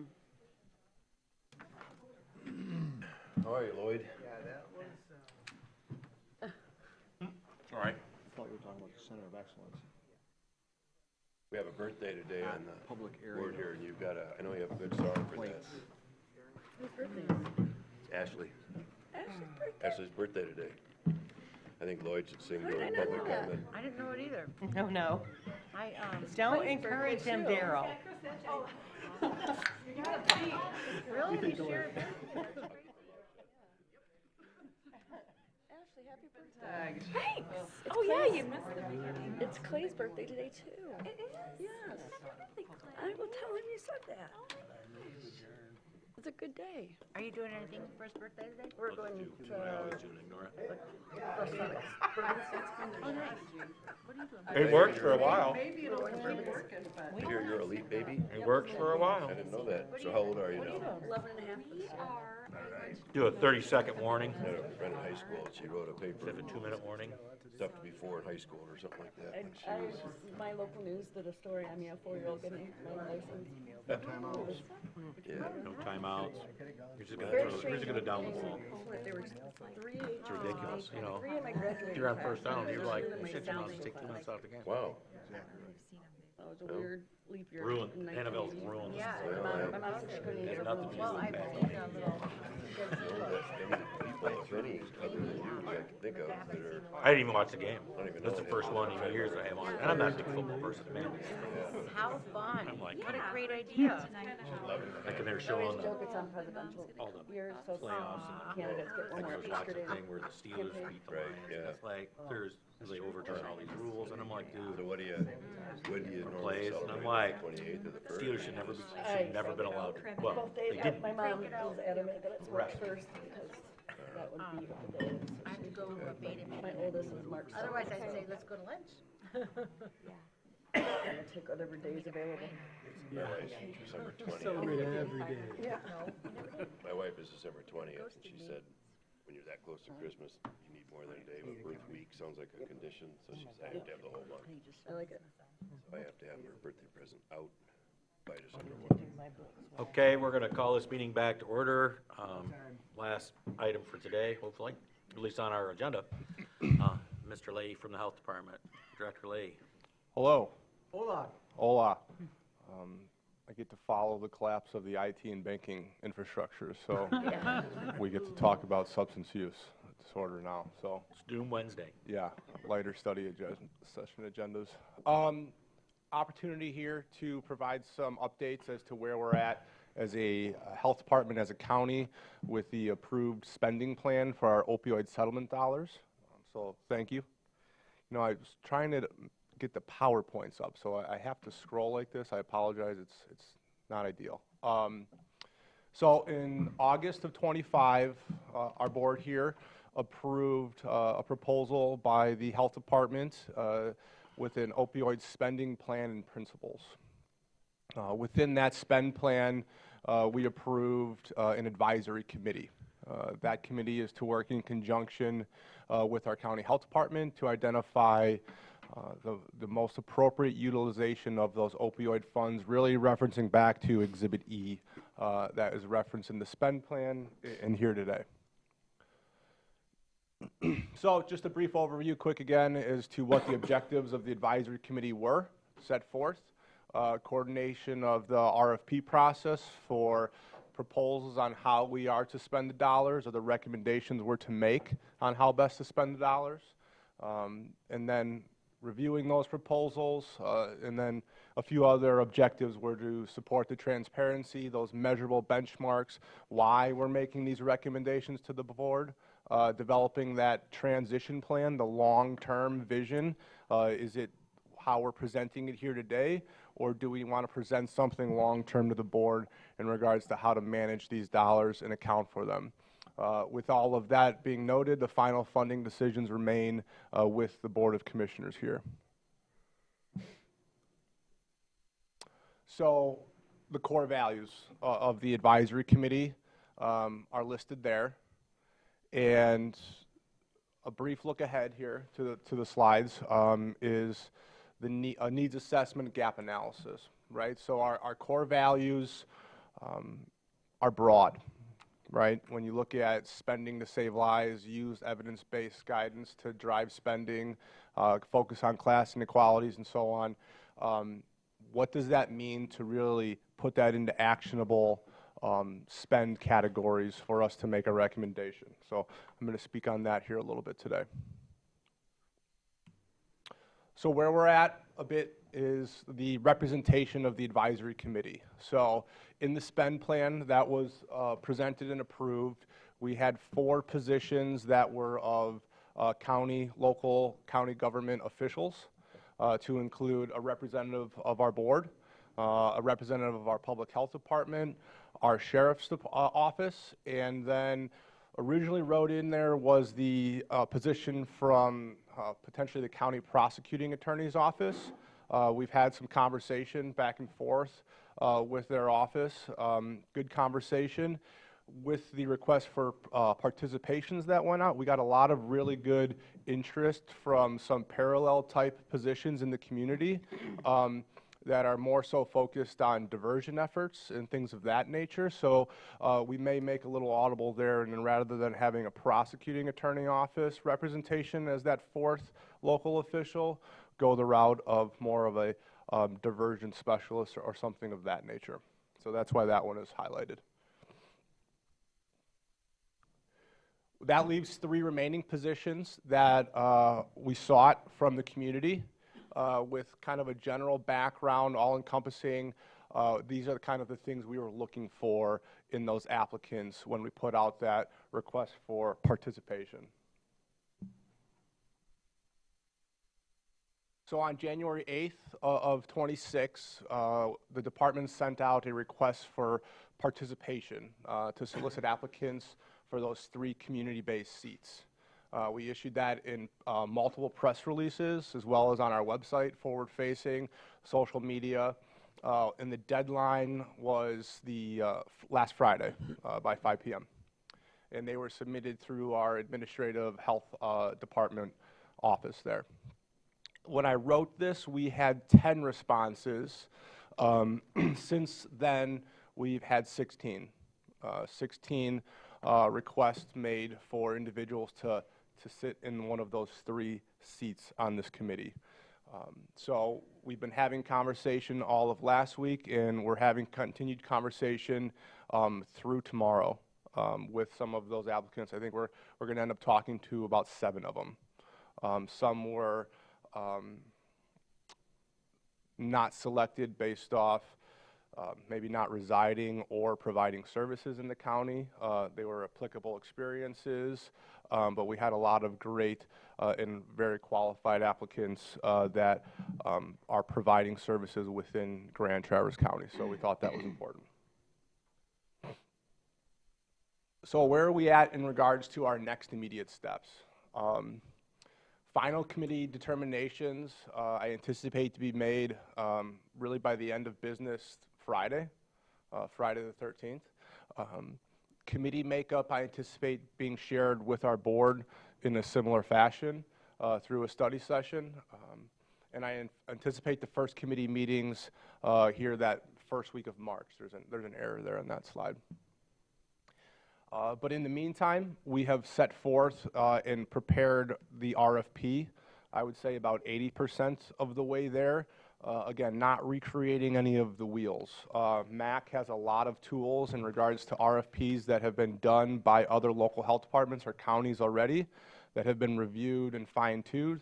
are you, Lloyd? Yeah, that was, All right. I thought we were talking about the Center of Excellence. We have a birthday today on the Public board area. here, and you've got I know you have a good song for that. Whose birthday is it? It's Ashley. Ashley's birthday. Ashley's birthday today. I think Lloyd should sing How did I during not public know that? comment. I didn't know it either. No, no. I, Don't encourage him, Daryl. really? You sure? Ashley, happy birthday. Thanks. Oh, yeah, you missed the beginning. It's Clay's birthday today, too. It is? Yes. I will tell him you said that. It's a good day. Are you doing anything for his birthday today? We're going I to, always do, ignore it. Oh, nice. What are you doing? It worked for a while. maybe it'll keep working, but. You're elite baby? It worked for a while. I didn't know that. So how old are you now? 11 and a half this year. Do a 30-second warning. I had a friend in high school, she wrote a paper. Have a 2-minute warning. Stuff to be 4 in high school or something like that. And when she was- my local news did a story on me, a 4-year-old getting my license. Yeah. No timeouts. Very You're strange. just gonna down the ball. There were 3. It's ridiculous, you know. 3 of my graduating If you're on classes first down, you're like, were shit, you down must there. take 2 minutes out the game. Wow. That was a weird leap year. Ruined, in NFL's 1980. ruined. Yeah. My mom said she couldn't There's get nothing her to Well, do I've with seen a little. Any people, if any, other than you, I can think of that are, I didn't even watch the game. I don't even That's know the first one in years I have on. And I'm not a big football person, man. How fun. I'm like, What a great idea. like, and they're I showing always joke it's on presidential all the years, so playoffs. candidates get one Like, I more was watching yesterday. the thing where the Steelers beat the Right, Lions. yeah. It's like, they overturn all these rules, and I'm like, so dude, when do you normally plays, and I'm celebrate? like, 28th of the first? Steelers should never been allowed to, well, Both days, they didn't. my mom was adamant that it's March Right. 1st because that would be what the day is. I have to go to a beta My meeting. oldest is March 2nd. Otherwise, I'd say, let's go to lunch. I'm gonna take whatever day is available. My wife's December 20th. Celebrate every day. Yeah. My wife is December 20th, and she said, when you're that close to Christmas, you need more than a day, but birth week sounds like a condition, so she said, I have to have the whole month. I like it. So I have to have her birthday present out by December 1. Okay, we're gonna call this meeting back to order. Last item for today, hopefully, at least on our agenda. Mr. Lay from the Health Department. Director Lay. Hello. Hola. Hola. I get to follow the collapse of the IT and banking infrastructure, so we get to talk about substance use disorder now, so. It's Doom Wednesday. Yeah, lighter study session agendas. Opportunity here to provide some updates as to where we're at as a health department, as a county, with the approved spending plan for our opioid settlement dollars. So thank you. You know, I was trying to get the PowerPoints up, so I have to scroll like this. I apologize, it's not ideal. So in August of '25, our board here approved a proposal by the health department with an opioid spending plan and principles. Within that spend plan, we approved an advisory committee. That committee is to work in conjunction with our county health department to identify the most appropriate utilization of those opioid funds, really referencing back to Exhibit E that is referenced in the spend plan and here today. So just a brief overview, quick again, as to what the objectives of the advisory committee were set forth. Coordination of the RFP process for proposals on how we are to spend the dollars, or the recommendations we're to make on how best to spend the dollars. And then reviewing those proposals, and then a few other objectives were to support the transparency, those measurable benchmarks, why we're making these recommendations to the board, developing that transition plan, the long-term vision. Is it how we're presenting it here today, or do we want to present something long-term to the board in regards to how to manage these dollars and account for them? With all of that being noted, the final funding decisions remain with the Board of Commissioners here. So the core values of the advisory committee are listed there. And a brief look ahead here to the slides is the needs assessment gap analysis, right? So our core values are broad, right? When you look at spending to save lives, use evidence-based guidance to drive spending, focus on class inequalities and so on, what does that mean to really put that into actionable spend categories for us to make a recommendation? So I'm going to speak on that here a little bit today. So where we're at a bit is the representation of the advisory committee. So in the spend plan that was presented and approved, we had 4 positions that were of local county government officials, to include a representative of our board, a representative of our public health department, our sheriff's office, and then originally wrote in there was the position from potentially the county prosecuting attorney's office. We've had some conversation back and forth with their office, good conversation. With the request for participations that went out, we got a lot of really good interest from some parallel type positions in the community that are more so focused on diversion efforts and things of that nature. So we may make a little audible there, and then rather than having a prosecuting attorney office representation as that 4th local official, go the route of more of a diversion specialist or something of that nature. So that's why that one is highlighted. That leaves 3 remaining positions that we sought from the community with kind of a general background, all-encompassing. These are kind of the things we were looking for in those applicants when we put out that request for participation. So on January 8th of 26, the department sent out a request for participation to solicit applicants for those 3 community-based seats. We issued that in multiple press releases, as well as on our website, forward-facing, social media, and the deadline was the last Friday by 5 p.m. And they were submitted through our administrative health department office there. When I wrote this, we had 10 responses. Since then, we've had 16. 16 requests made for individuals to sit in one of those 3 seats on this committee. So we've been having conversation all of last week, and we're having continued conversation through tomorrow with some of those applicants. I think we're going to end up talking to about 7 of them. Some were not selected based off maybe not residing or providing services in the county. They were applicable experiences, but we had a lot of great and very qualified applicants that are providing services within Grand Traverse County, so we thought that was important. So where are we at in regards to our next immediate steps? Final committee determinations I anticipate to be made really by the end of business Friday, Friday the 13th. Committee makeup I anticipate being shared with our board in a similar fashion through a study session. And I anticipate the first committee meetings here that first week of March. There's an error there on that slide. But in the meantime, we have set forth and prepared the RFP. I would say about 80% of the way there. Again, not recreating any of the wheels. MAC has a lot of tools in regards to RFPs that have been done by other local health departments or counties already that have been reviewed and fine-tuned.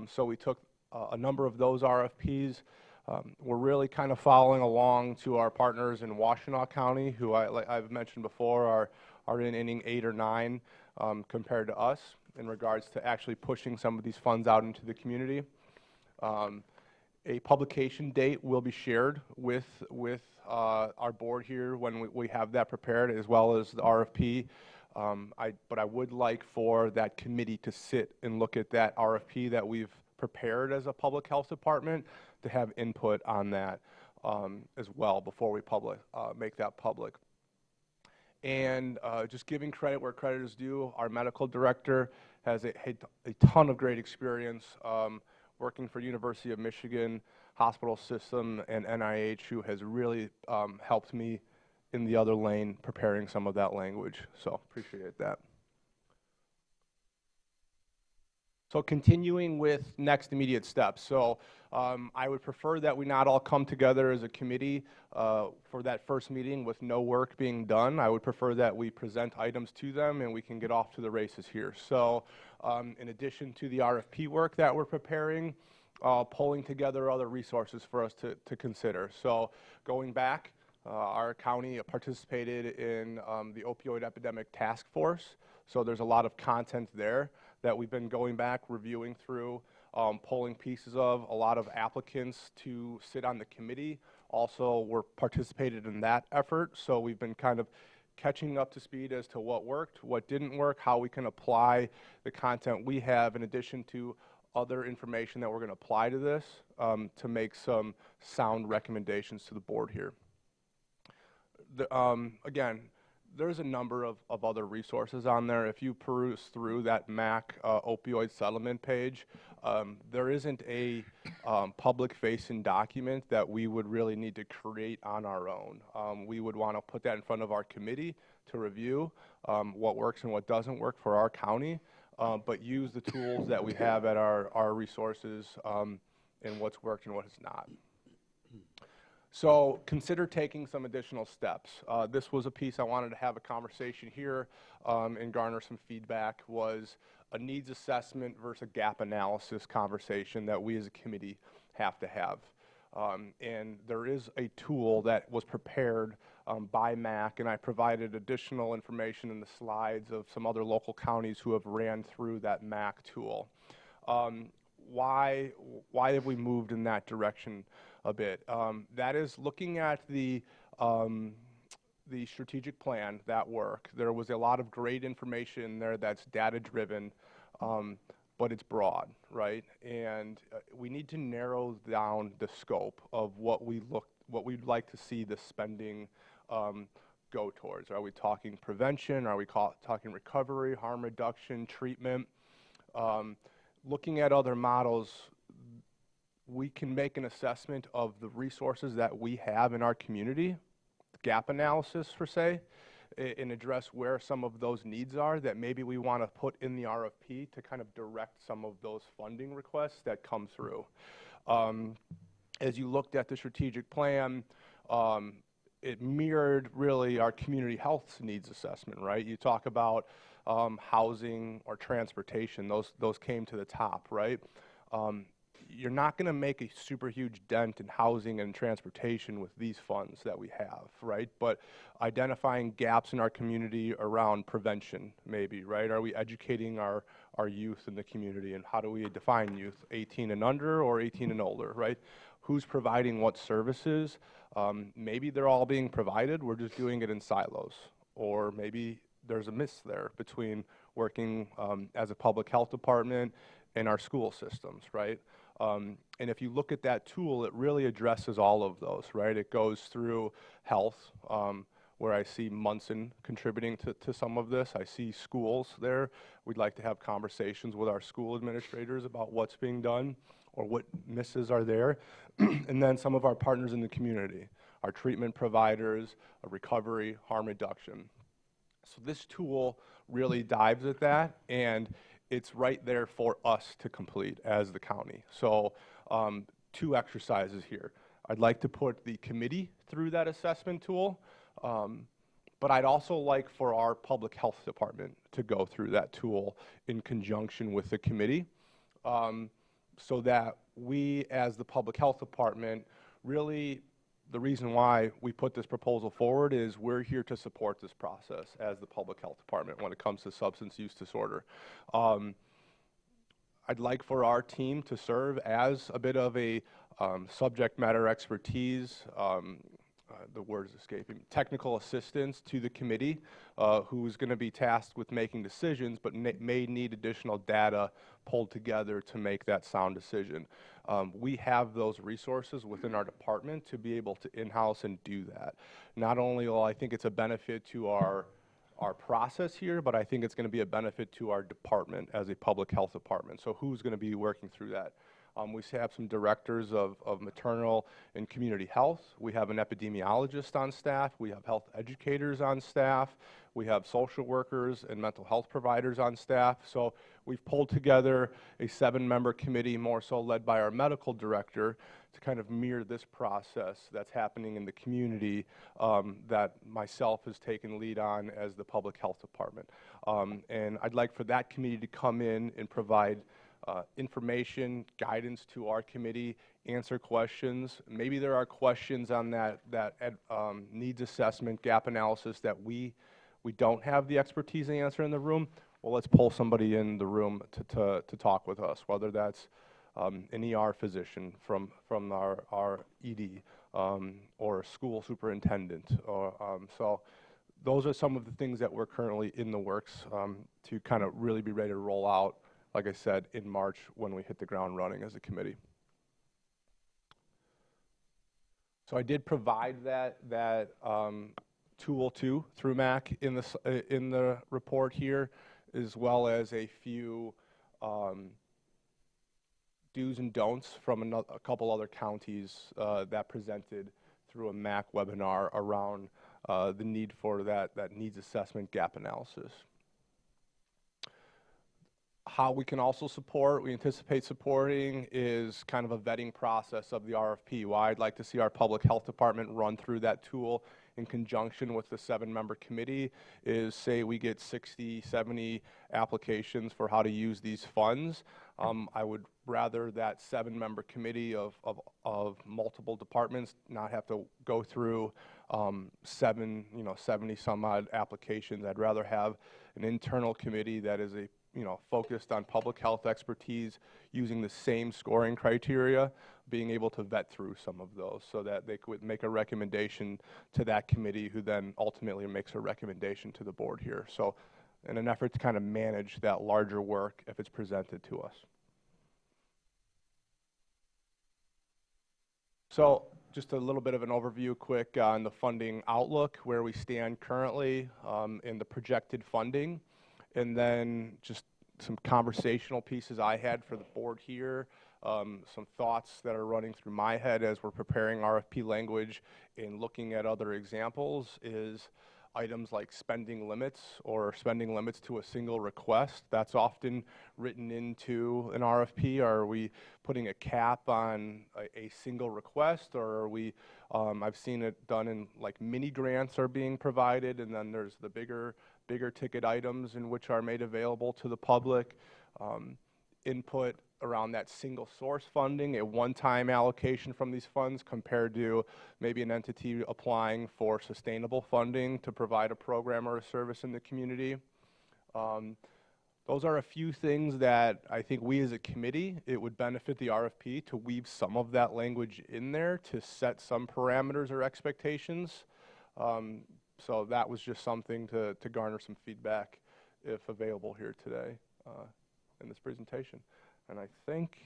So we took a number of those RFPs. We're really kind of following along to our partners in Washtenaw County, who I've mentioned before are in inning 8 or 9 compared to us in regards to actually pushing some of these funds out into the community. A publication date will be shared with our board here when we have that prepared, as well as the RFP. But I would like for that committee to sit and look at that RFP that we've prepared as a public health department to have input on that as well before we make that public. And just giving credit where credit is due, our medical director has a ton of great experience working for University of Michigan Hospital System and NIH, who has really helped me in the other lane preparing some of that language. So appreciate that. So continuing with next immediate steps. So I would prefer that we not all come together as a committee for that first meeting with no work being done. I would prefer that we present items to them and we can get off to the races here. So in addition to the RFP work that we're preparing, pulling together other resources for us to consider. So going back, our county participated in the opioid epidemic task force. So there's a lot of content there that we've been going back, reviewing through, pulling pieces of. A lot of applicants to sit on the committee also were participated in that effort. So we've been kind of catching up to speed as to what worked, what didn't work, how we can apply the content we have in addition to other information that we're going to apply to this to make some sound recommendations to the board here. Again, there's a number of other resources on there. If you peruse through that MAC opioid settlement page, there isn't a public-facing document that we would really need to create on our own. We would want to put that in front of our committee to review what works and what doesn't work for our county, but use the tools that we have at our resources and what's worked and what has not. So consider taking some additional steps. This was a piece I wanted to have a conversation here and garner some feedback, was a needs assessment versus a gap analysis conversation that we as a committee have to have. And there is a tool that was prepared by MAC, and I provided additional information in the slides of some other local counties who have ran through that MAC tool. Why have we moved in that direction a bit? That is looking at the strategic plan, that work. There was a lot of great information in there that's data-driven, but it's broad, right? And we need to narrow down the scope of what we'd like to see the spending go towards. Are we talking prevention? Are we talking recovery, harm reduction, treatment? Looking at other models, we can make an assessment of the resources that we have in our community, gap analysis per se, and address where some of those needs are that maybe we want to put in the RFP to kind of direct some of those funding requests that come through. As you looked at the strategic plan, it mirrored really our community health needs assessment, right? You talk about housing or transportation, those came to the top, right? You're not going to make a super huge dent in housing and transportation with these funds that we have, right? But identifying gaps in our community around prevention, maybe, right? Are we educating our youth in the community, and how do we define youth? 18 and under or 18 and older, right? Who's providing what services? Maybe they're all being provided, we're just doing it in silos. Or maybe there's a miss there between working as a public health department and our school systems, right? And if you look at that tool, it really addresses all of those, right? It goes through health, where I see Munson contributing to some of this. I see schools there. We'd like to have conversations with our school administrators about what's being done or what misses are there. And then some of our partners in the community, our treatment providers, recovery, harm reduction. So this tool really dives at that, and it's right there for us to complete as the county. So 2 exercises here. I'd like to put the committee through that assessment tool, but I'd also like for our public health department to go through that tool in conjunction with the committee, so that we as the public health department really, the reason why we put this proposal forward is we're here to support this process as the public health department when it comes to substance use disorder. I'd like for our team to serve as a bit of a subject matter expertise, the word is escaping, technical assistance to the committee, who's going to be tasked with making decisions, but may need additional data pulled together to make that sound decision. We have those resources within our department to be able to in-house and do that. Not only will I think it's a benefit to our process here, but I think it's going to be a benefit to our department as a public health department. So who's going to be working through that? We have some directors of maternal and community health. We have an epidemiologist on staff. We have health educators on staff. We have social workers and mental health providers on staff. So we've pulled together a 7-member committee, more so led by our medical director, to kind of mirror this process that's happening in the community that myself has taken lead on as the public health department. And I'd like for that committee to come in and provide information, guidance to our committee, answer questions. Maybe there are questions on that needs assessment, gap analysis that we don't have the expertise to answer in the room. Well, let's pull somebody in the room to talk with us, whether that's an ER physician from our ED or a school superintendent. So those are some of the things that we're currently in the works to kind of really be ready to roll out, like I said, in March when we hit the ground running as a committee. So I did provide that tool too through MAC in the report here, as well as a few do's and don'ts from a couple other counties that presented through a MAC webinar around the need for that needs assessment gap analysis. How we can also support, we anticipate supporting, is kind of a vetting process of the RFP. Why I'd like to see our public health department run through that tool in conjunction with the 7-member committee is, say we get 60, 70 applications for how to use these funds. I would rather that 7-member committee of multiple departments not have to go through 70 some odd applications. I'd rather have an internal committee that is focused on public health expertise, using the same scoring criteria, being able to vet through some of those so that they could make a recommendation to that committee, who then ultimately makes a recommendation to the board here. So in an effort to kind of manage that larger work if it's presented to us. So just a little bit of an overview quick on the funding outlook, where we stand currently in the projected funding. And then just some conversational pieces I had for the board here, some thoughts that are running through my head as we're preparing RFP language and looking at other examples, is items like spending limits or spending limits to a single request. That's often written into an RFP. Are we putting a cap on a single request, or are we, I've seen it done in like mini grants are being provided, and then there's the bigger ticket items in which are made available to the public. Input around that single source funding, a one-time allocation from these funds compared to maybe an entity applying for sustainable funding to provide a program or a service in the community. Those are a few things that I think we as a committee, it would benefit the RFP to weave some of that language in there to set some parameters or expectations. So that was just something to garner some feedback, if available here today in this presentation. And I think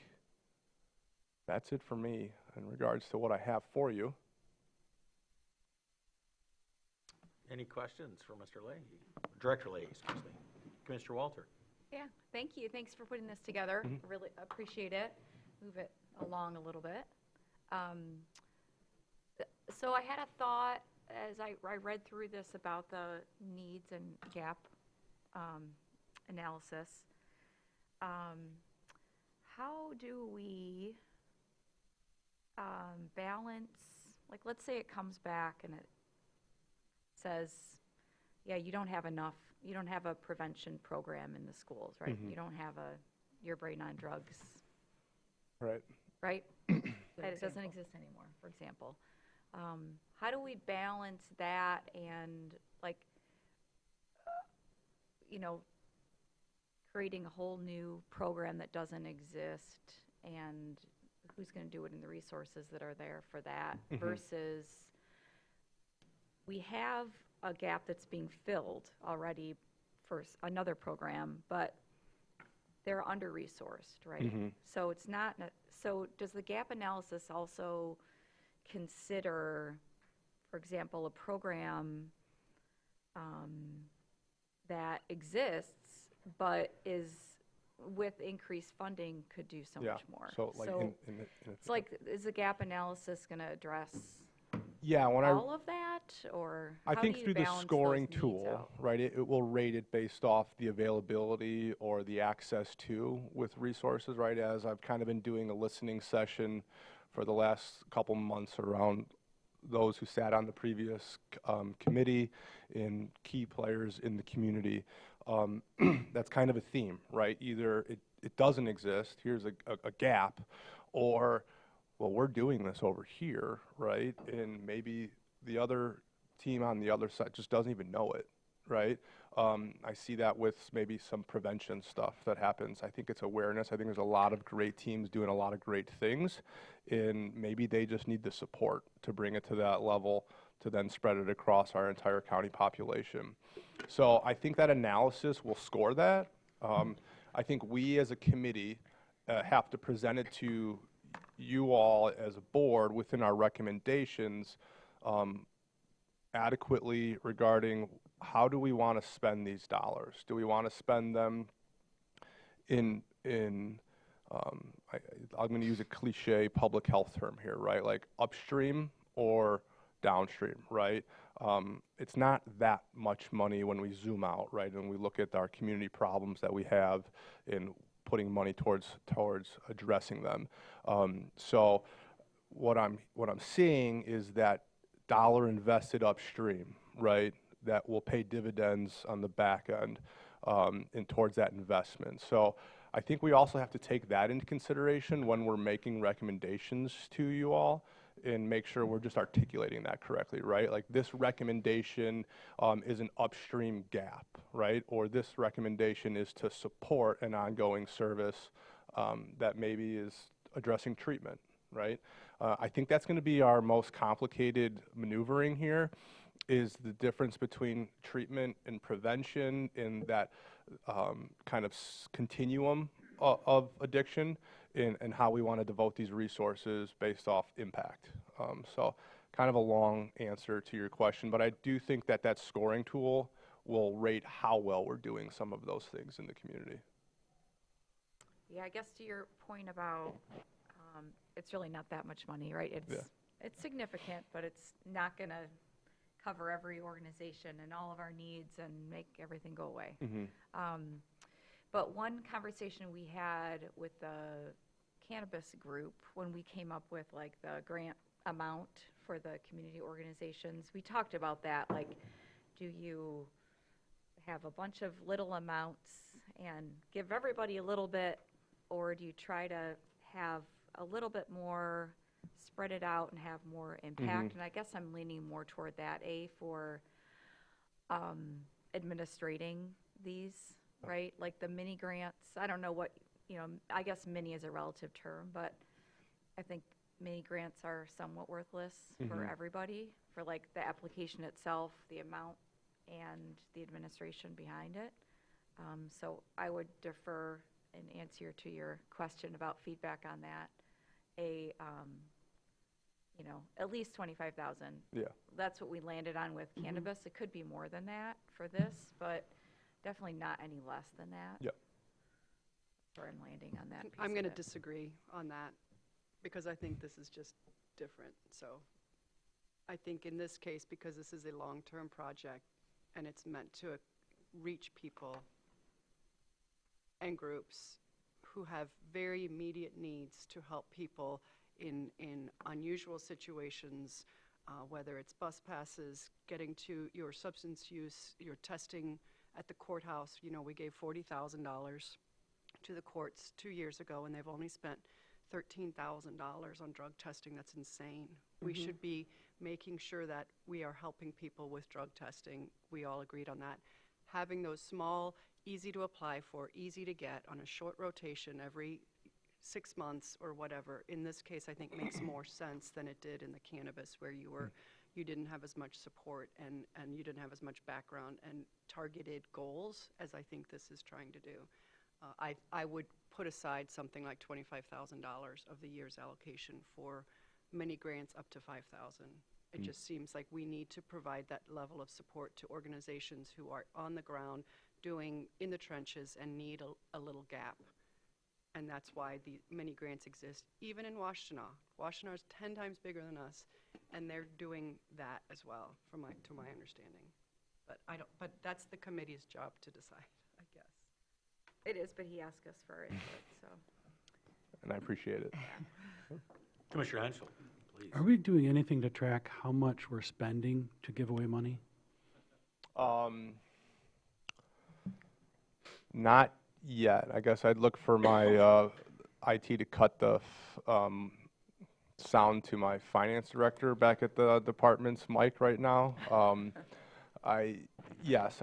that's it for me in regards to what I have for you. Any questions for Mr. Leahy? Director Leahy, excuse me. Commissioner Walter. Yeah, thank you. Thanks for putting this together. Really appreciate it. Move it along a little bit. So I had a thought as I read through this about the needs and gap analysis. How do we balance, like, let's say it comes back and it says, yeah, you don't have a prevention program in the schools, right? You don't have your brain on drugs. Right. Right? That it doesn't exist anymore, for example. How do we balance that and, like, creating a whole new program that doesn't exist, and who's going to do it in the resources that are there for that, versus we have a gap that's being filled already for another program, but they're under-resourced, right? So it's not, so does the gap analysis also consider, for example, a program that exists but is with increased funding, could do so Yeah, much more. so like It's like, is the gap analysis going to address yeah, when all of that, or I how think do you through the balance scoring those needs tool, out? right, it will rate it based off the availability or the access to with resources, right? As I've kind of been doing a listening session for the last couple months around those who sat on the previous committee and key players in the community. That's kind of a theme, right? Either it doesn't exist, here's a gap, or, well, we're doing this over here, right? And maybe the other team on the other side just doesn't even know it, right? I see that with maybe some prevention stuff that happens. I think it's awareness. I think there's a lot of great teams doing a lot of great things, and maybe they just need the support to bring it to that level to then spread it across our entire county population. So I think that analysis will score that. I think we as a committee have to present it to you all as a board within our recommendations adequately regarding how do we want to spend these dollars? Do we want to spend them I'm going to use a cliche public health term here, right? Like upstream or downstream, right? It's not that much money when we zoom out, right? And we look at our community problems that we have in putting money towards addressing them. So what I'm seeing is that dollar invested upstream, right, that will pay dividends on the back end and towards that investment. So I think we also have to take that into consideration when we're making recommendations to you all and make sure we're just articulating that correctly, right? Like this recommendation is an upstream gap, right? Or this recommendation is to support an ongoing service that maybe is addressing treatment, right? I think that's going to be our most complicated maneuvering here, is the difference between treatment and prevention in that kind of continuum of addiction and how we want to devote these resources based off impact. So kind of a long answer to your question, but I do think that that scoring tool will rate how well we're doing some of those things in the community. Yeah, I guess to your point about, it's really not that much money, right? It's significant, but it's not going to cover every organization and all of our needs and make everything go away. But one conversation we had with the cannabis group when we came up with like the grant amount for the community organizations, we talked about that, like, do you have a bunch of little amounts and give everybody a little bit, or do you try to have a little bit more, spread it out and have more impact? And I guess I'm leaning more toward that, for administrating these, right? Like the mini grants, I don't know what, I guess mini is a relative term, but I think mini grants are somewhat worthless for everybody, for like the application itself, the amount, and the administration behind it. So I would defer in answer to your question about feedback on that, at least 25,000. Yeah. That's what we landed on with cannabis. It could be more than that for this, but definitely not any less than that. Yep. That's where I'm landing on that piece I'm going to of it. disagree on that because I think this is just different. So I think in this case, because this is a long-term project and it's meant to reach people and groups who have very immediate needs to help people in unusual situations, whether it's bus passes, getting to your substance use, your testing at the courthouse. We gave $40,000 to the courts 2 years ago, and they've only spent $13,000 on drug testing. That's insane. We should be making sure that we are helping people with drug testing. We all agreed on that. Having those small, easy to apply for, easy to get on a short rotation every 6 months or whatever, in this case, I think makes more sense than it did in the cannabis, where you didn't have as much support and you didn't have as much background and targeted goals as I think this is trying to do. I would put aside something like $25,000 of the year's allocation for many grants up to $5,000. It just seems like we need to provide that level of support to organizations who are on the ground doing in the trenches and need a little gap. And that's why the many grants exist, even in Washtenaw. Washtenaw is 10 times bigger than us, and they're doing that as well, to my understanding. But that's the committee's job to decide, I guess. It is, but he asked us for input, so. And I appreciate it. Commissioner Henschel, please. Are we doing anything to track how much we're spending to give away money? Not yet. I guess I'd look for my IT to cut the sound to my finance director back at the department's mic right now. Yes,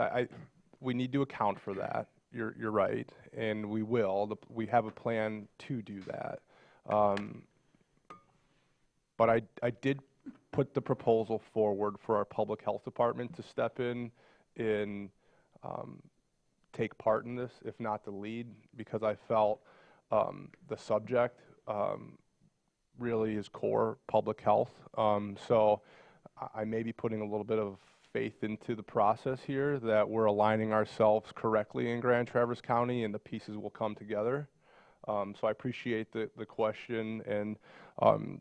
we need to account for that. You're right, and we will. We have a plan to do that. But I did put the proposal forward for our public health department to step in and take part in this, if not the lead, because I felt the subject really is core public health. So I may be putting a little bit of faith into the process here, that we're aligning ourselves correctly in Grand Traverse County and the pieces will come together. So I appreciate the question, and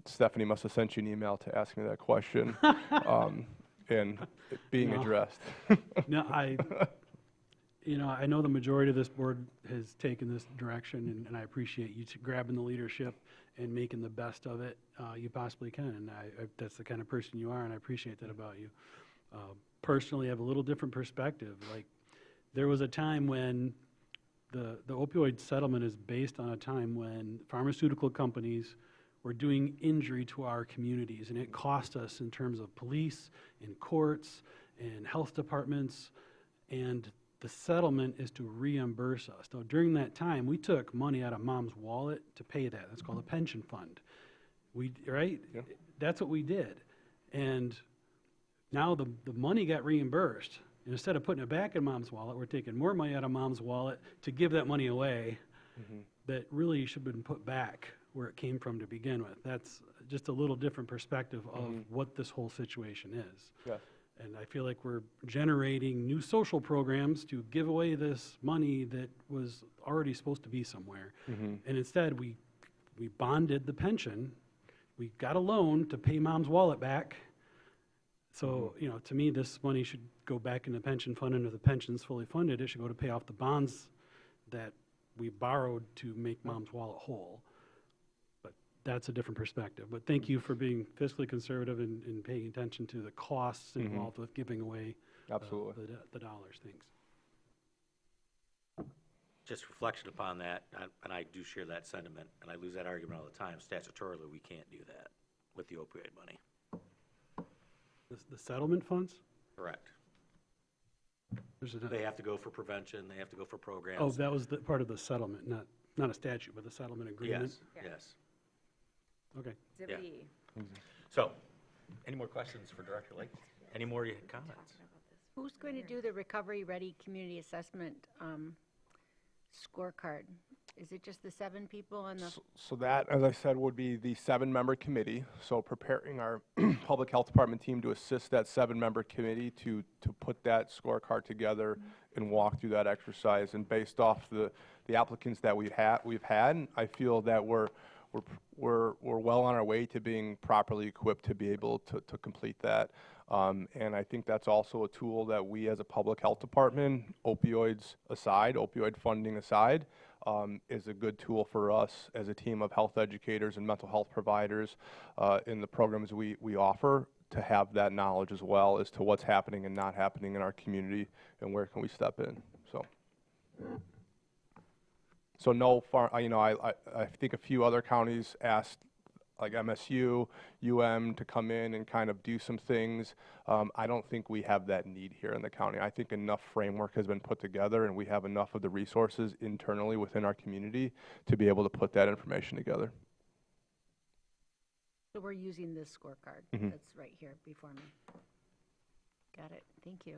Stephanie must have sent you an email to ask me that question, and it being addressed. No, I know the majority of this board has taken this direction, and I appreciate you grabbing the leadership and making the best of it you possibly can. And that's the kind of person you are, and I appreciate that about you. Personally, I have a little different perspective. Like, there was a time when the opioid settlement is based on a time when pharmaceutical companies were doing injury to our communities, and it cost us in terms of police and courts and health departments, and the settlement is to reimburse us. Now, during that time, we took money out of mom's wallet to pay that. That's called a pension fund. Right? Yep. That's what we did. And now the money got reimbursed. And instead of putting it back in mom's wallet, we're taking more money out of mom's wallet to give that money away that really should have been put back where it came from to begin with. That's just a little different perspective of what this whole situation is. Yes. And I feel like we're generating new social programs to give away this money that was already supposed to be somewhere. And instead, we bonded the pension. We got a loan to pay mom's wallet back. So, to me, this money should go back in the pension fund, and if the pension's fully funded, it should go to pay off the bonds that we borrowed to make mom's wallet whole. But that's a different perspective. But thank you for being fiscally conservative and paying attention to the costs involved with giving away Absolutely. The dollars. Thanks. Just reflection upon that, and I do share that sentiment, and I lose that argument all the time. Statutorily, we can't do that with the opioid money. The settlement funds? Correct. There's They have to go for prevention, they have to go for programs. Oh, that was part of the settlement, not a statute, but the settlement agreement? Yes. Okay. Yeah. So, any more questions for Director Lake? Any more comments? Who's going to do the Recovery Ready Community Assessment scorecard? Is it just the 7 people on the? So that, as I said, would be the 7-member committee. So preparing our public health department team to assist that 7-member committee to put that scorecard together and walk through that exercise. And based off the applicants that we've had, I feel that we're well on our way to being properly equipped to be able to complete that. And I think that's also a tool that we as a public health department, opioids aside, opioid funding aside, is a good tool for us as a team of health educators and mental health providers in the programs we offer, to have that knowledge as well as to what's happening and not happening in our community and where can we step in. So no, I think a few other counties asked, like MSU, to come in and kind of do some things. I don't think we have that need here in the county. I think enough framework has been put together, and we have enough of the resources internally within our community to be able to put that information together. So we're using this scorecard that's right here before me. Got it. Thank you.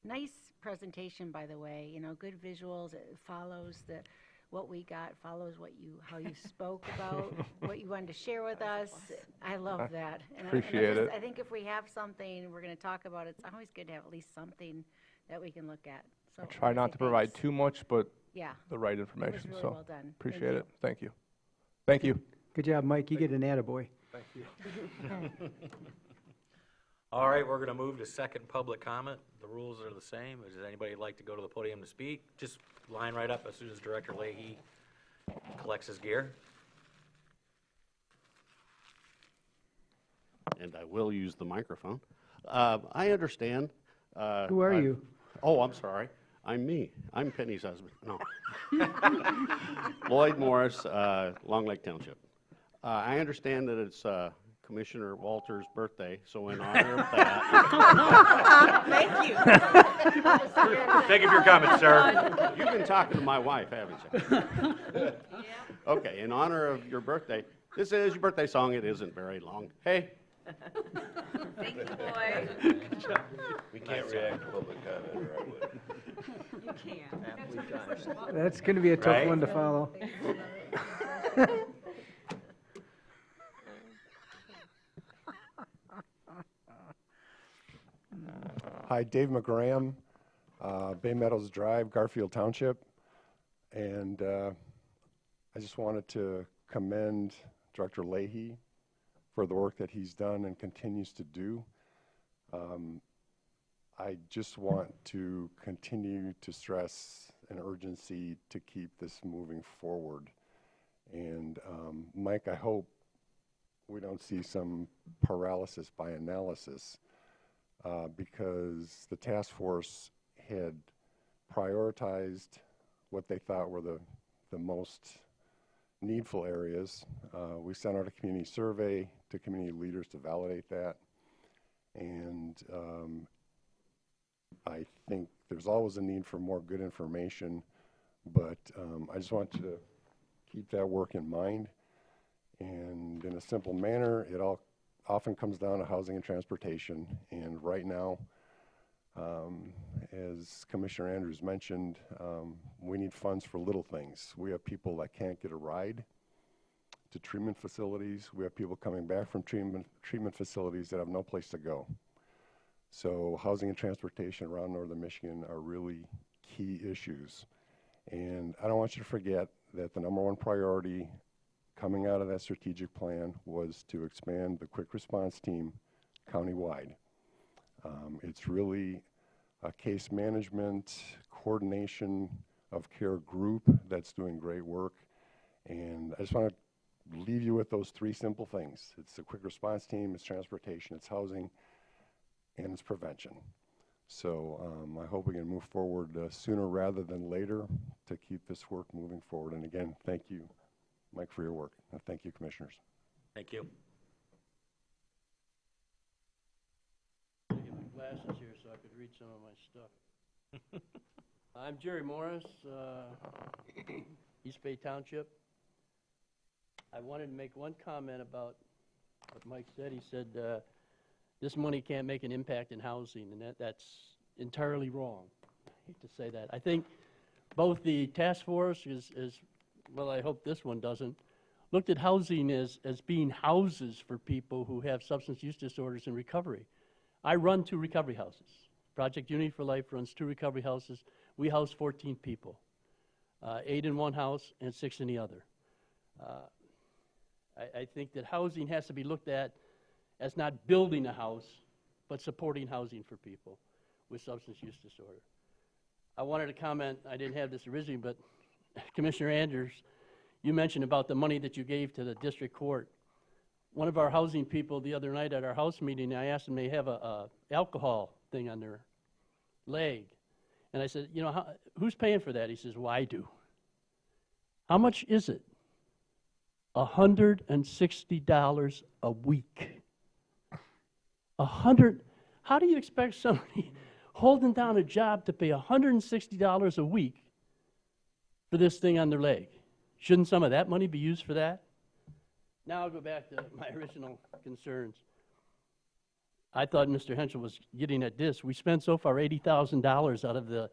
Nice presentation, by the way. Good visuals. It follows what we got, follows how you spoke about what you wanted to share with us. I love that. And Appreciate it. I think if we have something we're going to talk about, it's always good to have at least something that we can look at. So Try not to provide thanks. too much, but Yeah. the right It was information, really so well done. Thank appreciate you. it. Thank you. Thank you. Good job, Mike. You get an attaboy. Thank you. All right, we're gonna move to second public comment. The rules are the same. Does anybody like to go to the podium to speak? Just line right up as soon as Director Leahy collects his gear. And I will use the microphone. I understand. Who are you? Oh, I'm sorry. I'm me. I'm Penny's husband. No. Lloyd Morris, Long Lake Township. I understand that it's Commissioner Walter's birthday, so in honor of that. Thank you. Thank you for your comment, sir. You've been talking to my wife, haven't you? Okay, in honor of your birthday, this is your birthday song. It isn't very long. Hey. Thank you, boy. We can't react to public comment, or I would. You can. That's going to be a tough Right? one to follow. Hi, Dave McGraham, Bay Meadows Drive, Garfield Township. And I just wanted to commend Director Leahy for the work that he's done and continues to do. I just want to continue to stress an urgency to keep this moving forward. And Mike, I hope we don't see some paralysis by analysis. Because the task force had prioritized what they thought were the most needful areas. We sent out a community survey to community leaders to validate that. And I think there's always a need for more good information, but I just want you to keep that work in mind. And in a simple manner, it all often comes down to housing and transportation. And right now, as Commissioner Andrews mentioned, we need funds for little things. We have people that can't get a ride to treatment facilities. We have people coming back from treatment facilities that have no place to go. So housing and transportation around northern Michigan are really key issues. And I don't want you to forget that the #1 priority coming out of that strategic plan was to expand the quick response team countywide. It's really a case management, coordination of care group that's doing great work. And I just want to leave you with those 3 simple things. It's the quick response team, it's transportation, it's housing, and it's prevention. So I hope we can move forward sooner rather than later to keep this work moving forward. And again, thank you, Mike, for your work. And thank you, commissioners. Thank you. I get my glasses here so I could read some of my stuff. I'm Jerry Morris, East Bay Township. I wanted to make one comment about what Mike said. He said this money can't make an impact in housing, and that's entirely wrong. I hate to say that. I think both the task force is well, I hope this one doesn't, looked at housing as being houses for people who have substance use disorders in recovery. I run 2 recovery houses. Project Unity for Life runs 2 recovery houses. We house 14 people, 8 in one house and 6 in the other. I think that housing has to be looked at as not building a house, but supporting housing for people with substance use disorder. I wanted to comment, I didn't have this originally, but Commissioner Andrews, you mentioned about the money that you gave to the district court. One of our housing people the other night at our house meeting, I asked them, they have a alcohol thing on their leg. And I said, you know, who's paying for that? He says, well, I do. How much is it? $160 a week. How do you expect somebody holding down a job to pay $160 a week for this thing on their leg? Shouldn't some of that money be used for that? Now I'll go back to my original concerns. I thought Mr. Henschel was getting at this. We spent so far $80,000 out of the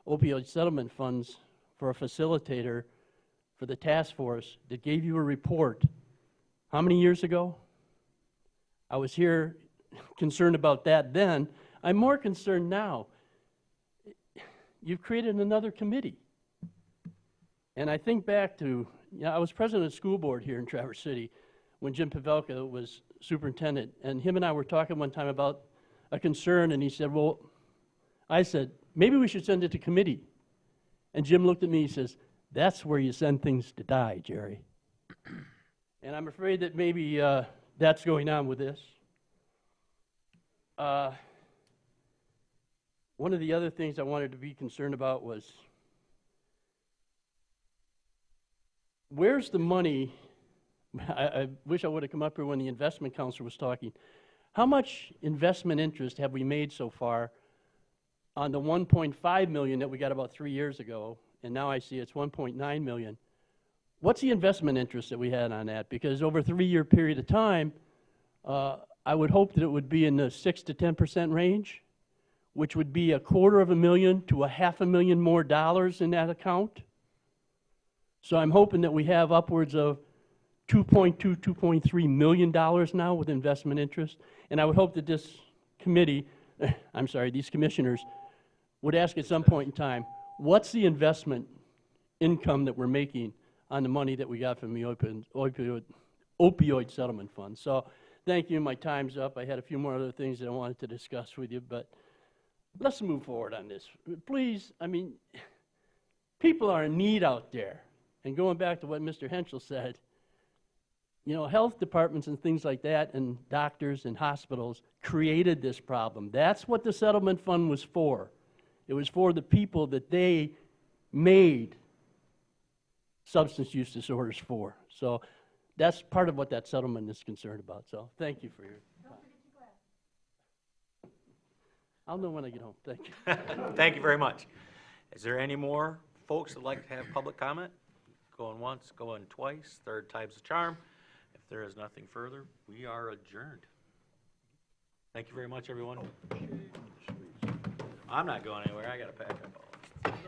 opioid settlement funds for a facilitator for the task force that gave you a report. How many years ago? I was here concerned about that then. I'm more concerned now. you've created another committee. And I think back to, I was president of the school board here in Traverse City when Jim Pavelka was superintendent, and him and I were talking one time about a concern, and he said, well, I said, maybe we should send it to committee. And Jim looked at me, he says, that's where you send things to die, Jerry. And I'm afraid that maybe that's going on with this. One of the other things I wanted to be concerned about was, where's the money? I wish I would have come up here when the investment counselor was talking. How much investment interest have we made so far on the 1.5 million that we got about 3 years ago? And now I see it's 1.9 million. What's the investment interest that we had on that? Because over a 3-year period of time, I would hope that it would be in the 6 to 10% range, which would be $250,000 to $500,000 more dollars in that account. So I'm hoping that we have upwards of $2.2, $2.3 million now with investment interest. And I would hope that this committee, I'm sorry, these commissioners would ask at some point in time, what's the investment income that we're making on the money that we got from the opioid settlement fund? So thank you, my time's up. I had a few more other things that I wanted to discuss with you, but let's move forward on this. Please, I mean, people are in need out there. And going back to what Mr. Henschel said, you know, health departments and things like that and doctors and hospitals created this problem. That's what the settlement fund was for. It was for the people that they made substance use disorders for. So that's part of what that settlement is concerned about. So thank you for your time. I'll know when I get home. Thank you. Thank you very much. Is there any more folks that like to have public comment? Going once, going twice, third time's a charm. If there is nothing further, we are adjourned. Thank you very much, everyone. I'm not going anywhere. I got to pack up all this.